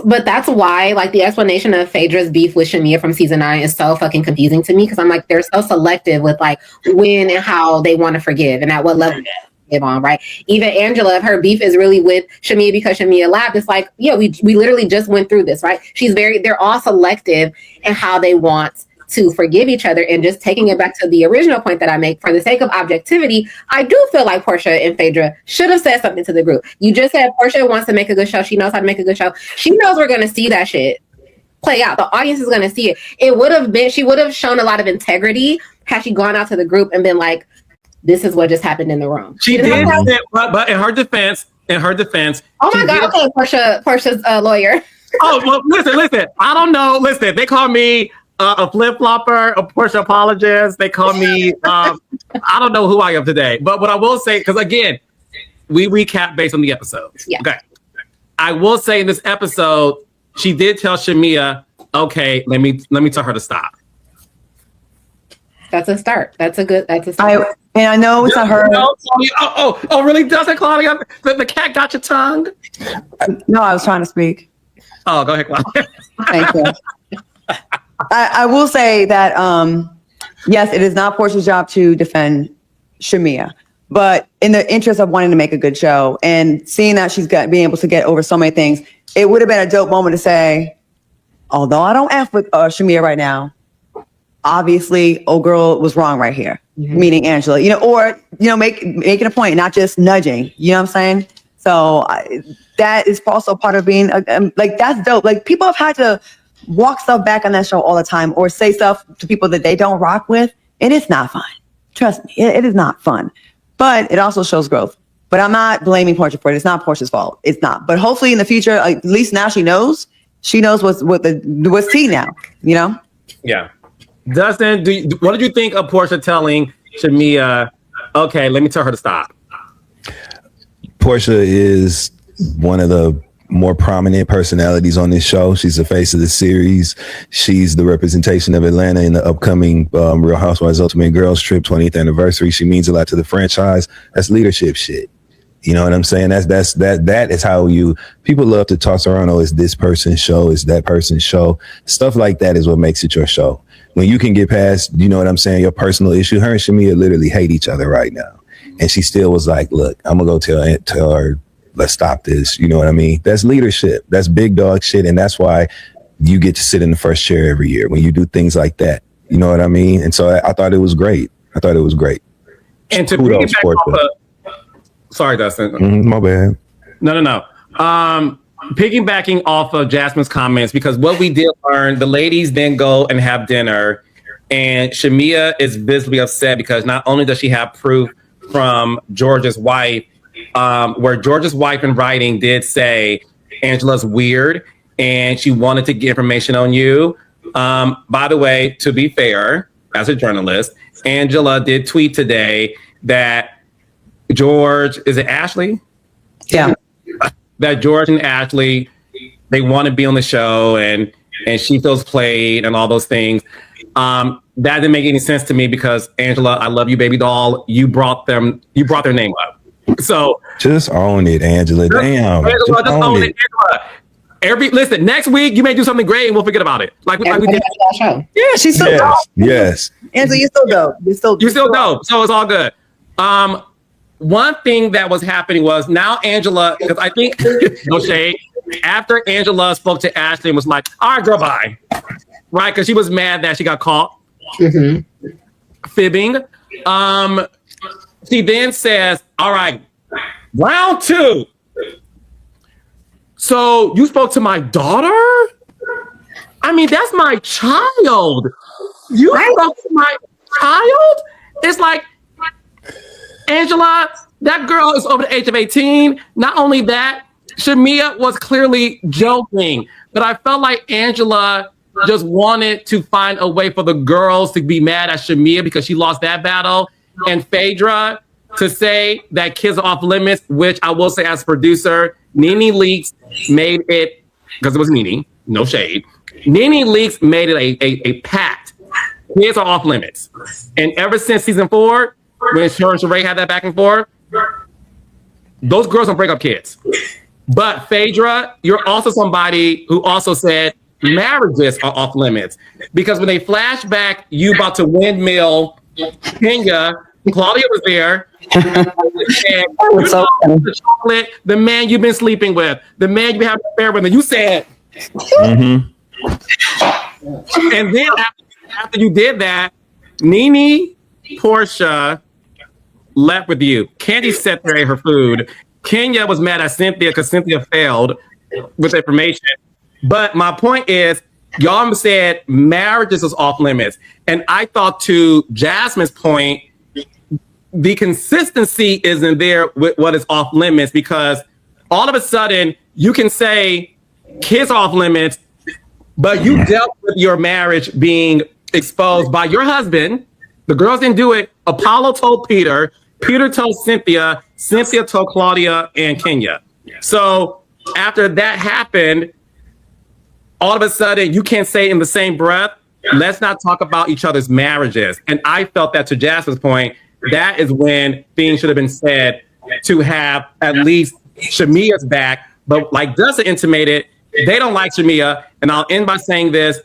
C: why like the explanation of Phaedra's beef with Shamea from season 9 is so fucking confusing to me, because I'm like, they're so selective with like when and how they want to forgive and at what level they forgive on, right? Even Angela, if her beef is really with Shamea because Shamea laughed, it's like, yeah, we literally just went through this, right? They're all selective in how they want to forgive each other. And just taking it back to the original point that I make, for the sake of objectivity, I do feel like Portia and Phaedra should have said something to the group. You just said Portia wants to make a good show. She knows how to make a good show. She knows we're going to see that shit play out. The audience is going to see it. She would have shown a lot of integrity had she gone out to the group and been like, this is what just happened in the room.
A: She did, but in her defense.
C: Oh my God, okay, Portia's lawyer.
A: Oh, well, listen. I don't know. Listen, they call me a flip-flopper, a Portia apologist. They call me, I don't know who I am today. But what I will say, because again, we recap based on the episodes.
C: Yeah.
A: Okay. I will say in this episode, she did tell Shamea, okay, let me tell her to stop.
C: That's a start. That's a start.
D: And I know it's not her.
A: Oh, really? Doesn't Claudia? The cat got your tongue?
D: No, I was trying to speak.
A: Oh, go ahead, Claudia.
D: Thank you. I will say that, yes, it is not Portia's job to defend Shamea. But in the interest of wanting to make a good show and seeing that she's being able to get over so many things, it would have been a dope moment to say, although I don't F with Shamea right now, obviously, old girl was wrong right here, meaning Angela, or, making a point, not just nudging, you know what I'm saying? So that is also part of being like, that's dope. Like, people have had to walk stuff back on that show all the time or say stuff to people that they don't rock with. And it's not fun. Trust me, it is not fun, but it also shows growth. But I'm not blaming Portia for it. It's not Portia's fault. It's not. But hopefully in the future, at least now she knows what's tea now,
A: Yeah. Dustin, what did you think of Portia telling Shamea, okay, let me tell her to stop?
B: Portia is one of the more prominent personalities on this show. She's the face of the series. She's the representation of Atlanta in the upcoming Real Housewives Ultimate Girls Trip 20th anniversary. She means a lot to the franchise. That's leadership shit. You know what I'm saying? That is how people love to toss around, oh, it's this person's show, it's that person's show. Stuff like that is what makes it your show. When you can get past, you know what I'm saying, your personal issue. Her and Shamea literally hate each other right now. And she still was like, look, I'm gonna go tell her, let's stop this. You know what I mean? That's leadership. That's big dog shit. And that's why you get to sit in the first chair every year when you do things like that. You know what I mean? And so I thought it was great. And to piggyback off sorry, Dustin. My bad.
A: No. Piggybacking off of Jasmine's comments, because what we did learn, the ladies then go and have dinner, and Shamea is visibly upset because not only does she have proof from George's wife, where George's wife in writing did say Angela's weird and she wanted to get information on you. By the way, to be fair, as a journalist, Angela did tweet today that George, is it Ashley?
D: Yeah.
A: That George and Ashley, they want to be on the show and she feels played and all those things. That didn't make any sense to me because Angela, I love you, baby doll. You brought their name up. So
B: just own it, Angela. Damn.
A: Angela, just own it. Angela. Listen, next week you may do something great and we'll forget about it. Like we did.
D: Yeah, she's still dope.
B: Yes.
D: Angela, you're still dope. You're still
A: dope. So it's all good. One thing that was happening was now Angela, because I think, no shade, after Angela spoke to Ashley and was like, all right, girl, bye. Right? Because she was mad that she got caught fibbing. She then says, all right, round 2. So you spoke to my daughter? I mean, that's my child. You spoke to my child? It's like, Angela, that girl is over the age of 18. Not only that, Shamea was clearly joking, but I felt like Angela just wanted to find a way for the girls to be mad at Shamea because she lost that battle. And Phaedra to say that kids are off limits, which I will say as a producer, Nene Leakes made it, because it was Nene, no shade. Nene Leakes made it a pact. Kids are off limits. And ever since season 4, when her and Sheree had that back and forth, those girls don't break up kids. But Phaedra, you're also somebody who also said marriages are off limits. Because when they flash back, you about to windmill Kenya, Claudia was there. The man you've been sleeping with, the man you've been having an affair with, and you said, and then after you did that, Nene, Portia left with you. Candy sat there ate her food. Kenya was mad at Cynthia because Cynthia failed with information. But my point is, y'all said marriages was off limits. And I thought to Jasmine's point, the consistency isn't there with what is off limits, because all of a sudden you can say kids are off limits, but you dealt with your marriage being exposed by your husband. The girls didn't do it. Apollo told Peter. Peter told Cynthia. Cynthia told Claudia and Kenya. So after that happened, all of a sudden you can't say in the same breath, let's not talk about each other's marriages. And I felt that, to Jasmine's point, that is when things should have been said to have at least Shamea's back. But like Dustin intimated, they don't like Shamea. And I'll end by saying this.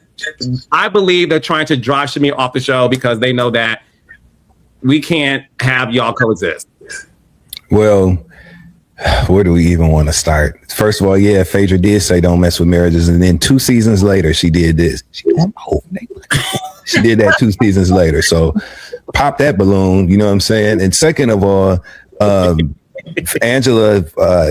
A: I believe they're trying to drive Shamea off the show because they know that we can't have y'all coexist.
B: Well, where do we even want to start? First of all, yeah, Phaedra did say don't mess with marriages, and then 2 seasons later, she did this. She did that 2 seasons later. So pop that balloon, you know what I'm saying? And second of all, Angela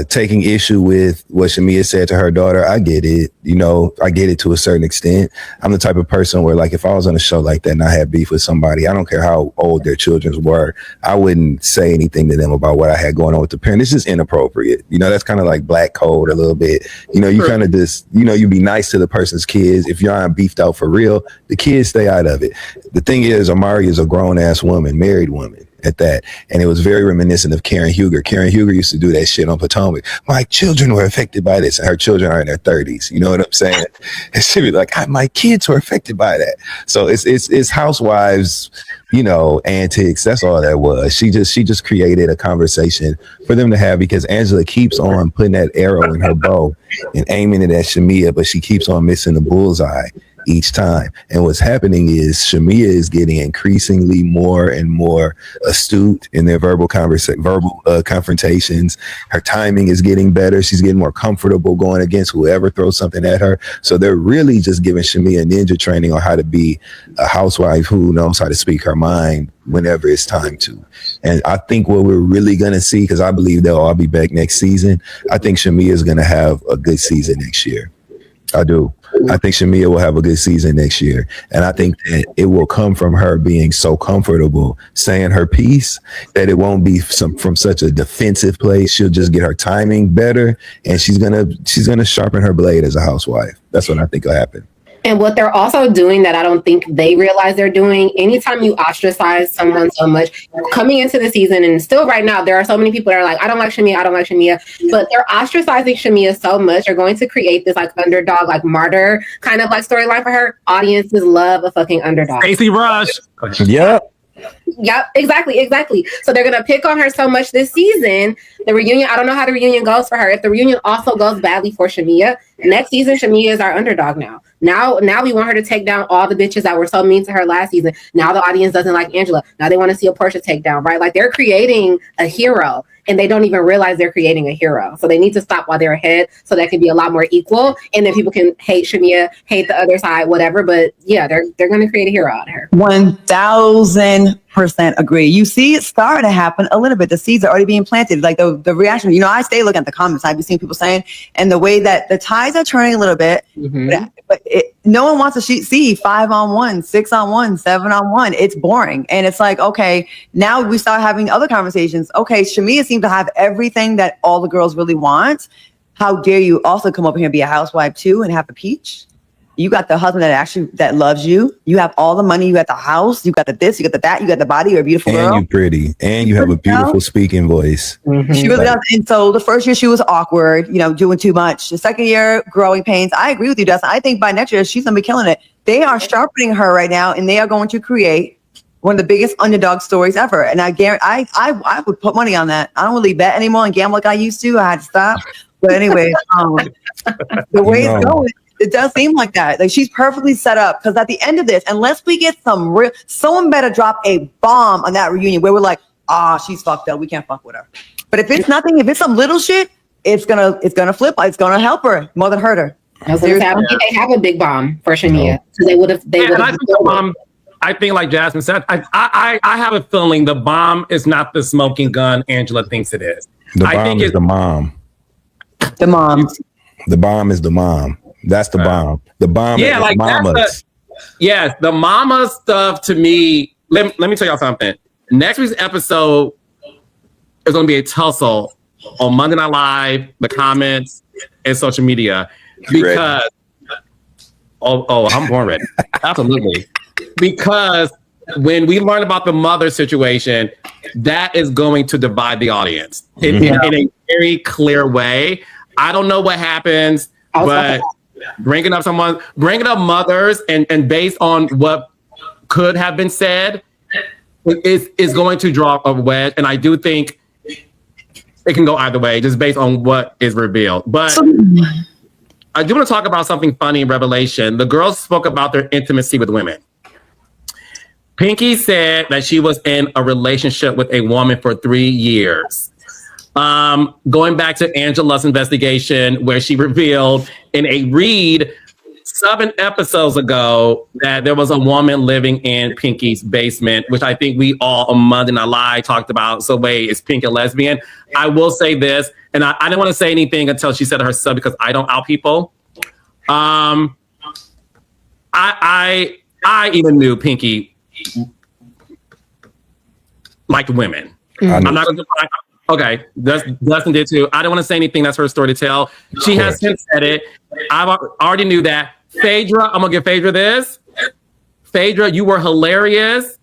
B: taking issue with what Shamea said to her daughter, I get it. You know, I get it to a certain extent. I'm the type of person where, like, if I was on a show like that and I had beef with somebody, I don't care how old their children were, I wouldn't say anything to them about what I had going on with the parent. It's just inappropriate. You know, that's kind of like black code a little bit. You know, you kind of just, you know, you be nice to the person's kids. If you aren't beefed out for real, the kids stay out of it. The thing is, Amari is a grown ass woman, married woman at that. And it was very reminiscent of Karen Huger. Karen Huger used to do that shit on Potomac. My children were affected by this, and her children are in their 30s. You know what I'm saying? And she'd be like, my kids were affected by that. So it's housewives, you know, antics. That's all that was. She just created a conversation for them to have, because Angela keeps on putting that arrow in her bow and aiming it at Shamea, but she keeps on missing the bullseye each time. And what's happening is Shamea is getting increasingly more and more astute in their verbal confrontations. Her timing is getting better. She's getting more comfortable going against whoever throws something at her. So they're really just giving Shamea ninja training on how to be a housewife who knows how to speak her mind whenever it's time to. And I think what we're really going to see, because I believe they'll all be back next season, I think Shamea is going to have a good season next year. I do. I think Shamea will have a good season next year. And I think that it will come from her being so comfortable saying her piece that it won't be from such a defensive place. She'll just get her timing better, and she's gonna sharpen her blade as a housewife. That's what I think will happen.
C: And what they're also doing that I don't think they realize they're doing, anytime you ostracize someone so much, coming into the season, and still right now, there are so many people that are like, I don't like Shamea, but they're ostracizing Shamea so much, they're going to create this like underdog, like martyr kind of like storyline for her. Audiences love a fucking underdog.
A: Stacey Rush.
B: Yep.
C: Yep, exactly. So they're gonna pick on her so much this season. The reunion, I don't know how the reunion goes for her. If the reunion also goes badly for Shamea, next season Shamea is our underdog now. Now we want her to take down all the bitches that were so mean to her last season. Now the audience doesn't like Angela. Now they want to see a Portia takedown, right? Like they're creating a hero, and they don't even realize they're creating a hero. So they need to stop while they're ahead, so that can be a lot more equal. And then people can hate Shamea, hate the other side, whatever. But yeah, they're going to create a hero out of her.
D: 1000% agree. You see it starting to happen a little bit. The seeds are already being planted. Like the reaction, you know, I stay looking at the comments. I've been seeing people saying, and the way that the tides are turning a little bit, but no one wants to see 5-on-1, 6-on-1, 7-on-1. It's boring. And it's like, okay, now we start having other conversations. Okay, Shamea seems to have everything that all the girls really want. How dare you also come over here and be a housewife too and have a peach? You got the husband that loves you. You have all the money. You got the house. You got the this. You got the that. You got the body. You're a beautiful girl.
B: And you're pretty. And you have a beautiful speaking voice.
D: Mm-hmm. She really does. And so the first year she was awkward, you know, doing too much. The second year, growing pains. I agree with you, Dustin. I think by next year she's gonna be killing it. They are sharpening her right now, and they are going to create one of the biggest underdog stories ever. And I guarantee, I would put money on that. I don't really bet anymore and gamble like I used to. I had to stop. But anyway, the way it's going, it does seem like that. Like she's perfectly set up, because at the end of this, unless we get someone better drop a bomb on that reunion where we're like, she's fucked up. We can't fuck with her. But if it's nothing, if it's some little shit, it's gonna flip. It's gonna help her more than hurt her.
C: I think they have a big bomb for Shamea. So they would have.
A: I think, like Jasmine said, I have a feeling the bomb is not the smoking gun Angela thinks it is.
B: The bomb is the mom.
D: The mom.
B: The bomb is the mom. That's the bomb. The bomb is like mamas.
A: Yes, the mama stuff to me. Let me tell y'all something. Next week's episode is going to be a tussle on Monday Night Live, the comments, and social media. Because I'm born ready. Absolutely. Because when we learn about the mother situation, that is going to divide the audience in a very clear way. I don't know what happens, but bringing up mothers and based on what could have been said is going to draw a wedge. And I do think it can go either way, just based on what is revealed. But I do want to talk about something funny in Revelation. The girls spoke about their intimacy with women. Pinky said that she was in a relationship with a woman for 3 years. Going back to Angela's investigation, where she revealed in a read 7 episodes ago that there was a woman living in Pinky's basement, which I think we all on Monday Night Live talked about. So wait, is Pinky a lesbian? I will say this, and I didn't want to say anything until she said it herself because I don't out people. I even knew Pinky liked women. I'm not going to. Okay, Dustin did too. I don't want to say anything. That's her story to tell. She has since said it. I already knew that. Phaedra, I'm going to give Phaedra this. Phaedra, you were hilarious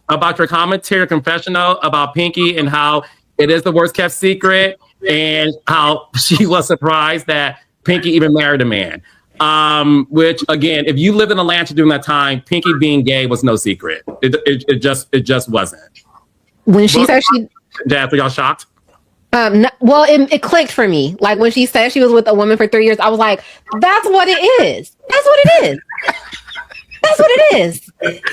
A: about your commentary, confessional about Pinky and how it is the worst kept secret and how she was surprised that Pinky even married a man. Which, again, if you lived in Atlanta during that time, Pinky being gay was no secret. It just wasn't.
C: When she said she...
A: Jazz, were y'all shocked?
C: No, well, it clicked for me. Like when she said she was with a woman for 3 years, I was like, "That's what it is. That's what it is. That's what it is."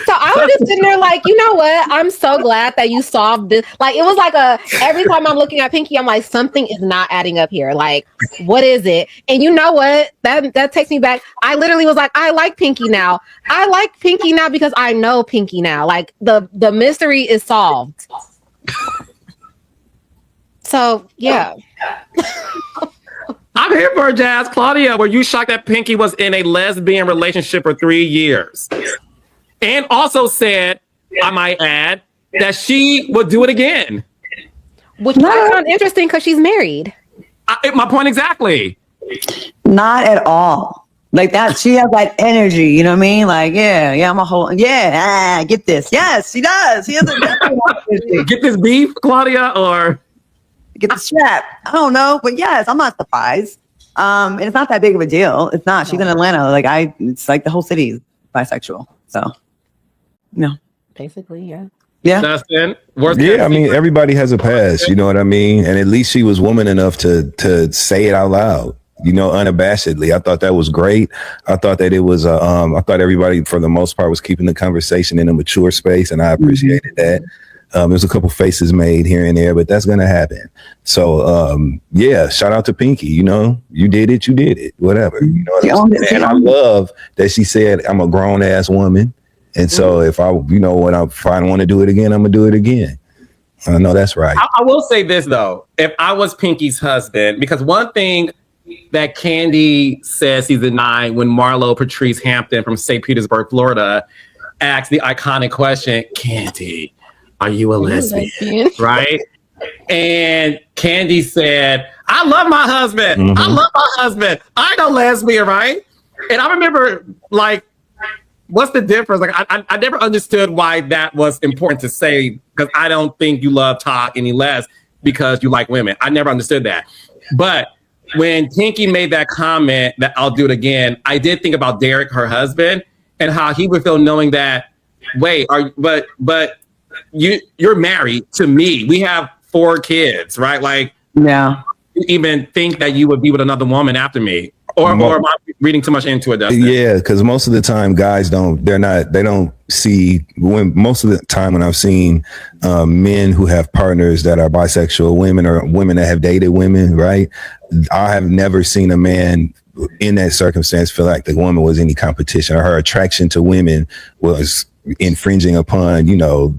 C: So I was just sitting there like, you know what? I'm so glad that you solved this. Like it was like every time I'm looking at Pinky, I'm like, something is not adding up here. Like, what is it? And you know what? That takes me back. I literally was like, I like Pinky now. I like Pinky now because I know Pinky now. Like the mystery is solved. So, yeah.
A: I'm here for Jazz. Claudia, were you shocked that Pinky was in a lesbian relationship for 3 years? And also said, I might add, that she would do it again.
C: Which I found interesting because she's married.
A: My point exactly.
D: Not at all. Like that, she has that energy, you know what I mean? Like, I'm a whole, get this. Yes, she does. She has a
A: get this beef, Claudia, or...
D: Get the strap. I don't know, but yes, I'm not surprised. And it's not that big of a deal. It's not. She's in Atlanta. It's like the whole city is bisexual. So, no.
C: Basically, yeah.
D: Yeah.
A: Dustin,
B: I mean, everybody has a past. You know what I mean? And at least she was woman enough to say it out loud. You know, unabashedly. I thought that was great. I thought that it was. I thought everybody, for the most part, was keeping the conversation in a mature space, and I appreciated that. There's a couple faces made here and there, but that's going to happen. So, shout out to Pinky. You know, you did it, whatever. You know what I'm saying? And I love that she said, I'm a grown ass woman. And so if I don't want to do it again, I'm going to do it again. I know that's right.
A: I will say this, though. If I was Pinky's husband, because one thing that Candy says season 9, when Marlo Patrice Hampton from St. Petersburg, Florida, asked the iconic question, Candy, are you a lesbian? Right? And Candy said, I love my husband. Mm-hmm. I love my husband. I know lesbian, right? And I remember, like, what's the difference? Like, I never understood why that was important to say, because I don't think you love Todd any less because you like women. I never understood that. But when Pinky made that comment that I'll do it again, I did think about Derek, her husband, and how he would feel knowing that, but you're married to me. We have 4 kids, right? Like,
D: yeah.
A: You even think that you would be with another woman after me, or am I reading too much into it, Dustin?
B: Yeah, because most of the time guys they don't see, when most of the time when I've seen men who have partners that are bisexual women or women that have dated women, right? I have never seen a man in that circumstance feel like the woman was any competition or her attraction to women was infringing upon,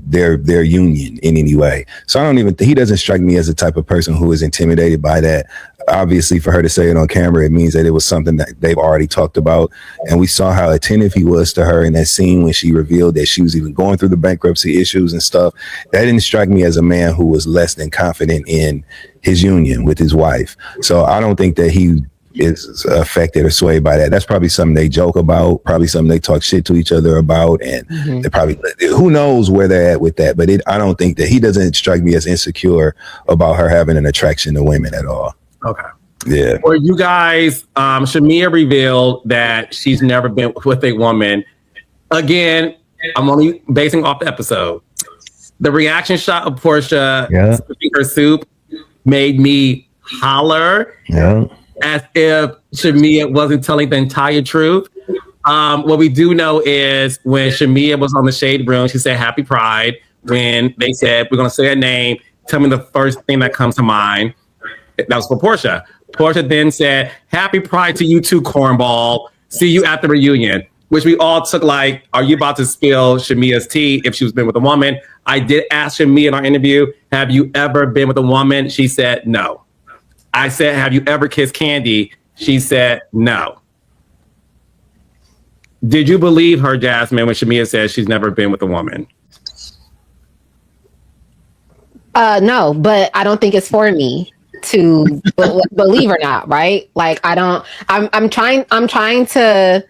B: their union in any way. So he doesn't strike me as the type of person who is intimidated by that. Obviously, for her to say it on camera, it means that it was something that they've already talked about. And we saw how attentive he was to her in that scene when she revealed that she was even going through the bankruptcy issues and stuff. That didn't strike me as a man who was less than confident in his union with his wife. So I don't think that he is affected or swayed by that. That's probably something they joke about, probably something they talk shit to each other about, and they probably, who knows where they're at with that. But I don't think that he doesn't strike me as insecure about her having an attraction to women at all.
A: Okay.
B: Yeah.
A: Or you guys, Shamea revealed that she's never been with a woman. Again, I'm only basing off the episode. The reaction shot of Portia sipping her soup made me holler.
B: Yeah.
A: As if Shamea wasn't telling the entire truth. What we do know is when Shamea was on the Shade Room, she said Happy Pride. When they said, we're going to say her name, tell me the first thing that comes to mind. That was for Portia. Portia then said, "Happy Pride to you too, cornball. See you at the reunion." Which we all took like, are you about to spill Shamea's tea if she was been with a woman? I did ask Shamea in our interview, have you ever been with a woman? She said no. I said, have you ever kissed Candy? She said no. Did you believe her, Jasmine, when Shamea says she's never been with a woman?
C: No, but I don't think it's for me to believe or not, right? Like I'm trying to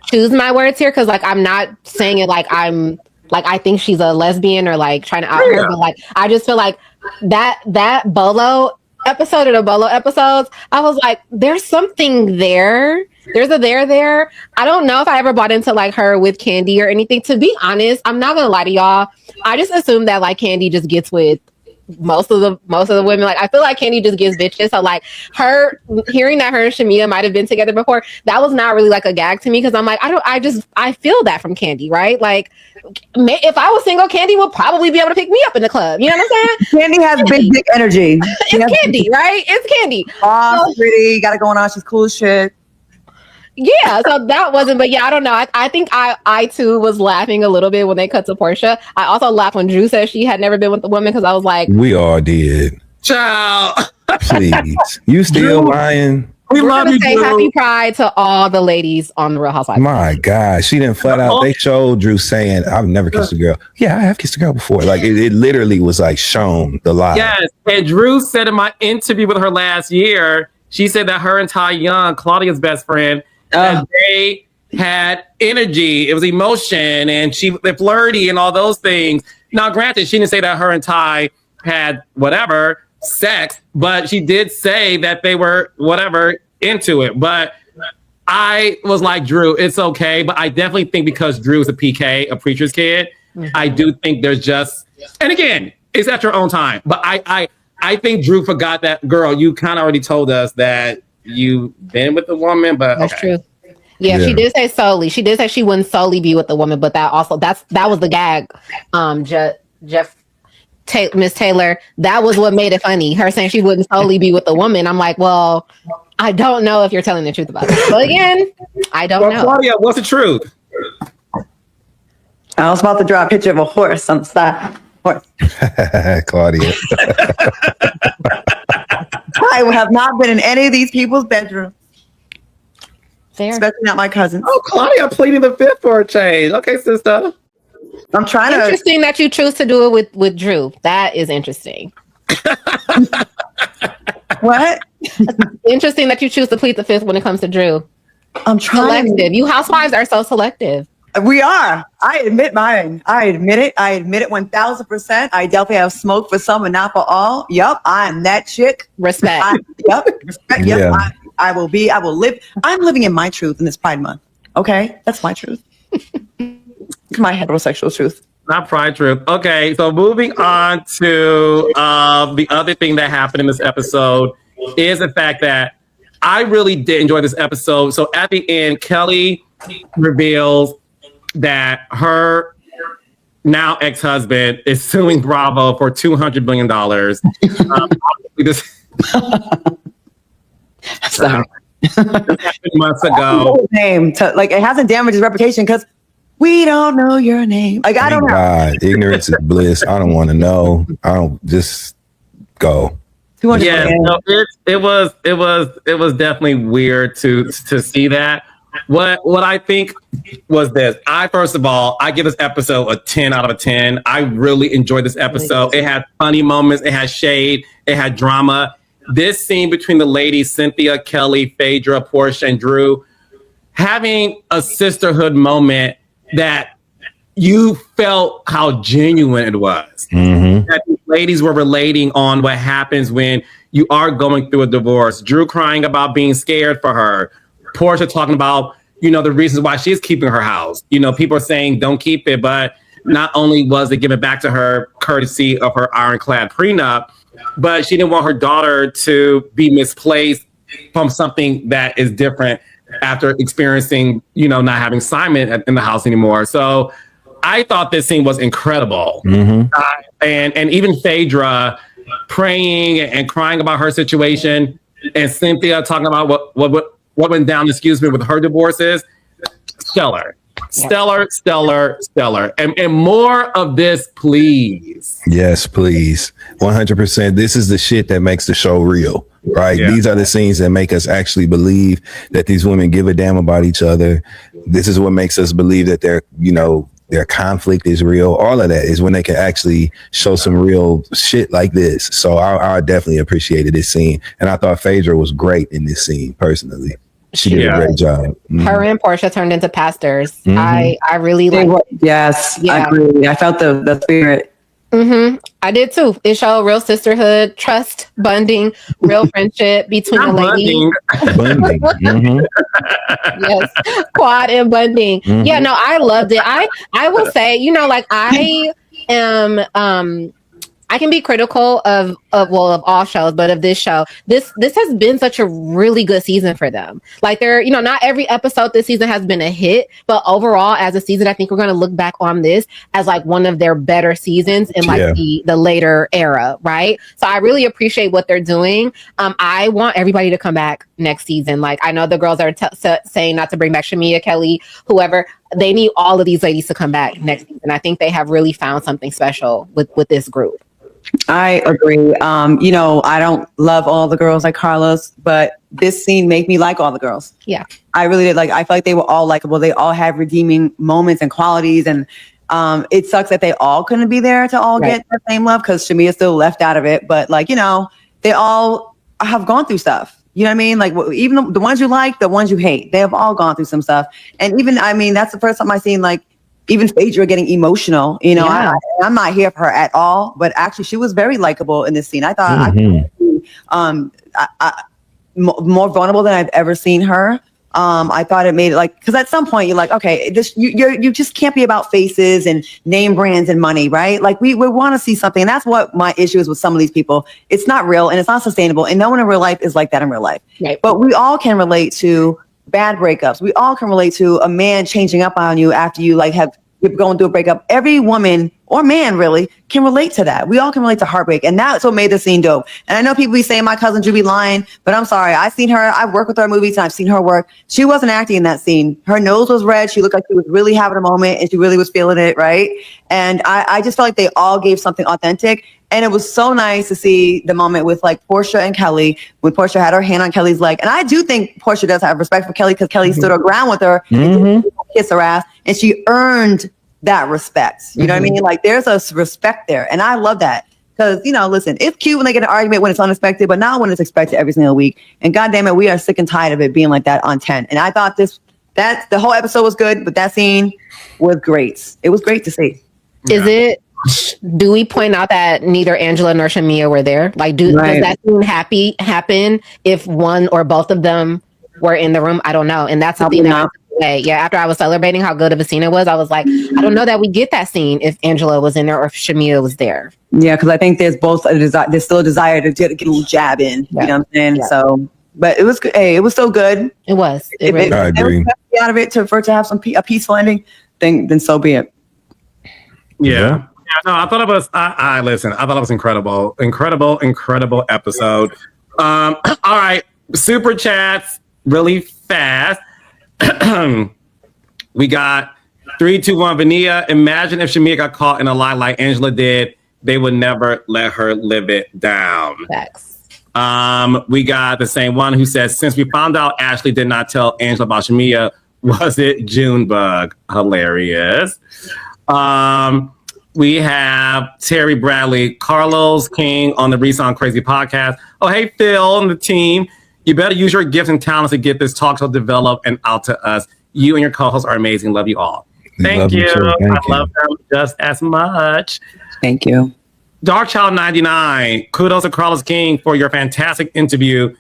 C: choose my words here, because like I'm not saying it like I'm like I think she's a lesbian or like trying to out her, but like I just feel like that Bolo episode or the Bolo episodes, I was like, there's something there. There's a there. I don't know if I ever bought into like her with Candy or anything. To be honest, I'm not gonna lie to y'all. I just assumed that like Candy just gets with most of the women. Like I feel like Candy just gives bitches. So like her hearing that her and Shamea might have been together before, that was not really like a gag to me, because I'm like, I feel that from Candy, right? Like if I was single, Candy would probably be able to pick me up in the club. You know what I'm saying?
D: Candy has big dick energy.
C: It's Candy, right? It's Candy.
D: Oh, pretty, got it going on. She's cool as shit.
C: Yeah, so that wasn't, but yeah, I don't know. I think I too was laughing a little bit when they cut to Portia. I also laughed when Drew said she had never been with a woman, because I was like,
B: we all did.
A: Child.
B: Please. You still lying?
A: We love you,
C: say
A: Drew.
C: Happy Pride to all the ladies on the Real Housewives.
B: My God, she didn't flat out. They showed Drew saying, "I've never kissed a girl." Yeah, I have kissed a girl before. Like it literally was like shown the lie.
A: Yes, and Drew said in my interview with her last year, she said that her and Ty Young, Claudia's best friend, and they had energy. It was emotion, and they're flirty and all those things. Now, granted, she didn't say that her and Ty had whatever sex, but she did say that they were whatever into it. But I was like, Drew, it's okay. But I definitely think because Drew is a PK, a preacher's kid, I do think there's just, and again, it's at your own time. But I think Drew forgot that, girl, you kind of already told us that you've been with a woman, but
C: that's true. Yeah, she did say solely. She did say she wouldn't solely be with a woman, but that was the gag. Miss Taylor, that was what made it funny. Her saying she wouldn't solely be with a woman. I'm like, well, I don't know if you're telling the truth about it. But again, I don't know.
A: Claudia, what's the truth?
D: I was about to draw a picture of a horse on the side. Horse.
B: Claudia.
D: I have not been in any of these people's bedrooms.
C: Fair.
D: Especially not my cousins.
A: Oh, Claudia pleading the fifth for a change. Okay, sister.
D: I'm trying to.
C: Interesting that you choose to do it with Drew. That is interesting.
D: What?
C: Interesting that you choose to plead the fifth when it comes to Drew.
D: I'm trying.
C: Selective. You housewives are so selective.
D: We are. I admit mine. I admit it. 1000%. I definitely have smoke for some and not for all. Yep. I'm that chick.
C: Respect.
D: Respect. Yep.
B: Yeah.
D: I will live. I'm living in my truth in this Pride Month. Okay. That's my truth. My heterosexual truth.
A: Not Pride truth. Okay, so moving on to the other thing that happened in this episode is the fact that I really did enjoy this episode. So at the end, Kelly reveals that her now ex-husband is suing Bravo for $200 million.
D: Sorry.
A: This happened months ago.
D: Name like it hasn't damaged his reputation because we don't know your name. Like I don't know.
B: God, ignorance is bliss. I don't want to know. I don't just go.
A: Yeah, no, it was definitely weird to see that. What I think was this. First of all, I give this episode a 10 out of a 10. I really enjoyed this episode. It had funny moments. It had shade. It had drama. This scene between the ladies, Cynthia, Kelly, Phaedra, Portia, and Drew, having a sisterhood moment that you felt how genuine it was. Mm-hmm. That the ladies were relating on what happens when you are going through a divorce. Drew crying about being scared for her. Portia talking about, the reasons why she's keeping her house. People are saying don't keep it, but not only was it given back to her courtesy of her ironclad prenup, but she didn't want her daughter to be misplaced from something that is different after experiencing, not having Simon in the house anymore. So I thought this scene was incredible. Mm-hmm. And even Phaedra praying and crying about her situation, and Cynthia talking about what went down, excuse me, with her divorces. Stellar. And more of this, please.
B: Yes, please. 100%. This is the shit that makes the show real, right? Yeah. These are the scenes that make us actually believe that these women give a damn about each other. This is what makes us believe that their conflict is real. All of that is when they can actually show some real shit like this. So I definitely appreciated this scene. And I thought Phaedra was great in this scene, personally. She did a great job. Mm-hmm.
C: Her and Portia turned into pastors. Mm-hmm. I really like.
D: Yes, yeah. I agree. I felt the spirit.
C: Mm-hmm. I did too. It showed real sisterhood, trust, bonding, real friendship between the ladies.
B: Bonding. Mm-hmm.
C: Yes, quad and bonding. Mm-hmm. Yeah, no, I loved it. I will say, like I am. I can be critical of all shows, but of this show, this has been such a really good season for them. Like not every episode this season has been a hit, but overall as a season, I think we're going to look back on this as like one of their better seasons in the later era. Right. So I really appreciate what they're doing. I want everybody to come back next season. Like I know the girls are saying not to bring back Shamea, Kelly, whoever. They need all of these ladies to come back next season. I think they have really found something special with this group.
D: I agree. I don't love all the girls like Carlos, but this scene made me like all the girls.
C: Yeah.
D: I really did. Like, I feel like they were all likable. They all had redeeming moments and qualities. And it sucks that they all couldn't be there to all get the same love because Shamea still left out of it. But they all have gone through stuff. You know what I mean? Like even the ones you like, the ones you hate, they have all gone through some stuff. And even, that's the first time I seen even Phaedra getting emotional, I'm not here for her at all, but actually she was very likable in this scene. I thought more vulnerable than I've ever seen her. I thought it made it because at some point you're like, okay, you just can't be about faces and name brands and money, right? Like we want to see something. And that's what my issue is with some of these people. It's not real and it's not sustainable. And no one in real life is like that in real life. Right. But we all can relate to bad breakups. We all can relate to a man changing up on you after you you're going through a breakup. Every woman or man really can relate to that. We all can relate to heartbreak. And that's what made the scene dope. And I know people be saying my cousin Drew be lying, but I'm sorry. I've seen her. I've worked with her in movies and I've seen her work. She wasn't acting in that scene. Her nose was red. She looked like she was really having a moment and she really was feeling it. Right. And I just felt like they all gave something authentic. And it was so nice to see the moment with Portia and Kelly when Portia had her hand on Kelly's leg. And I do think Portia does have respect for Kelly because Kelly stood her ground with her and kiss her ass. And she earned that respect. You know what I mean? There's a respect there. And I love that because, listen, it's cute when they get an argument when it's unexpected, but not when it's expected every single week. And goddamn it, we are sick and tired of it being like that on 10. And I thought the whole episode was good, but that scene was great. It was great to see.
C: Do we point out that neither Angela nor Shamea were there? Does that scene happen if one or both of them were in the room? I don't know. And that's the thing that after I was celebrating how good of a scene it was, I was like, I don't know that we get that scene if Angela was in there or if Shamea was there.
D: Yeah, because I think there's there's still a desire to get a little jab in. Yeah. You know what I'm saying? Yeah. So, but it was good. Hey, it was so good.
C: It was.
B: I agree.
D: Out of it for it to have a peaceful ending, then so be it.
A: Yeah. No, I thought it was. I listen. I thought it was incredible episode. All right, super chats really fast. We got 3, 2, 1. Vania. Imagine if Shamea got caught in a lie like Angela did. They would never let her live it down.
C: Facts.
A: We got the same one who says, since we found out Ashley did not tell Angela about Shamea, was it Junebug? Hilarious. We have Terry Bradley, Carlos King on the Reson Crazy podcast. Oh, hey, Phil and the team. You better use your gifts and talents to get this talk show developed and out to us. You and your co-hosts are amazing. Love you all. Thank you. I love them just as much.
D: Thank you.
A: Darkchild 99, kudos to Carlos King for your fantastic interview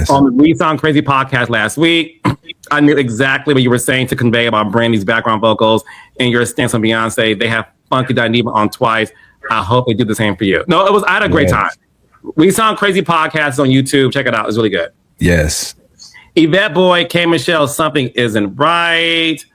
A: on the Reson Crazy podcast last week. I knew exactly what you were saying to convey about Brandy's background vocals and your stance on Beyonce. They have Funky Dineva on twice. I hope they do the same for you. No, I had a great time. Reson Crazy podcast on YouTube. Check it out. It's really good.
B: Yes.
A: Yvette Boy, K. Michelle, something isn't right.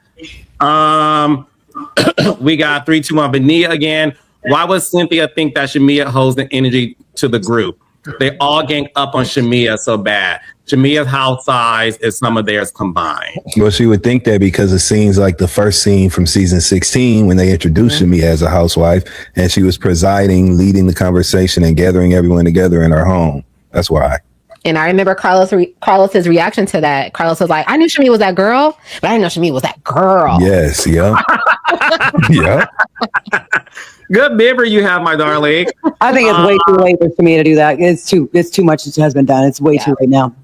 A: We got 3, 2, 1. Vania again. Why would Cynthia think that Shamea holds the energy to the group. They all gang up on Shamea so bad. Shamea's house size is some of theirs combined.
B: Well, she would think that because of scenes like the first scene from season 16 when they introduced Shamea as a housewife, and she was presiding, leading the conversation, and gathering everyone together in her home. That's why.
C: And I remember Carlos's reaction to that. Carlos was like, I knew Shamea was that girl, but I didn't know Shamea was that girl.
B: Yes, yeah. Yeah.
A: Good memory you have, my darling.
D: I think it's way too late for me to do that. It's too much that has been done. It's way too late now.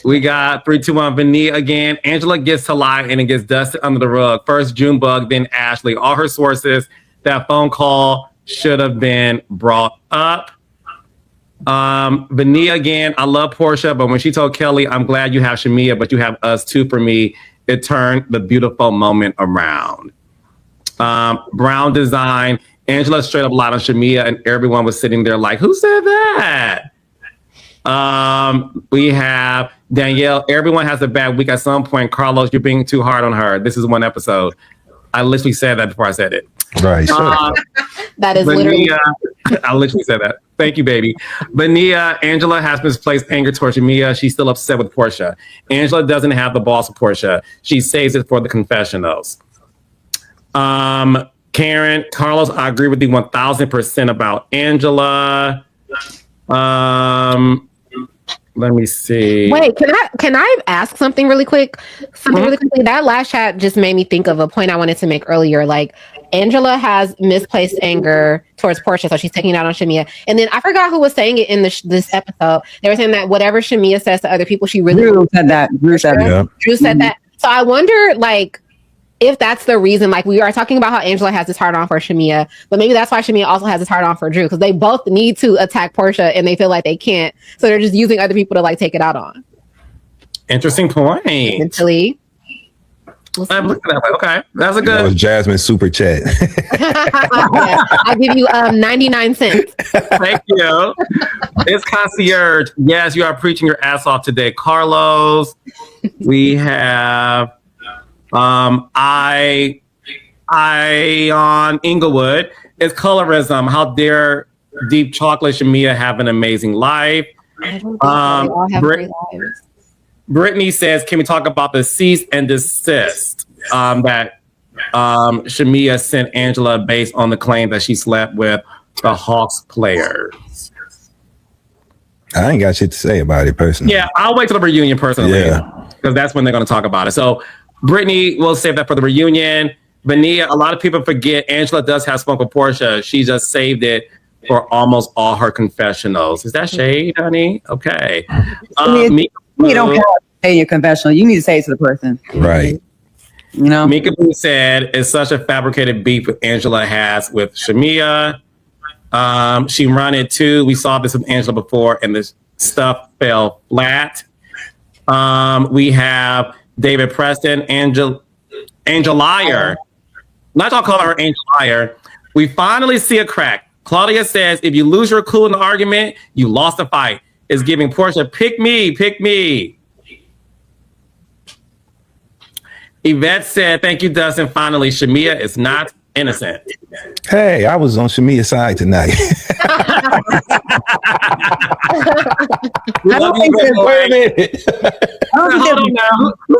A: We got 3, 2, 1, Vania again. Angela gets to lie and it gets dusted under the rug. First Junebug, then Ashley. All her sources, that phone call should have been brought up. Vania again, I love Portia, but when she told Kelly, I'm glad you have Shamea, but you have us too for me, it turned the beautiful moment around. Brown design, Angela straight up lied on Shamea, and everyone was sitting there like, who said that? We have Danielle, everyone has a bad week at some point. Carlos, you're being too hard on her. This is one episode. I literally said that before I said it.
B: Right.
C: That is
A: Vania,
C: literally.
A: I literally said that. Thank you, baby. Vania, Angela has misplaced anger towards Shamea. She's still upset with Portia. Angela doesn't have the balls for Portia. She saves it for the confessionals. Karen, Carlos, I agree with you 1000% about Angela. Let me see.
C: Wait, can I ask something really quick? Really quickly. That last chat just made me think of a point I wanted to make earlier. Like, Angela has misplaced anger towards Portia, so she's taking it out on Shamea. And then I forgot who was saying it in this episode. They were saying that whatever Shamea says to other people, she really
D: Drew said that. Drew said that. So I wonder, like, if that's the reason. Like, we are talking about how Angela has this hard on for Shamea, but maybe that's why Shamea also has this hard on for Drew, because they both need to attack Portia and they feel like they can't, so they're just using other people to like take it out on.
A: Interesting point.
C: Mentally.
A: I'm looking at that way. Okay, that's a good.
B: That was Jasmine's super chat.
C: Yeah, I'll give you 99 cents.
A: Thank you. It's concierge. Yes, you are preaching your ass off today, Carlos. We have I on Inglewood. It's colorism. How dare Deep Chocolate Shamea have an amazing life?
C: I don't think they all have great lives.
A: Brittany says, can we talk about the cease and desist that Shamea sent Angela based on the claim that she slept with the Hawks players?
B: I ain't got shit to say about it personally.
A: Yeah, I'll wait till the reunion personally, because that's when they're going to talk about it. So Brittany will save that for the reunion. Vania, a lot of people forget Angela does have smoke with Portia. She just saved it for almost all her confessionals. Is that shade, honey? Okay.
D: You don't have to say your confessional. You need to say it to the person.
B: Right.
D: You know?
A: Mika Boo said it's such a fabricated beef with Angela has with Shamea. She run it too. We saw this with Angela before, and this stuff fell flat. We have David Preston, Angel Liar. Not y'all call her Angel Liar. We finally see a crack. Claudia says, if you lose your cool in the argument, you lost the fight. Is giving Portia, pick me, pick me. Yvette said, thank you, Dustin. Finally, Shamea is not innocent.
B: Hey, I was on Shamea's side tonight.
D: I don't think there's
A: Who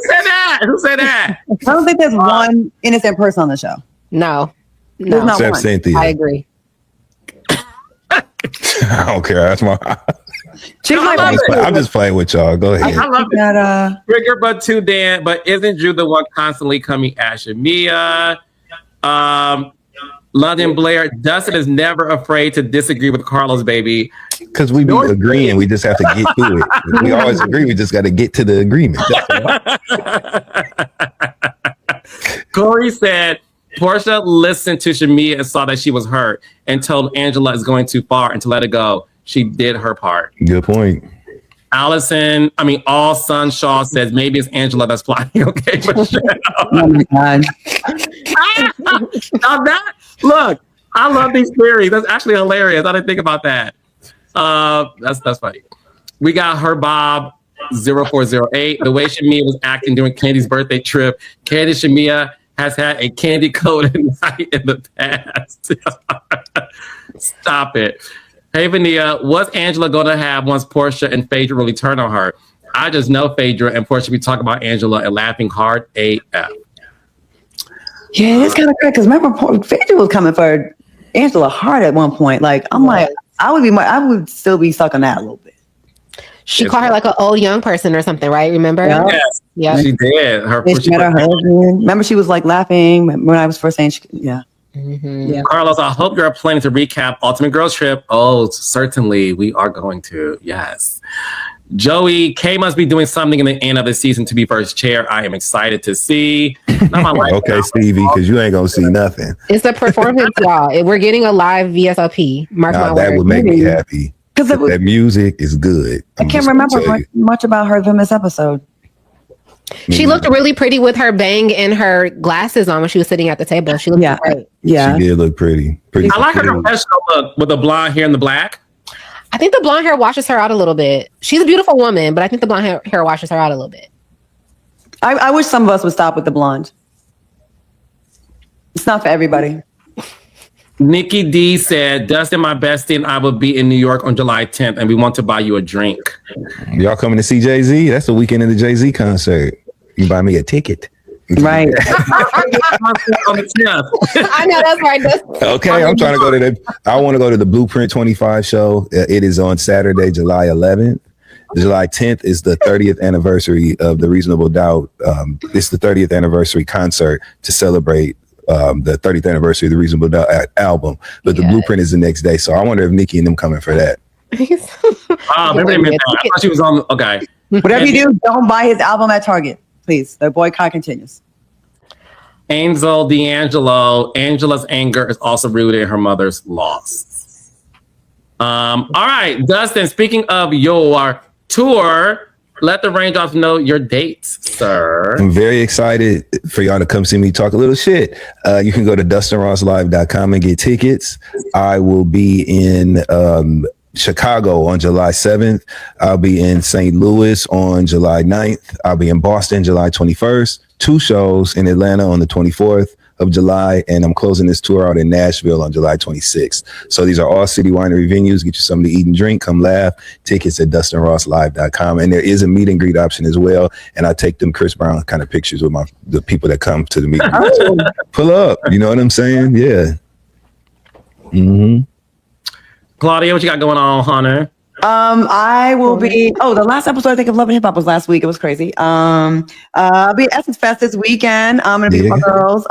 A: said that? Who said that?
D: I don't think there's one innocent person on the show.
C: No.
D: There's not
B: Except
D: one.
B: Cynthia.
C: I agree.
B: I don't care. That's my.
D: She's
B: I'm just playing with y'all. Go ahead.
A: I love
D: that.
A: Trigger but two, Dan. But isn't Drew the one constantly coming at Shamea? London Blair, Dustin is never afraid to disagree with Carlos, baby.
B: Because we be agreeing, we just have to get through it. We always agree, we just got to get to the agreement.
A: Corey said, Portia listened to Shamea and saw that she was hurt and told Angela is going too far and to let it go. She did her part.
B: Good point.
A: All Sunshaw says maybe it's Angela that's plotting. Okay, Michelle.
D: Oh my God.
A: Now that, look, I love these theories. That's actually hilarious. I didn't think about that. That's funny. We got her Bob 0408. The way Shamea was acting during Candy's birthday trip. Candy Shamea has had a candy coated night in the past. Stop it. Hey, Vania, what's Angela going to have once Portia and Phaedra really turn on her? I just know Phaedra and Portia be talking about Angela and laughing hard AF.
D: Yeah, it's kind of crazy because remember, Phaedra was coming for Angela hard at one point. Like, I'm like, I would still be stuck on that a little bit.
C: She called her like an old young person or something, right? Remember?
A: Yes, she did.
D: She met her husband. Remember, she was like laughing when I was first saying, yeah.
A: Carlos, I hope you're planning to recap Ultimate Girls Trip. Oh, certainly. We are going to. Yes. Joey, Kay must be doing something in the end of the season to be first chair. I am excited to see.
B: Okay, Stevie, because you ain't going to see nothing.
C: It's a performance, y'all. We're getting a live VSOP. Mark my
B: that
C: words.
B: would make me happy. Because that music is good.
D: I can't remember much about her from this episode.
C: She looked really pretty with her bang and her glasses on when she was sitting at the table. She looked great.
D: Yeah.
B: She did look pretty.
A: I like her professional look with the blonde hair and the black.
C: I think the blonde hair washes her out a little bit. She's a beautiful woman, but I think the blonde hair washes her out a little bit.
D: I wish some of us would stop with the blonde. It's not for everybody.
A: Nikki D said, Dustin, my bestie, and I will be in New York on July 10th, and we want to buy you a drink.
B: Y'all coming to see Jay-Z? That's the weekend of the Jay-Z concert. You buy me a ticket.
D: Right.
C: I know that's right.
B: Okay, I'm trying to go to I want to go to the Blueprint 25 show. It is on Saturday, July 11th. July 10th is the 30th anniversary of The Reasonable Doubt. It's the 30th anniversary concert to celebrate the 30th anniversary of the Reasonable Doubt album, but the Blueprint is the next day. So I wonder if Nikki and them coming for that.
A: Maybe they meant that. I thought she was on. Okay.
D: Whatever you do, don't buy his album at Target, please. The boycott continues.
A: Angel D'Angelo. Angela's anger is also rooted in her mother's loss. All right, Dustin. Speaking of your tour, let the raindrops know your dates, sir.
B: I'm very excited for y'all to come see me talk a little shit. You can go to DustinRossLive.com and get tickets. I will be in Chicago on July 7th. I'll be in St. Louis on July 9th. I'll be in Boston July 21st. 2 shows in Atlanta on the 24th of July, and I'm closing this tour out in Nashville on July 26th. So these are all city winery venues. Get you something to eat and drink. Come laugh. Tickets at DustinRossLive.com. And there is a meet and greet option as well. And I take them Chris Brown kind of pictures with the people that come to the meet and greet. Pull up. You know what I'm saying? Yeah. Mm-hmm.
A: Claudia, what you got going on, Hunter?
D: I will be. Oh, the last episode I think of Love and Hip Hop was last week. It was crazy. I'll be at Essence Fest this weekend. I'm gonna be with my girls.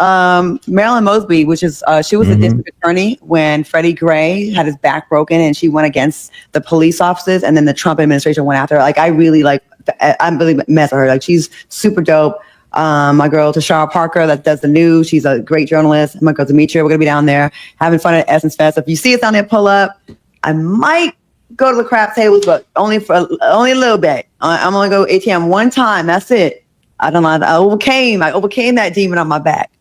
D: Marilyn Mosby, which is she was the district attorney when Freddie Gray had his back broken, and she went against the police officers, and then the Trump administration went after her. Like I really mess with her. Like she's super dope. My girl Tashara Parker that does the news. She's a great journalist. My girl Demetria. We're gonna be down there having fun at Essence Fest. If you see us down there, pull up. I might go to the crap tables, but only a little bit. I'm only go ATM one time. That's it. I don't know. I overcame that demon on my back.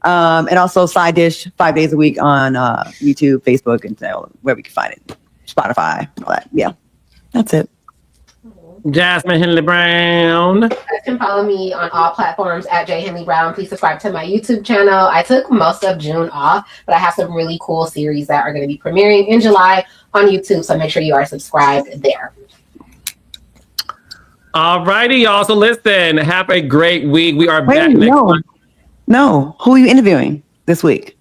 D: And also side dish 5 days a week on YouTube, Facebook, and wherever you can find it. Spotify, all that. Yeah, that's it.
A: Jasmine Henley Brown.
C: You guys can follow me on all platforms at J Henley Brown. Please subscribe to my YouTube channel. I took most of June off, but I have some really cool series that are going to be premiering in July on YouTube. So make sure you are subscribed there.
A: All righty, y'all. So listen, have a great week. We are back next month.
D: No, who are you interviewing this week?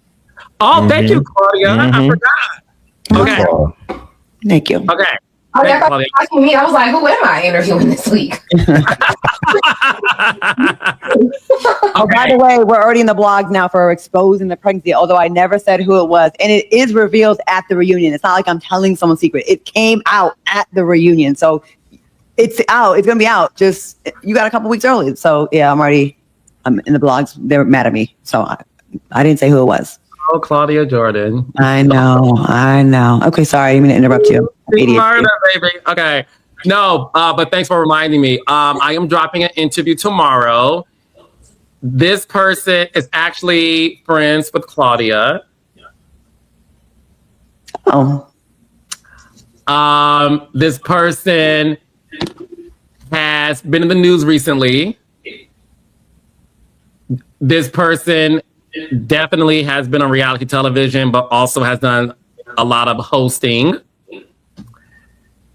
A: Oh, thank you, Claudia. I forgot. Okay.
D: Thank you.
A: Okay.
C: Oh, yeah, asking me. I was like, who am I interviewing this week?
D: Oh, by the way, we're already in the blogs now for exposing the pregnancy, although I never said who it was. And it is revealed at the reunion. It's not like I'm telling someone's secret. It came out at the reunion. So it's out. It's going to be out. Just, you got a couple weeks early. So yeah, I'm in the blogs. They're mad at me. So I didn't say who it was.
A: Oh, Claudia Jordan.
D: I know. Okay, sorry. I didn't mean to interrupt you.
A: Murder, baby. Okay. No, but thanks for reminding me. I am dropping an interview tomorrow. This person is actually friends with Claudia.
D: Oh.
A: This person has been in the news recently. This person definitely has been on reality television, but also has done a lot of hosting.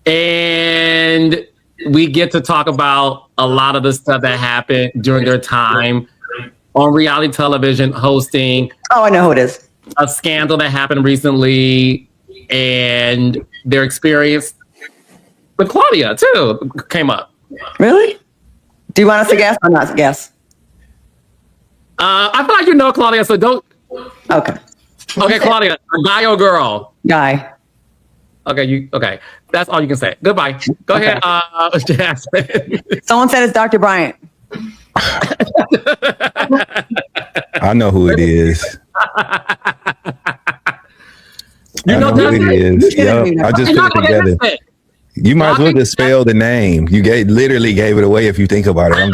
A: And we get to talk about a lot of the stuff that happened during their time on reality television hosting.
D: Oh, I know who it is.
A: A scandal that happened recently, and their experience with Claudia too came up.
D: Really? Do you want us to guess or not to guess?
A: I feel like you know Claudia, so don't.
D: Okay.
A: Okay, Claudia, guy or girl?
D: Guy.
A: Okay, okay. That's all you can say. Goodbye. Go ahead, Jasmine.
D: Someone said it's Dr. Bryant.
B: I know who it is.
A: You know
B: who it is.
D: Yep,
B: I just put it together. You might as well just spell the name. You literally gave it away if you think about it.
C: I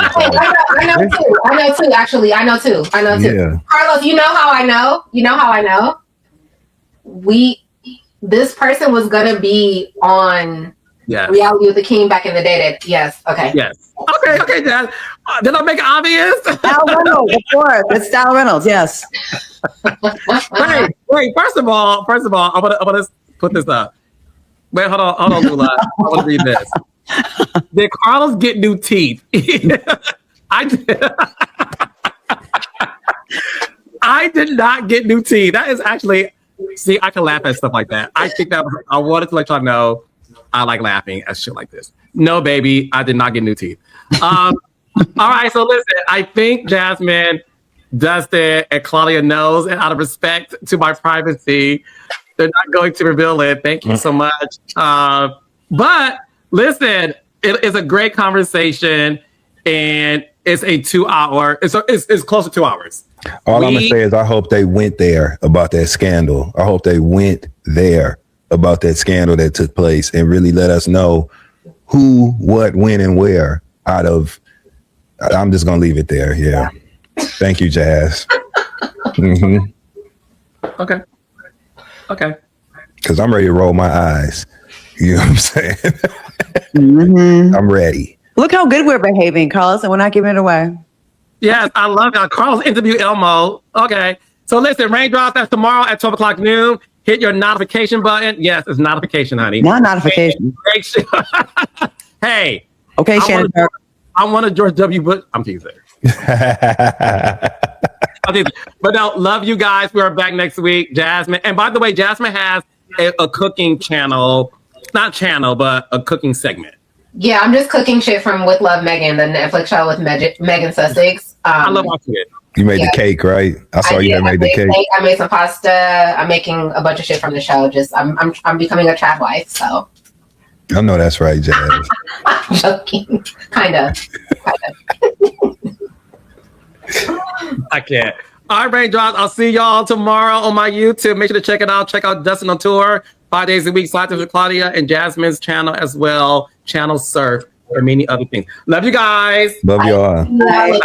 C: know too. Actually, I know too.
B: Yeah.
C: Carlos, you know how I know? This person was gonna be on Reality with the King back in the day. Yes. Okay.
A: Dad. Did I make it obvious?
D: Sal Reynolds, of course. It's Sal Reynolds, yes.
A: Wait. First of all, I want to put this up. Wait, hold on, Lula. I want to read this. Did Carlos get new teeth? I did not get new teeth. That is actually. See, I can laugh at stuff like that. I think that I wanted to let y'all know I like laughing at shit like this. No, baby, I did not get new teeth. All right, so listen, I think Jasmine, Dustin, and Claudia knows, and out of respect to my privacy, they're not going to reveal it. Thank you so much. But listen, it is a great conversation, and it's a 2-hour. It's close to 2 hours.
B: All I'm gonna say is I hope they went there about that scandal. I hope they went there about that scandal that took place and really let us know who, what, when, and where. I'm just gonna leave it there. Yeah. Thank you, Jazz. Mm-hmm.
A: Okay.
B: Because I'm ready to roll my eyes. You know what I'm saying? Mm-hmm. I'm ready.
D: Look how good we're behaving, Carlos, and we're not giving it away.
A: Yes, I love that. Carlos interview Elmo. Okay. So listen, Raindrops, that's tomorrow at 12 o'clock noon. Hit your notification button. Yes, it's notification, honey.
D: Not notification.
A: Hey.
D: Okay, Shannon.
A: I want a George W. Bush. I'm teasing. But no, love you guys. We're back next week. Jasmine. And by the way, Jasmine has a cooking channel. Not channel, but a cooking segment.
C: Yeah, I'm just cooking shit from With Love Megan, the Netflix show with Megan Sussex.
A: I love watching it.
B: You made the cake, right? I saw you made the cake.
C: I made some pasta. I'm making a bunch of shit from the show. Just I'm becoming a trap wife, so.
B: I know that's right, Jazz.
C: I'm joking. Kind of.
A: I can't. All right, Raindrops. I'll see y'all tomorrow on my YouTube. Make sure to check it out. Check out Dustin on Tour 5 days a week. Slide with Claudia and Jasmine's channel as well. Channel Surf or many other things. Love you guys.
B: Love y'all.
C: Bye.